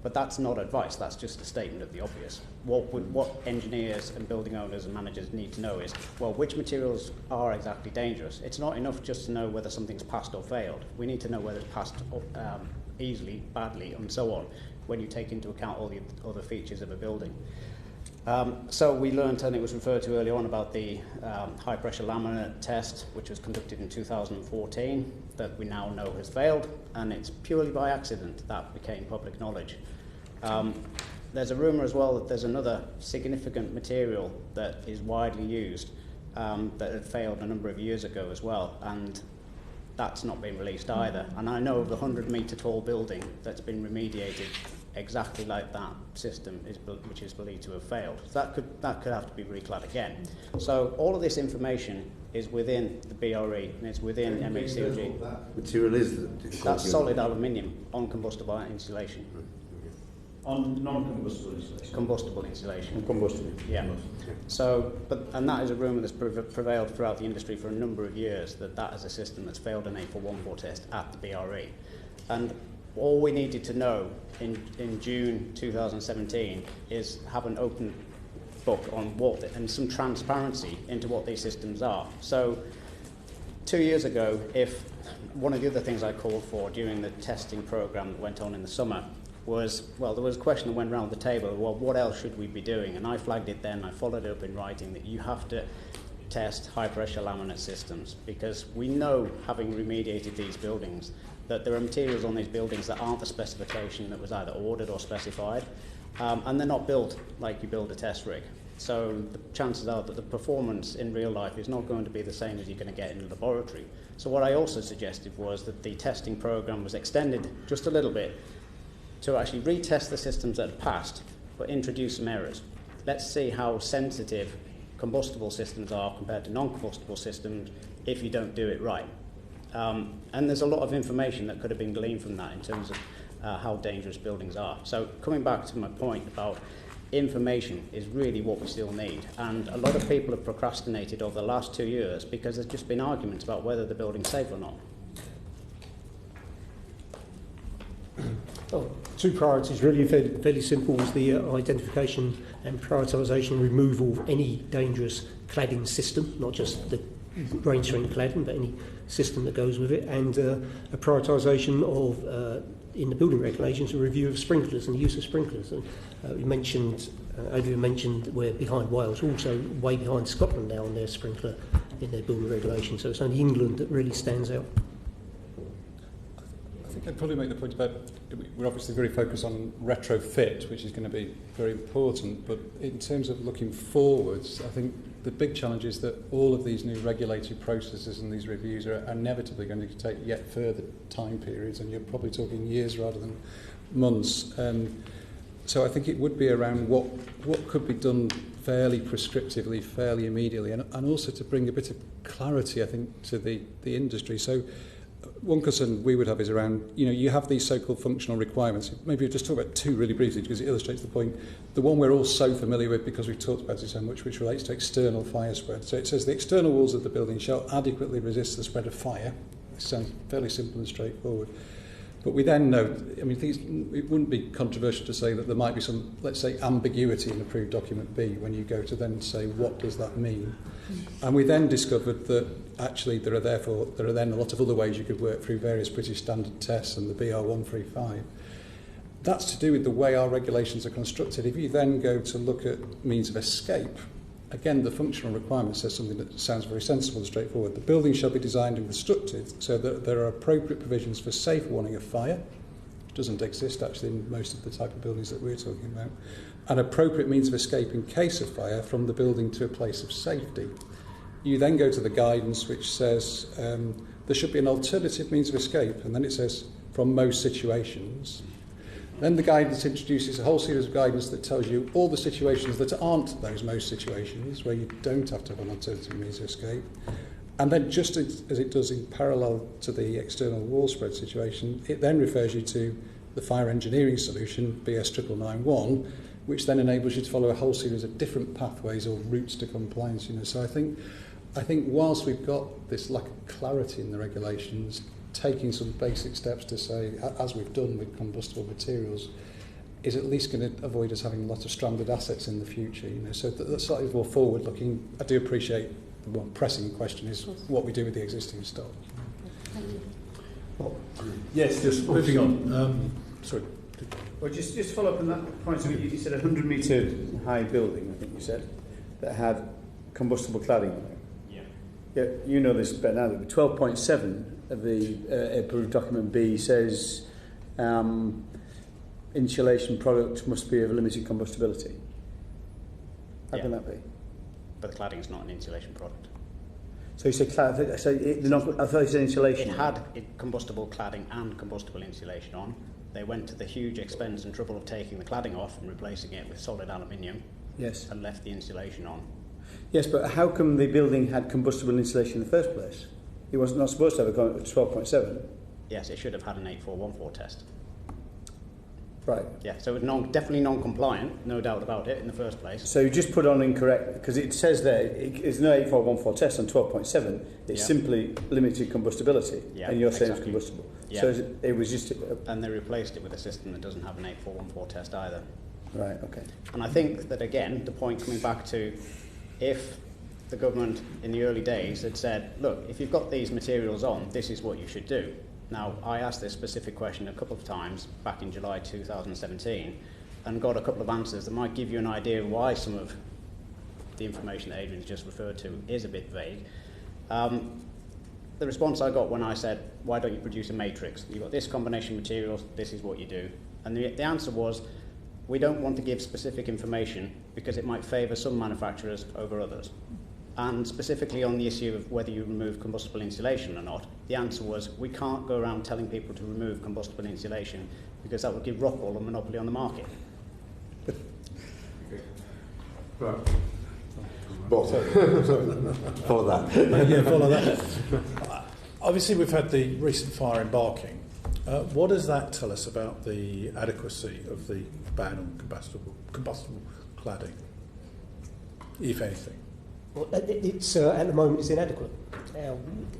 But that's not advice, that's just a statement of the obvious. What engineers and building owners and managers need to know is, well, which materials are exactly dangerous? It's not enough just to know whether something's passed or failed. We need to know whether it's passed easily, badly, and so on, when you take into account all the other features of a building. So we learned, and it was referred to earlier on, about the high-pressure laminate test, which was conducted in 2014, that we now know has failed, and it's purely by accident that became public knowledge. There's a rumour as well that there's another significant material that is widely used that had failed a number of years ago as well, and that's not been released either. And I know of the 100-metre tall building that's been remediated exactly like that system, which is believed to have failed. So that could have to be reclad again. So all of this information is within the BRE and it's within MHCLG. That material is that's solid aluminium on combustible insulation. On non-combustible insulation? Combustible insulation. On combustible? Yeah. So, and that is a rumour that's prevailed throughout the industry for a number of years, that is a system that's failed an A414 test at the BRE. And all we needed to know in June 2017 is have an open book on and some transparency into what these systems are. So 2 years ago, if one of the other things I called for during the testing programme that went on in the summer was, well, there was a question that went around the table, well, what else should we be doing? And I flagged it then, I followed it up in writing, that you have to test high-pressure laminate systems, because we know, having remediated these buildings, that there are materials on these buildings that aren't the specification that was either ordered or specified, and they're not built like you build a test rig. So the chances are that the performance in real life is not going to be the same as you're going to get in a laboratory. So what I also suggested was that the testing programme was extended just a little bit to actually retest the systems that had passed, but introduce some errors. Let's see how sensitive combustible systems are compared to non-combustible systems if you don't do it right. And there's a lot of information that could have been gleaned from that in terms of how dangerous buildings are. So coming back to my point about information is really what we still need. And a lot of people have procrastinated over the last 2 years because there's just been arguments about whether the building's safe or not. Oh, two priorities, really fairly simple, was the identification and prioritisation removal of any dangerous cladding system, not just the rain screen cladding, but any system that goes with it, and a prioritisation of, in the building regulations, a review of sprinklers and the use of sprinklers. And Adrian mentioned we're behind Wales, also way behind Scotland now on their sprinkler in their building regulations, so it's only England that really stands out. I think I'd probably make the point about, we're obviously very focused on retrofit, which is going to be very important, but in terms of looking forwards, I think the big challenge is that all of these new regulatory processes and these reviews are inevitably going to take yet further time periods, and you're probably talking years rather than months. So I think it would be around what could be done fairly prescriptively, fairly immediately, and also to bring a bit of clarity, I think, to the industry. So one concern we would have is around, you have these so-called functional requirements. Maybe we'll just talk about two really briefly because it illustrates the point. The one we're all so familiar with because we've talked about it so much, which relates to external fire spread. So it says the external walls of the building shall adequately resist the spread of fire. It sounds fairly simple and straightforward. But we then know, it wouldn't be controversial to say that there might be some, let's say, ambiguity in approved document B when you go to then say, what does that mean? And we then discovered that actually there are then a lot of other ways you could work through various British standard tests and the BR135. That's to do with the way our regulations are constructed. If you then go to look at means of escape, again, the functional requirement says something that sounds very sensible and straightforward. The building shall be designed and constructed so that there are appropriate provisions for safe warning of fire, which doesn't exist actually in most of the type of buildings that we're talking about, and appropriate means of escape in case of fire from the building to a place of safety. You then go to the guidance which says there should be an alternative means of escape, and then it says from most situations. Then the guidance introduces a whole series of guidance that tells you all the situations that aren't those most situations, where you don't have to have an alternative means of escape. And then just as it does in parallel to the external wall spread situation, it then refers you to the fire engineering solution, BS 991, which then enables you to follow a whole series of different pathways or routes to compliance. So I think whilst we've got this lack of clarity in the regulations, taking some basic steps to say, as we've done with combustible materials, is at least going to avoid us having a lot of stranded assets in the future. So that's slightly more forward-looking. I do appreciate the more pressing question is what we do with the existing stock. Thank you. Well, yes, just moving on. Sorry. Well, just to follow up on that point, you said a 100-metre high building, I think you said, that had combustible cladding on it. Yeah. You know this better now, but 12.7 of the approved document B says insulation product must be of limited combustibility. How can that be? But the cladding is not an insulation product. So you say cladding? I thought you said insulation. It had combustible cladding and combustible insulation on. They went to the huge expense and trouble of taking the cladding off and replacing it with solid aluminium. Yes. And left the insulation on. Yes, but how come the building had combustible insulation in the first place? It was not supposed to have a 12.7. Yes, it should have had an 8414 test. Right. Yeah, so it was definitely non-compliant, no doubt about it, in the first place. So you just put on incorrect, because it says there, it's no 8414 test on 12.7, it's simply limited combustibility, and you're saying it's combustible. Yeah. So it was just... and they replaced it with a system that doesn't have an 8414 test either. Right, okay. And I think that, again, the point coming back to if the government in the early days had said, look, if you've got these materials on, this is what you should do. Now, I asked this specific question a couple of times back in July 2017 and got a couple of answers that might give you an idea of why some of the information that Adrian's just referred to is a bit vague. The response I got when I said, why don't you produce a matrix? You've got this combination of materials, this is what you do. And the answer was, we don't want to give specific information because it might favour some manufacturers over others. And specifically on the issue of whether you remove combustible insulation or not, the answer was we can't go around telling people to remove combustible insulation because that would give Rockwell a monopoly on the market. Right. Well, follow that. Yeah, follow that. Obviously, we've had the recent fire in Barking. What does that tell us about the adequacy of the ban on combustible cladding, if anything? Well, it's at the moment it's inadequate.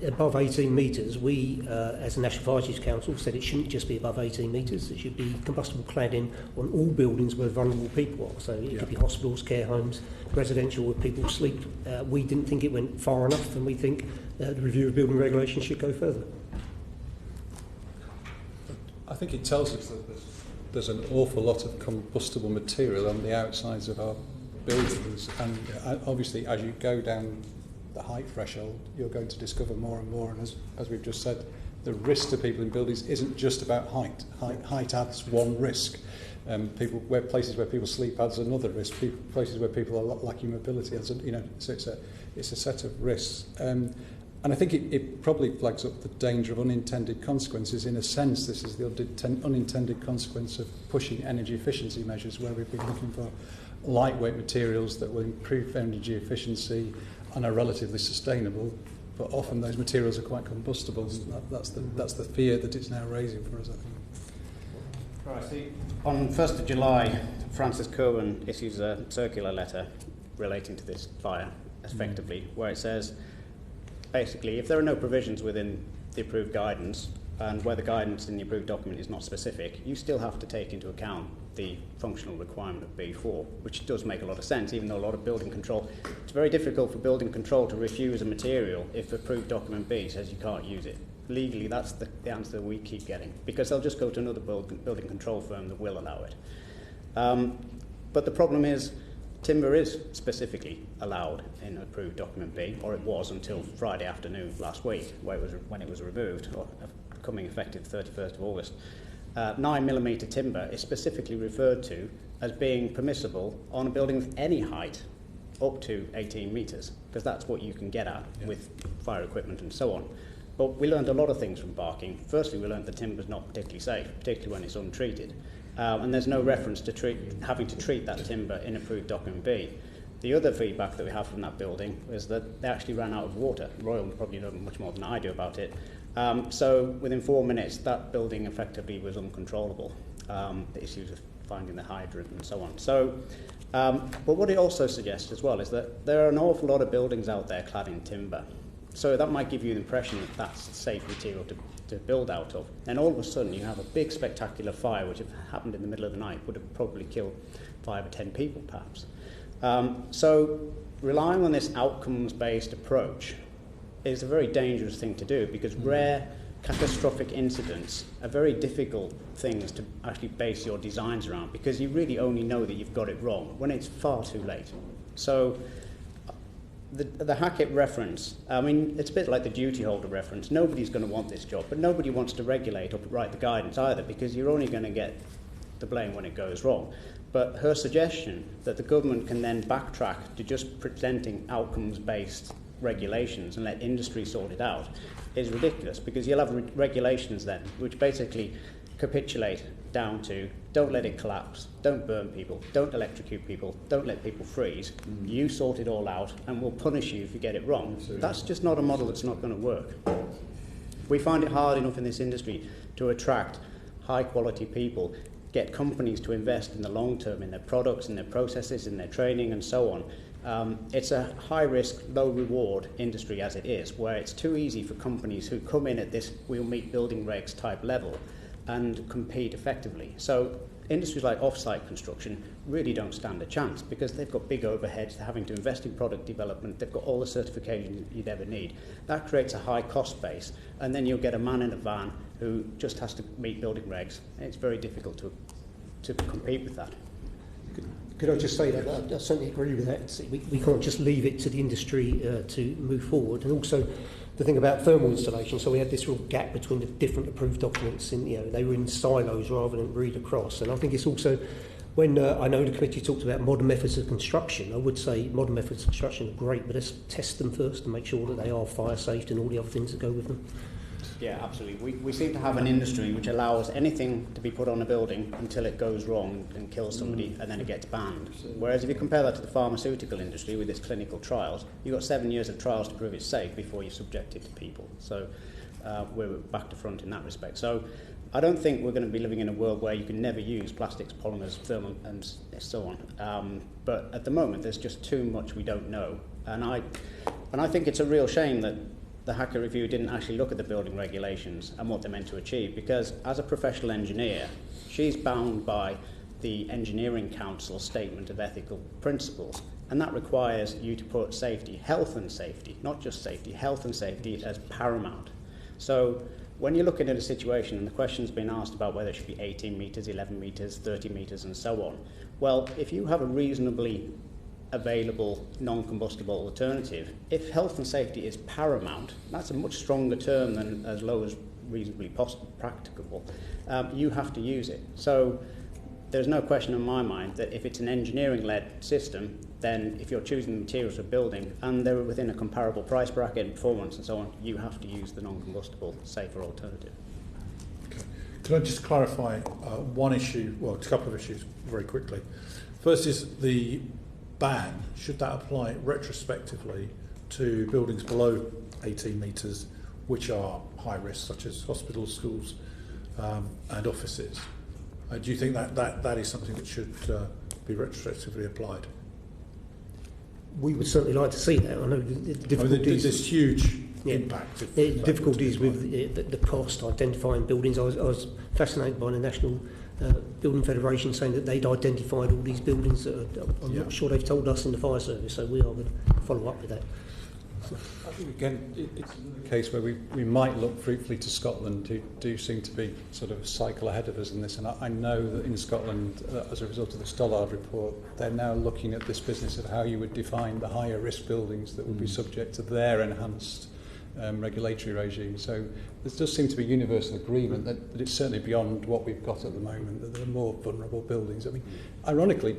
above 18 metres, we, as the National Fire Chiefs Council, said it shouldn't just be above 18 metres. It should be combustible cladding on all buildings where vulnerable people are. So it could be hospitals, care homes, residential where people sleep. We didn't think it went far enough, and we think the review of building regulations should go further. I think it tells us that there's an awful lot of combustible material on the outsides of our buildings, and obviously as you go down the height threshold, you're going to discover more and more, and as we've just said, the risk to people in buildings isn't just about height. Height adds one risk. Places where people sleep adds another risk. Places where people are lacking mobility adds, so it's a set of risks. And I think it probably flags up the danger of unintended consequences. In a sense, this is the unintended consequence of pushing energy efficiency measures, where we've been looking for lightweight materials that will improve energy efficiency and are relatively sustainable, but often those materials are quite combustible. That's the fear that it's now raising for us, I think. Right, see, on 1st of July, Francis Kirwan issues a circular letter relating to this fire, effectively, where it says, basically, if there are no provisions within the approved guidance, and where the guidance in the approved document is not specific, you still have to take into account the functional requirement of B4, which does make a lot of sense, even though a lot of building control, it's very difficult for building control to refuse a material if approved document B says you can't use it. Legally, that's the answer we keep getting, because they'll just go to another building control firm that will allow it. But the problem is, timber is specifically allowed in approved document B, or it was until Friday afternoon last week, when it was removed, or coming effective 31st of August. 9mm timber is specifically referred to as being permissible on a building with any height up to 18 metres, because that's what you can get at with fire equipment and so on. But we learned a lot of things from Barking. Firstly, we learned that timber is not particularly safe, particularly when it's untreated. And there's no reference to having to treat that timber in approved document B. The other feedback that we have from that building is that they actually ran out of water. Royal probably know much more than I do about it. So within 4 minutes, that building effectively was uncontrollable. The issues of finding the hydrant and so on. So, but what it also suggests as well is that there are an awful lot of buildings out there clad in timber. So that might give you the impression that that's safe material to build out of. And all of a sudden you have a big spectacular fire, which if happened in the middle of the night would have probably killed 5 or 10 people perhaps. So relying on this outcomes-based approach is a very dangerous thing to do, because rare catastrophic incidents are very difficult things to actually base your designs around, because you really only know that you've got it wrong when it's far too late. So the Hackett reference, I mean, it's a bit like the duty holder reference. Nobody's going to want this job, but nobody wants to regulate or write the guidance either, because you're only going to get the blame when it goes wrong. But her suggestion that the government can then backtrack to just presenting outcomes-based regulations and let industry sort it out is ridiculous, because you'll have regulations then which basically capitulate down to don't let it collapse, don't burn people, don't electrocute people, don't let people freeze, you sort it all out and we'll punish you if you get it wrong. That's just not a model that's not going to work. We find it hard enough in this industry to attract high quality people, get companies to invest in the long term in their products, in their processes, in their training and so on. It's a high-risk, low-reward industry as it is, where it's too easy for companies who come in at this we'll meet building regs type level and compete effectively. So industries like off-site construction really don't stand a chance, because they've got big overheads, they're having to invest in product development, they've got all the certifications you'd ever need. That creates a high cost base, and then you'll get a man in a van who just has to meet building regs. And it's very difficult to compete with that. Could I just say that I certainly agree with that. We can't just leave it to the industry to move forward. And also the thing about thermal installation, so we had this real gap between the different approved documents, and they were in silos rather than read across. And I think it's also, when I know the committee talked about modern methods of construction, I would say modern methods of construction are great, but let's test them first and make sure that they are fire safe and all the other things that go with them. Yeah, absolutely. We seem to have an industry which allows anything to be put on a building until it goes wrong and kills somebody, and then it gets banned. Whereas if you compare that to the pharmaceutical industry with its clinical trials, you've got 7 years of trials to prove it's safe before you subject it to people. So we're back to front in that respect. So I don't think we're going to be living in a world where you can never use plastics, polymers, thermal and so on. But at the moment there's just too much we don't know. And I think it's a real shame that the Hackett Review didn't actually look at the building regulations and what they're meant to achieve, because as a professional engineer, she's bound by the Engineering Council's statement of ethical principles, and that requires you to put safety, health and safety, not just safety, health and safety as paramount. So when you're looking at a situation, and the question's been asked about whether it should be 18 metres, 11 metres, 30 metres and so on, well, if you have a reasonably available non-combustible alternative, if health and safety is paramount, that's a much stronger term than as low as reasonably practicable, you have to use it. So there's no question in my mind that if it's an engineering-led system, then if you're choosing the materials for building and they're within a comparable price bracket and performance and so on, you have to use the non-combustible, safer alternative. Okay. Can I just clarify one issue, well, a couple of issues very quickly. First is the ban. Should that apply retrospectively to buildings below 18 metres, which are high risk, such as hospitals, schools and offices? Do you think that is something that should be retrospectively applied? We would certainly like to see that. I know the difficulties. There's huge impact. Difficulties with the cost, identifying buildings. I was fascinated by the National Building Federation saying that they'd identified all these buildings that I'm not sure they've told us in the fire service, so we are going to follow up with that. I think, again, it's a case where we might look fruitfully to Scotland, who do seem to be sort of a cycle ahead of us in this. And I know that in Scotland, as a result of the Stollard report, they're now looking at this business of how you would define the higher risk buildings that would be subject to their enhanced regulatory regime. So there does seem to be universal agreement that it's certainly beyond what we've got at the moment, that there are more vulnerable buildings. I mean, ironically,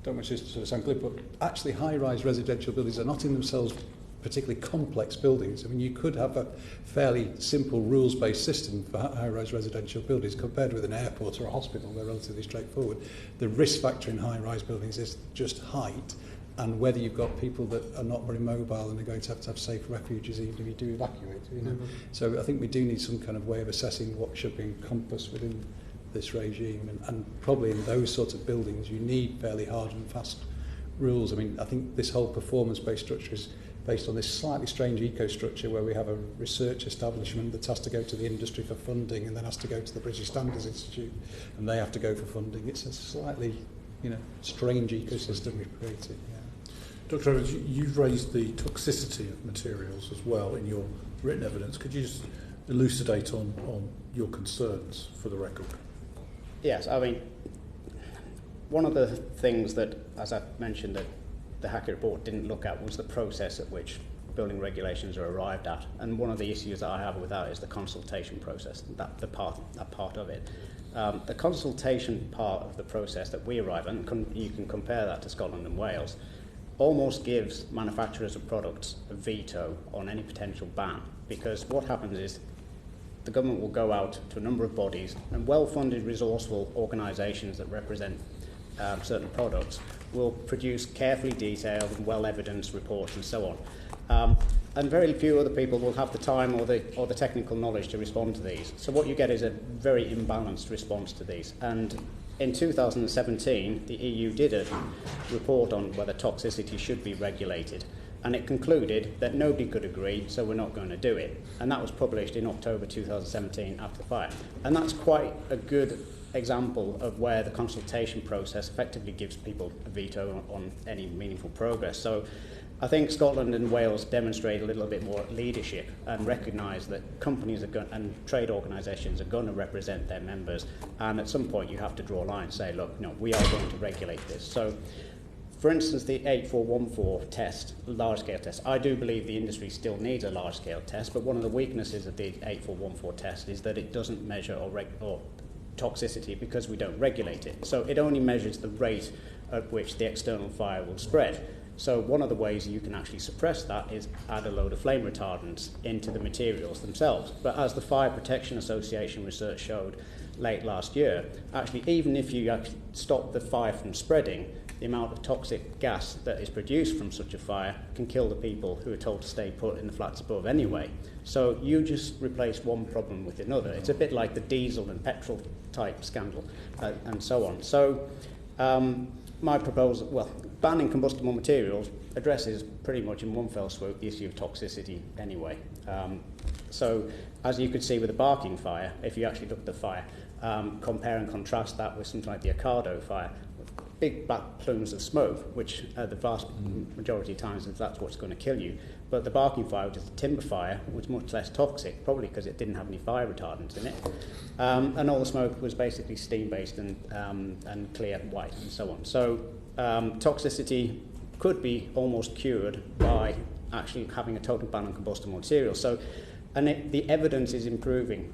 don't want this to sort of sound glib, but actually high-rise residential buildings are not in themselves particularly complex buildings. I mean, you could have a fairly simple rules-based system for high-rise residential buildings compared with an airport or a hospital. They're relatively straightforward. The risk factor in high-rise buildings is just height and whether you've got people that are not very mobile and are going to have safe refuges even if you do evacuate. You know? So I think we do need some kind of way of assessing what should be encompassed within this regime, and probably in those sorts of buildings you need fairly hard and fast rules. I mean, I think this whole performance-based structure is based on this slightly strange eco-structure where we have a research establishment that has to go to the industry for funding and then has to go to the British Standards Institute and they have to go for funding. It's a slightly, strange ecosystem we've created. Yeah. Dr. Evans, you've raised the toxicity of materials as well in your written evidence. Could you just elucidate on your concerns for the record? Yes, I mean, one of the things that, as I mentioned, that the Hackett report didn't look at was the process at which building regulations are arrived at. And one of the issues that I have with that is the consultation process, that part of it. The consultation part of the process that we arrive at, and you can compare that to Scotland and Wales, almost gives manufacturers of products a veto on any potential ban. Because what happens is the government will go out to a number of bodies and well-funded, resourceful organisations that represent certain products will produce carefully detailed and well-evidenced reports and so on. And very few other people will have the time or the technical knowledge to respond to these. So what you get is a very imbalanced response to these. And in 2017, the EU did a report on whether toxicity should be regulated. And it concluded that nobody could agree, so we're not going to do it. And that was published in October 2017 after the fire. And that's quite a good example of where the consultation process effectively gives people a veto on any meaningful progress. So I think Scotland and Wales demonstrate a little bit more leadership and recognise that companies and trade organisations are going to represent their members, and at some point you have to draw a line and say, look, no, we are going to regulate this. So, for instance, the 8414 test, large-scale test, I do believe the industry still needs a large-scale test, but one of the weaknesses of the 8414 test is that it doesn't measure or toxicity because we don't regulate it. So it only measures the rate at which the external fire will spread. So one of the ways you can actually suppress that is add a load of flame retardants into the materials themselves. But as the Fire Protection Association research showed late last year, actually even if you actually stop the fire from spreading, the amount of toxic gas that is produced from such a fire can kill the people who are told to stay put in the flats above anyway. So you just replace one problem with another. It's a bit like the diesel and petrol type scandal and so on. So my proposal, well, banning combustible materials addresses pretty much in one fell swoop the issue of toxicity anyway. So, as you could see with the barking fire, if you actually look at the fire, compare and contrast that with something like the Ocado fire, big black plumes of smoke, which the vast majority of times that's what's going to kill you. But the barking fire, which is the timber fire, was much less toxic, probably because it didn't have any fire retardants in it. And all the smoke was basically steam-based and clear white and so on. So toxicity could be almost cured by actually having a total ban on combustible materials. So, and the evidence is improving,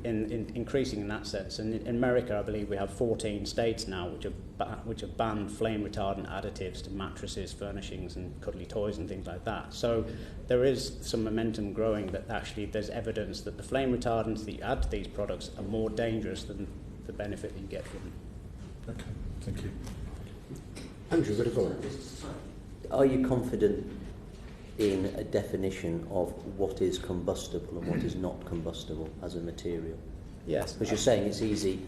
increasing in that sense. And in America, I believe we have 14 states now which have banned flame retardant additives to mattresses, furnishings, and cuddly toys and things like that. So there is some momentum growing that actually there's evidence that the flame retardants that you add to these products are more dangerous than the benefit that you get from them. Okay, thank you. Andrew, got a comment? Are you confident in a definition of what is combustible and what is not combustible as a material? Yes. Because you're saying it's easy,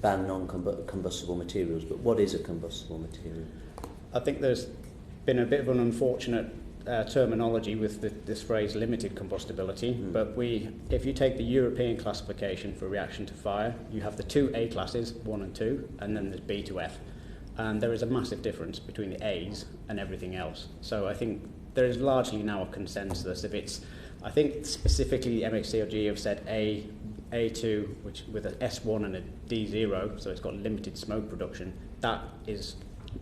ban non-combustible materials, but what is a combustible material? I think there's been a bit of an unfortunate terminology with this phrase limited combustibility, but if you take the European classification for reaction to fire, you have the two A classes, 1 and 2, and then there's B to F. And there is a massive difference between the A's and everything else. So I think there is largely now a consensus. If it's, I think specifically MHCLG have said A2, which with an S1 and a D0, so it's got limited smoke production, that is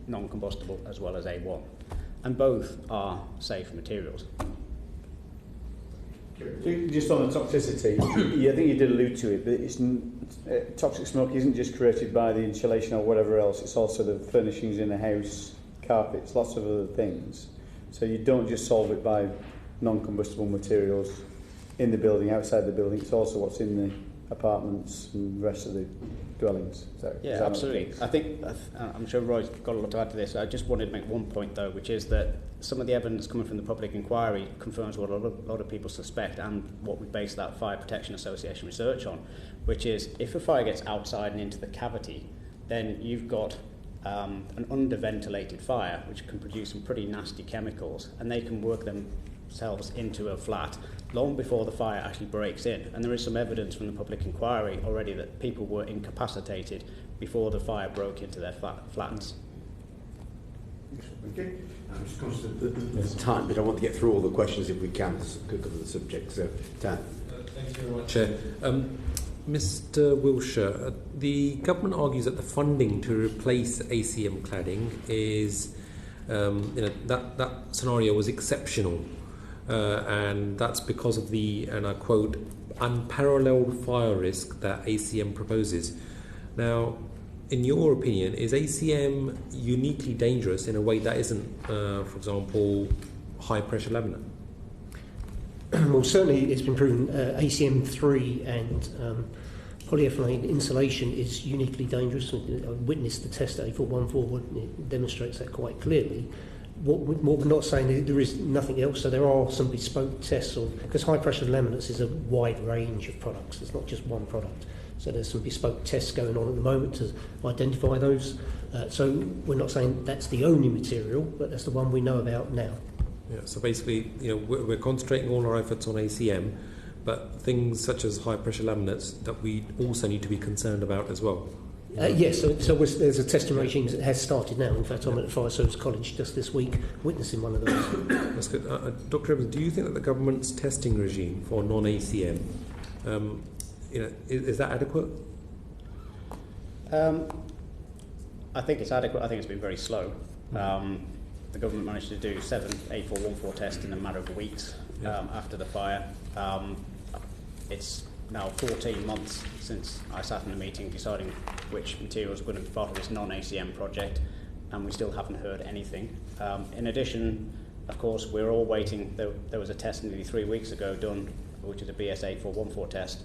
non-combustible as well as A1. And both are safe materials. Just on the toxicity, I think you did allude to it, but toxic smoke isn't just created by the insulation or whatever else, it's also the furnishings in the house, carpets, lots of other things. So you don't just solve it by non-combustible materials in the building, outside the building, it's also what's in the apartments and the rest of the dwellings. Yeah, absolutely. I think, I'm sure Roy's got a lot to add to this. I just wanted to make one point though, which is that some of the evidence coming from the public inquiry confirms what a lot of people suspect and what we base that Fire Protection Association research on, which is if a fire gets outside and into the cavity, then you've got an underventilated fire which can produce some pretty nasty chemicals, and they can work themselves into a flat long before the fire actually breaks in. And there is some evidence from the public inquiry already that people were incapacitated before the fire broke into their flats. Okay. I'm just conscious of the time, but I want to get through all the questions if we can to cover the subject. So, Dan. Thank you very much, Chair. Mr. Wilsher, the government argues that the funding to replace ACM cladding is, that scenario was exceptional, and that's because of the, and I quote, unparalleled fire risk that ACM proposes. Now, in your opinion, is ACM uniquely dangerous in a way that isn't, for example, high-pressure laminate? Well, certainly it's been proven ACM3 and polyethylene insulation is uniquely dangerous. I witnessed the test at A414, it demonstrates that quite clearly. What we're not saying, there is nothing else, so there are some bespoke tests because high-pressure laminates is a wide range of products, it's not just one product. So there's some bespoke tests going on at the moment to identify those. So we're not saying that's the only material, but that's the one we know about now. Yeah, so basically, we're concentrating all our efforts on ACM, but things such as high-pressure laminates that we also need to be concerned about as well. Yes, so there's a testing regime that has started now. In fact, I'm at Fire Service College just this week witnessing one of those. That's good. Dr. Evans, do you think that the government's testing regime for non-ACM, is that adequate? I think it's adequate. I think it's been very slow. The government managed to do 7 A414 tests in a matter of weeks after the fire. It's now 14 months since I sat in a meeting deciding which materials were going to be part of this non-ACM project, and we still haven't heard anything. In addition, of course, we're all waiting. There was a test nearly 3 weeks ago done, which is a BS8414 test,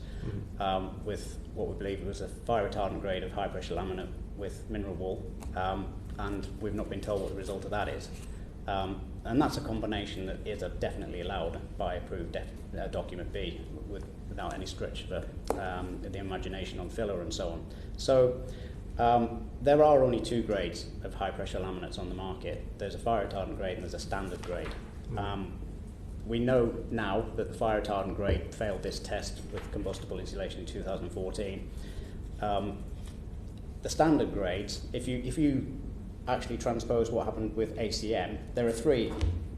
with what we believe was a fire retardant grade of high pressure laminate with mineral wool, and we've not been told what the result of that is. And that's a combination that is definitely allowed by approved document B without any stretch of the imagination on filler and so on. So There are only two grades of high-pressure laminates on the market. There's a fire-retardant grade and there's a standard grade. We know now that the fire-retardant grade failed this test with combustible insulation in 2014. The standard grades, if you actually transpose what happened with ACM, there are three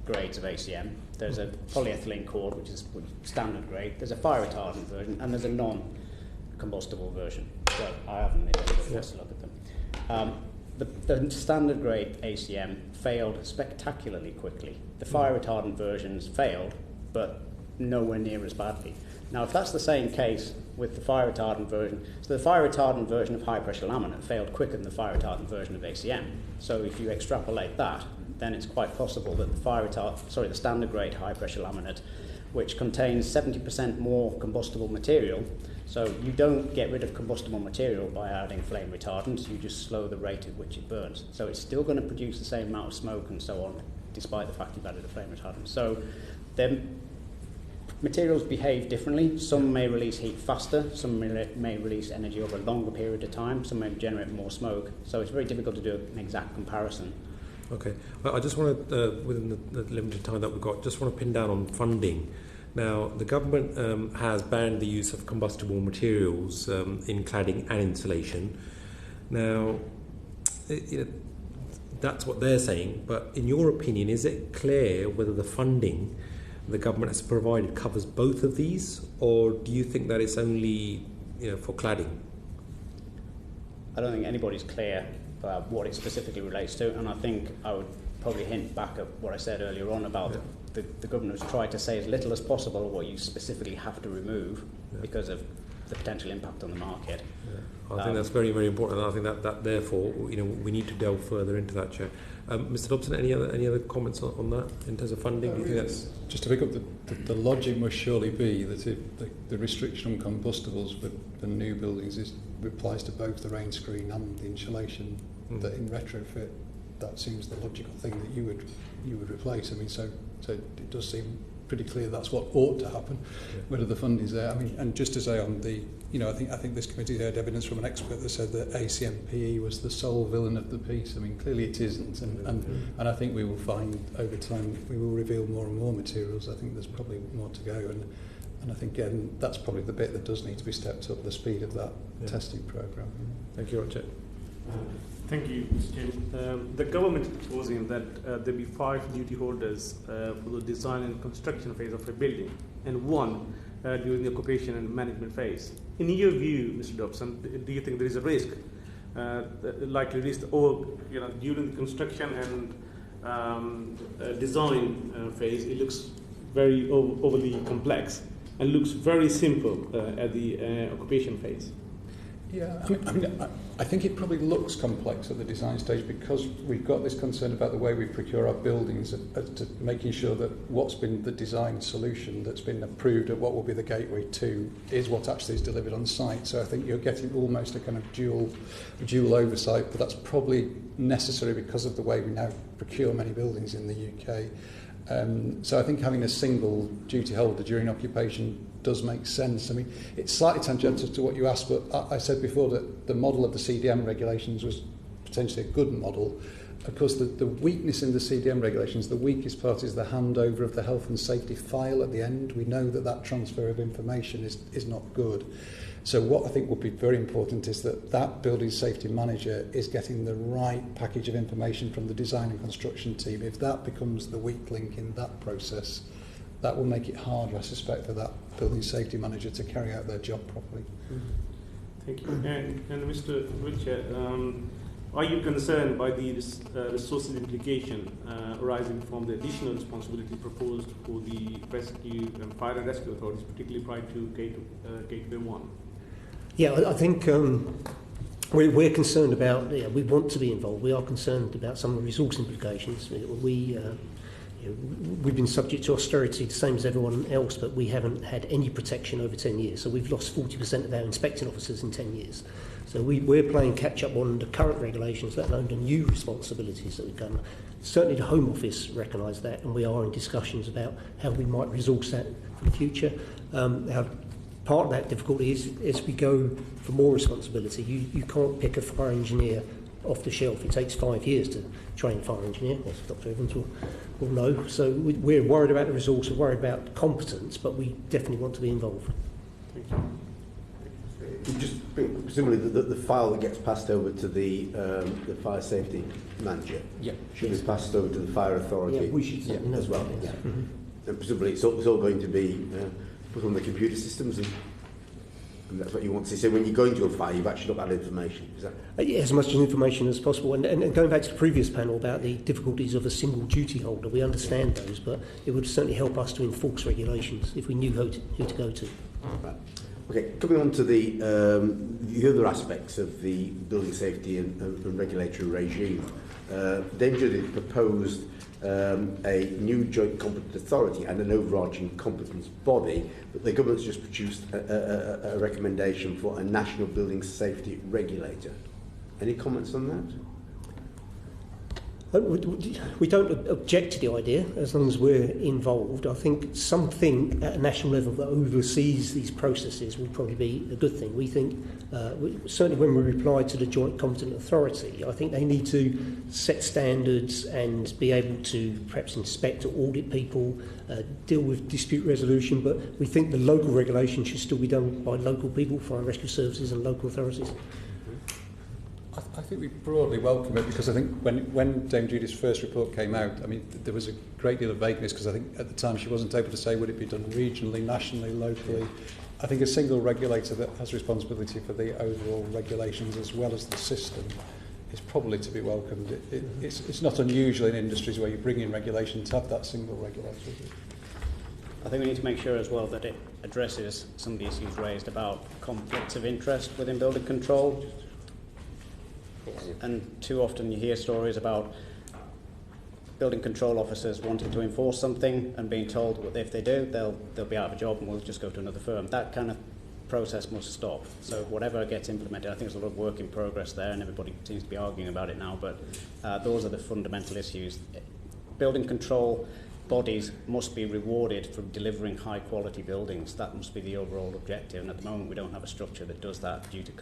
grades of ACM. There's a polyethylene cord, which is standard grade. There's a fire-retardant version, and there's a non-combustible version. So I haven't made a look at them. The standard grade ACM failed spectacularly quickly. The fire-retardant versions failed, but nowhere near as badly. Now, if that's the same case with the fire-retardant version, so the fire-retardant version of high-pressure laminate failed quicker than the fire-retardant version of ACM. So if you extrapolate that, then it's quite possible that the standard grade high-pressure laminate, which contains 70% more combustible material, so you don't get rid of combustible material by adding flame retardants, you just slow the rate at which it burns. So it's still going to produce the same amount of smoke and so on, despite the fact you've added a flame retardant. So then materials behave differently. Some may release heat faster, some may release energy over a longer period of time, some may generate more smoke. So it's very difficult to do an exact comparison. Okay. I just want to, within the limited time that we've got, just want to pin down on funding. Now, the government has banned the use of combustible materials in cladding and insulation. Now, that's what they're saying, but in your opinion, is it clear whether the funding the government has provided covers both of these, or do you think that it's only for cladding? I don't think anybody's clear about what it specifically relates to, and I think I would probably hint back at what I said earlier on about the government has tried to say as little as possible what you specifically have to remove because of the potential impact on the market. I think that's very, very important, and I think that therefore we need to delve further into that, Chair. Mr. Dobson, any other comments on that in terms of funding? Do you think that's just to pick up the logic must surely be that if the restriction on combustibles for new buildings applies to both the rain screen and the insulation, that in retrofit that seems the logical thing that you would replace. I mean, so it does seem pretty clear that's what ought to happen. Whether the funding's there, I mean, and just to say on the, I think this committee heard evidence from an expert that said that ACMPE was the sole villain of the piece. I mean, clearly it isn't, and I think we will find over time we will reveal more and more materials. I think there's probably more to go, and I think again that's probably the bit that does need to be stepped up, the speed of that testing programme. Thank you, Roger. Thank you, Mr. Chairman. The government is proposing that there be 5 duty holders for the design and construction phase of a building, and 1 during the occupation and management phase. In your view, Mr. Dobson, do you think there is a risk, likely risk, or during the construction and design phase, it looks very overly complex and looks very simple at the occupation phase? Yeah, I think it probably looks complex at the design stage because we've got this concern about the way we procure our buildings, to making sure that what's been the design solution that's been approved at what will be the gateway 2 is what actually is delivered on site. So I think you're getting almost a kind of dual oversight, but that's probably necessary because of the way we now procure many buildings in the UK. So I think having a single duty holder during occupation does make sense. I mean, it's slightly tangential to what you asked, but I said before that the model of the CDM regulations was potentially a good model. Of course, the weakness in the CDM regulations, the weakest part is the handover of the health and safety file at the end. We know that transfer of information is not good. So what I think would be very important is that building safety manager is getting the right package of information from the design and construction team. If that becomes the weak link in that process, that will make it harder, I suspect, for that building safety manager to carry out their job properly. Thank you. And Mr. Wilsher, are you concerned by the resources implication arising from the additional responsibility proposed for the rescue and fire and rescue authorities, particularly prior to Gateway 1? Yeah, I think we're concerned about, we want to be involved. We are concerned about some of the resource implications. We've been subject to austerity the same as everyone else, but we haven't had any protection over 10 years. So we've lost 40% of our inspecting officers in 10 years. So we're playing catch up on the current regulations, let alone the new responsibilities that we've done. Certainly the Home Office recognise that, and we are in discussions about how we might resource that for the future. Our part of that difficulty is as we go for more responsibility, you can't pick a fire engineer off the shelf. It takes 5 years to train a fire engineer, as Dr. Evans will know. So we're worried about the resource, we're worried about competence, but we definitely want to be involved. Thank you. Just presumably the file that gets passed over to the fire safety manager should be passed over to the fire authority we should as well. Yeah. Mm-hmm. And presumably it's all going to be put on the computer systems, and that's what you want to see. So when you go into a fire, you've actually got that information. Is that? As much information as possible. And going back to the previous panel about the difficulties of a single duty holder, we understand those, but it would certainly help us to enforce regulations if we knew who to go to. Right. Okay, coming on to the other aspects of the building safety and regulatory regime, Dangerous proposed a new joint competent authority and an overarching competence body, but the government's just produced a recommendation for a national building safety regulator. Any comments on that? We don't object to the idea as long as we're involved. I think something at a national level that oversees these processes would probably be a good thing. We think, certainly when we reply to the Joint Competent Authority, I think they need to set standards and be able to perhaps inspect or audit people, deal with dispute resolution, but we think the local regulation should still be done by local people, fire and rescue services and local authorities. I think we broadly welcome it, because I think when Dame Judy's first report came out, I mean, there was a great deal of vagueness, because I think at the time she wasn't able to say would it be done regionally, nationally, locally. I think a single regulator that has responsibility for the overall regulations as well as the system is probably to be welcomed. It's not unusual in industries where you bring in regulation to have that single regulator. I think we need to make sure as well that it addresses some of the issues raised about conflicts of interest within building control. And too often you hear stories about building control officers wanting to enforce something and being told that if they do, they'll be out of a job and we'll just go to another firm. That kind of process must stop. So whatever gets implemented, I think there's a lot of work in progress there, and everybody seems to be arguing about it now, but those are the fundamental issues. Building control bodies must be rewarded for delivering high quality buildings. That must be the overall objective, and at the moment we don't have a structure that does that due to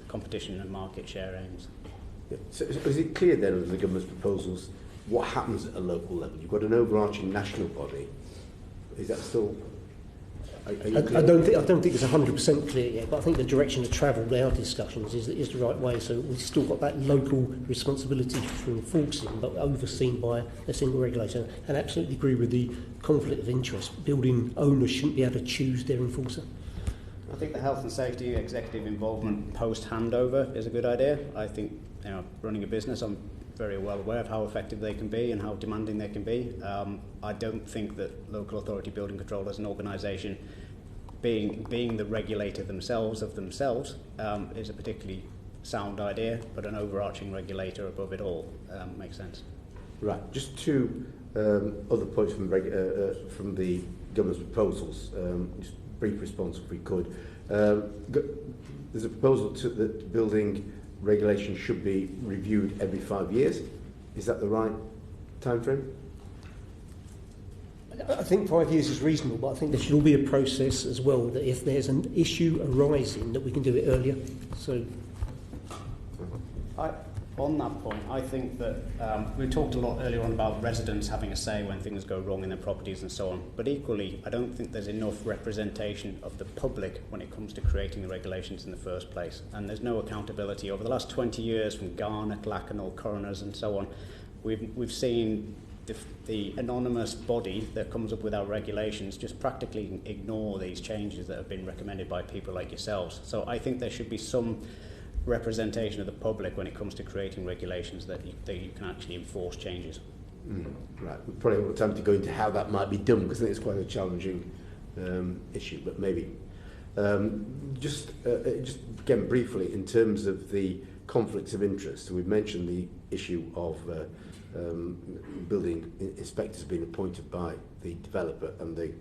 competition and market share aims. Yeah. So is it clear then with the government's proposals what happens at a local level? You've got an overarching national body. Is that still... I don't think it's 100% clear yet, but I think the direction of travel with our discussions is the right way. So we've still got that local responsibility for enforcing, but overseen by a single regulator. And absolutely agree with the conflict of interest. Building owners shouldn't be able to choose their enforcer. I think the health and safety executive involvement post handover is a good idea. I think, running a business, I'm very well aware of how effective they can be and how demanding they can be. I don't think that local authority building control as an organisation being the regulator themselves is a particularly sound idea, but an overarching regulator above it all makes sense. Right, just two other points from the government's proposals, just a brief response if we could. There's a proposal that building regulation should be reviewed every 5 years. Is that the right time frame? I think 5 years is reasonable, but I think there should all be a process as well that if there's an issue arising that we can do it earlier. So, on that point, I think that we talked a lot earlier on about residents having a say when things go wrong in their properties and so on, but equally I don't think there's enough representation of the public when it comes to creating the regulations in the first place, and there's no accountability. Over the last 20 years, from Garner, Clackenall, coroners and so on, we've seen the anonymous body that comes up with our regulations just practically ignore these changes that have been recommended by people like yourselves. So I think there should be some representation of the public when it comes to creating regulations that you can actually enforce changes. Right, we probably won't have time to go into how that might be done, because I think it's quite a challenging issue, but maybe. Just again briefly, in terms of the conflicts of interest, we've mentioned the issue of building inspectors being appointed by the developer and the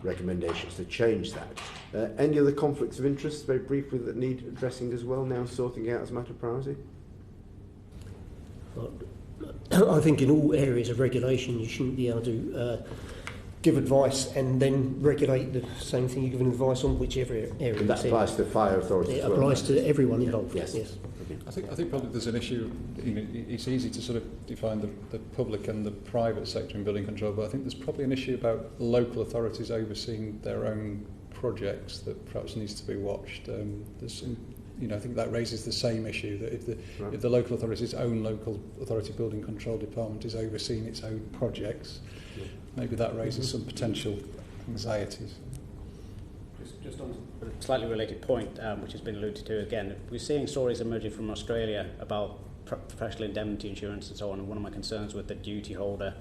recommendations to change that. Any other conflicts of interest, very briefly, that need addressing as well, now sorting out as a matter of priority? I think in all areas of regulation you shouldn't be able to give advice and then regulate the same thing you're giving advice on, whichever area. And that applies to fire authorities. It as well, applies right? to everyone involved. Yes. Yes. I think probably there's an issue. You know, it's easy to sort of define the public and the private sector in building control, but I think there's probably an issue about local authorities overseeing their own projects that perhaps needs to be watched. There's some, you know, I think that raises the same issue that if the local authority's own local authority building control department is overseeing its own projects, maybe that raises some potential anxieties. Just on a slightly related point, which has been alluded to again, we're seeing stories emerging from Australia about professional indemnity insurance and so on, and one of my concerns with the duty holder,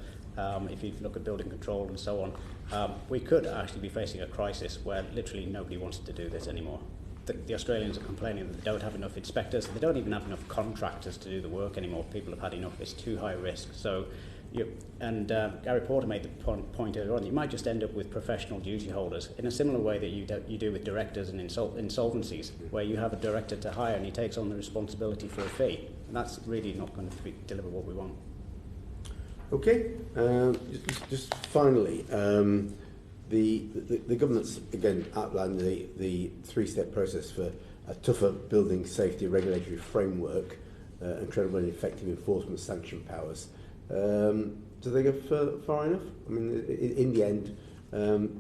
if you look at building control and so on, we could actually be facing a crisis where literally nobody wants to do this anymore. The Australians are complaining that they don't have enough inspectors, they don't even have enough contractors to do the work anymore. People have had enough, it's too high risk. So, Gary Porter made the point earlier on, you might just end up with professional duty holders in a similar way that you do with directors and insolvencies, where you have a director to hire and he takes on the responsibility for a fee. And that's really not going to deliver what we want. Okay, just finally, the government's again outlined the three-step process for a tougher building safety regulatory framework and credible and effective enforcement sanction powers. Do they go far enough? I mean, in the end,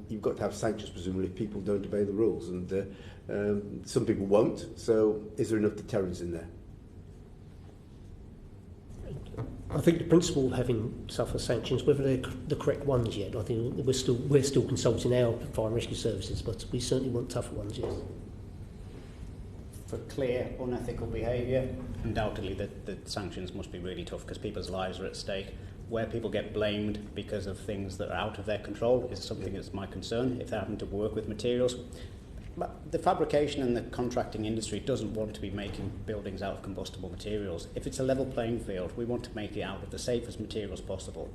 you've got to have sanctions presumably if people don't obey the rules, and some people won't. So, is there enough deterrence in there? I think the principle of having tougher sanctions, whether they're the correct ones yet, I think we're still consulting our fire and rescue services, but we certainly want tougher ones, yes. For clear, unethical behaviour, undoubtedly the sanctions must be really tough because people's lives are at stake. Where people get blamed because of things that are out of their control is something that's my concern. If they're having to work with materials, but the fabrication and the contracting industry doesn't want to be making buildings out of combustible materials. If it's a level playing field, we want to make it out of the safest materials possible.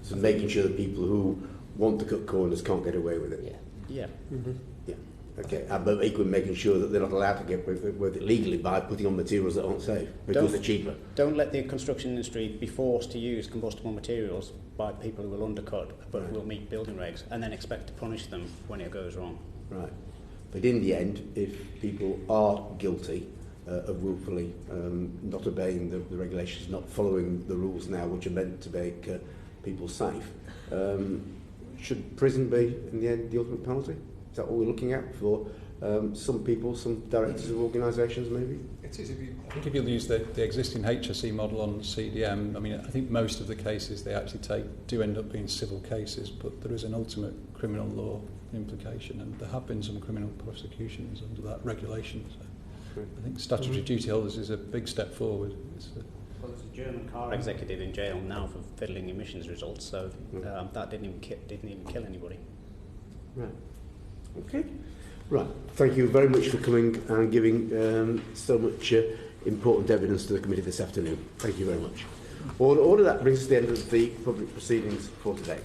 So making sure that people who want to cut corners can't get away with it. Yeah. Mm-hmm. Yeah. Okay. But equally making sure that they're not allowed to get away with it legally by putting on materials that aren't safe because they're cheaper. Don't let the construction industry be forced to use combustible materials by people who will undercut but will meet building regs and then expect to punish them when it goes wrong. Right. But in the end, if people are guilty of willfully not obeying the regulations, not following the rules now, which are meant to make people safe, should prison be, in the end, the ultimate penalty? Is that what we're looking at for some people, some directors of organisations, maybe? It is. I think if you'll use the existing HSE model on CDM, I mean, I think most of the cases they actually take do end up being civil cases, but there is an ultimate criminal law implication, and there have been some criminal prosecutions under that regulation. So I think statutory duty holders is a big step forward. Well, there's a German car executive in jail now for fiddling emissions results, so that didn't even kill anybody. Right. Okay. Right. Thank you very much for coming and giving so much important evidence to the committee this afternoon. Thank you very much. All of that brings us to the end of the public proceedings for today.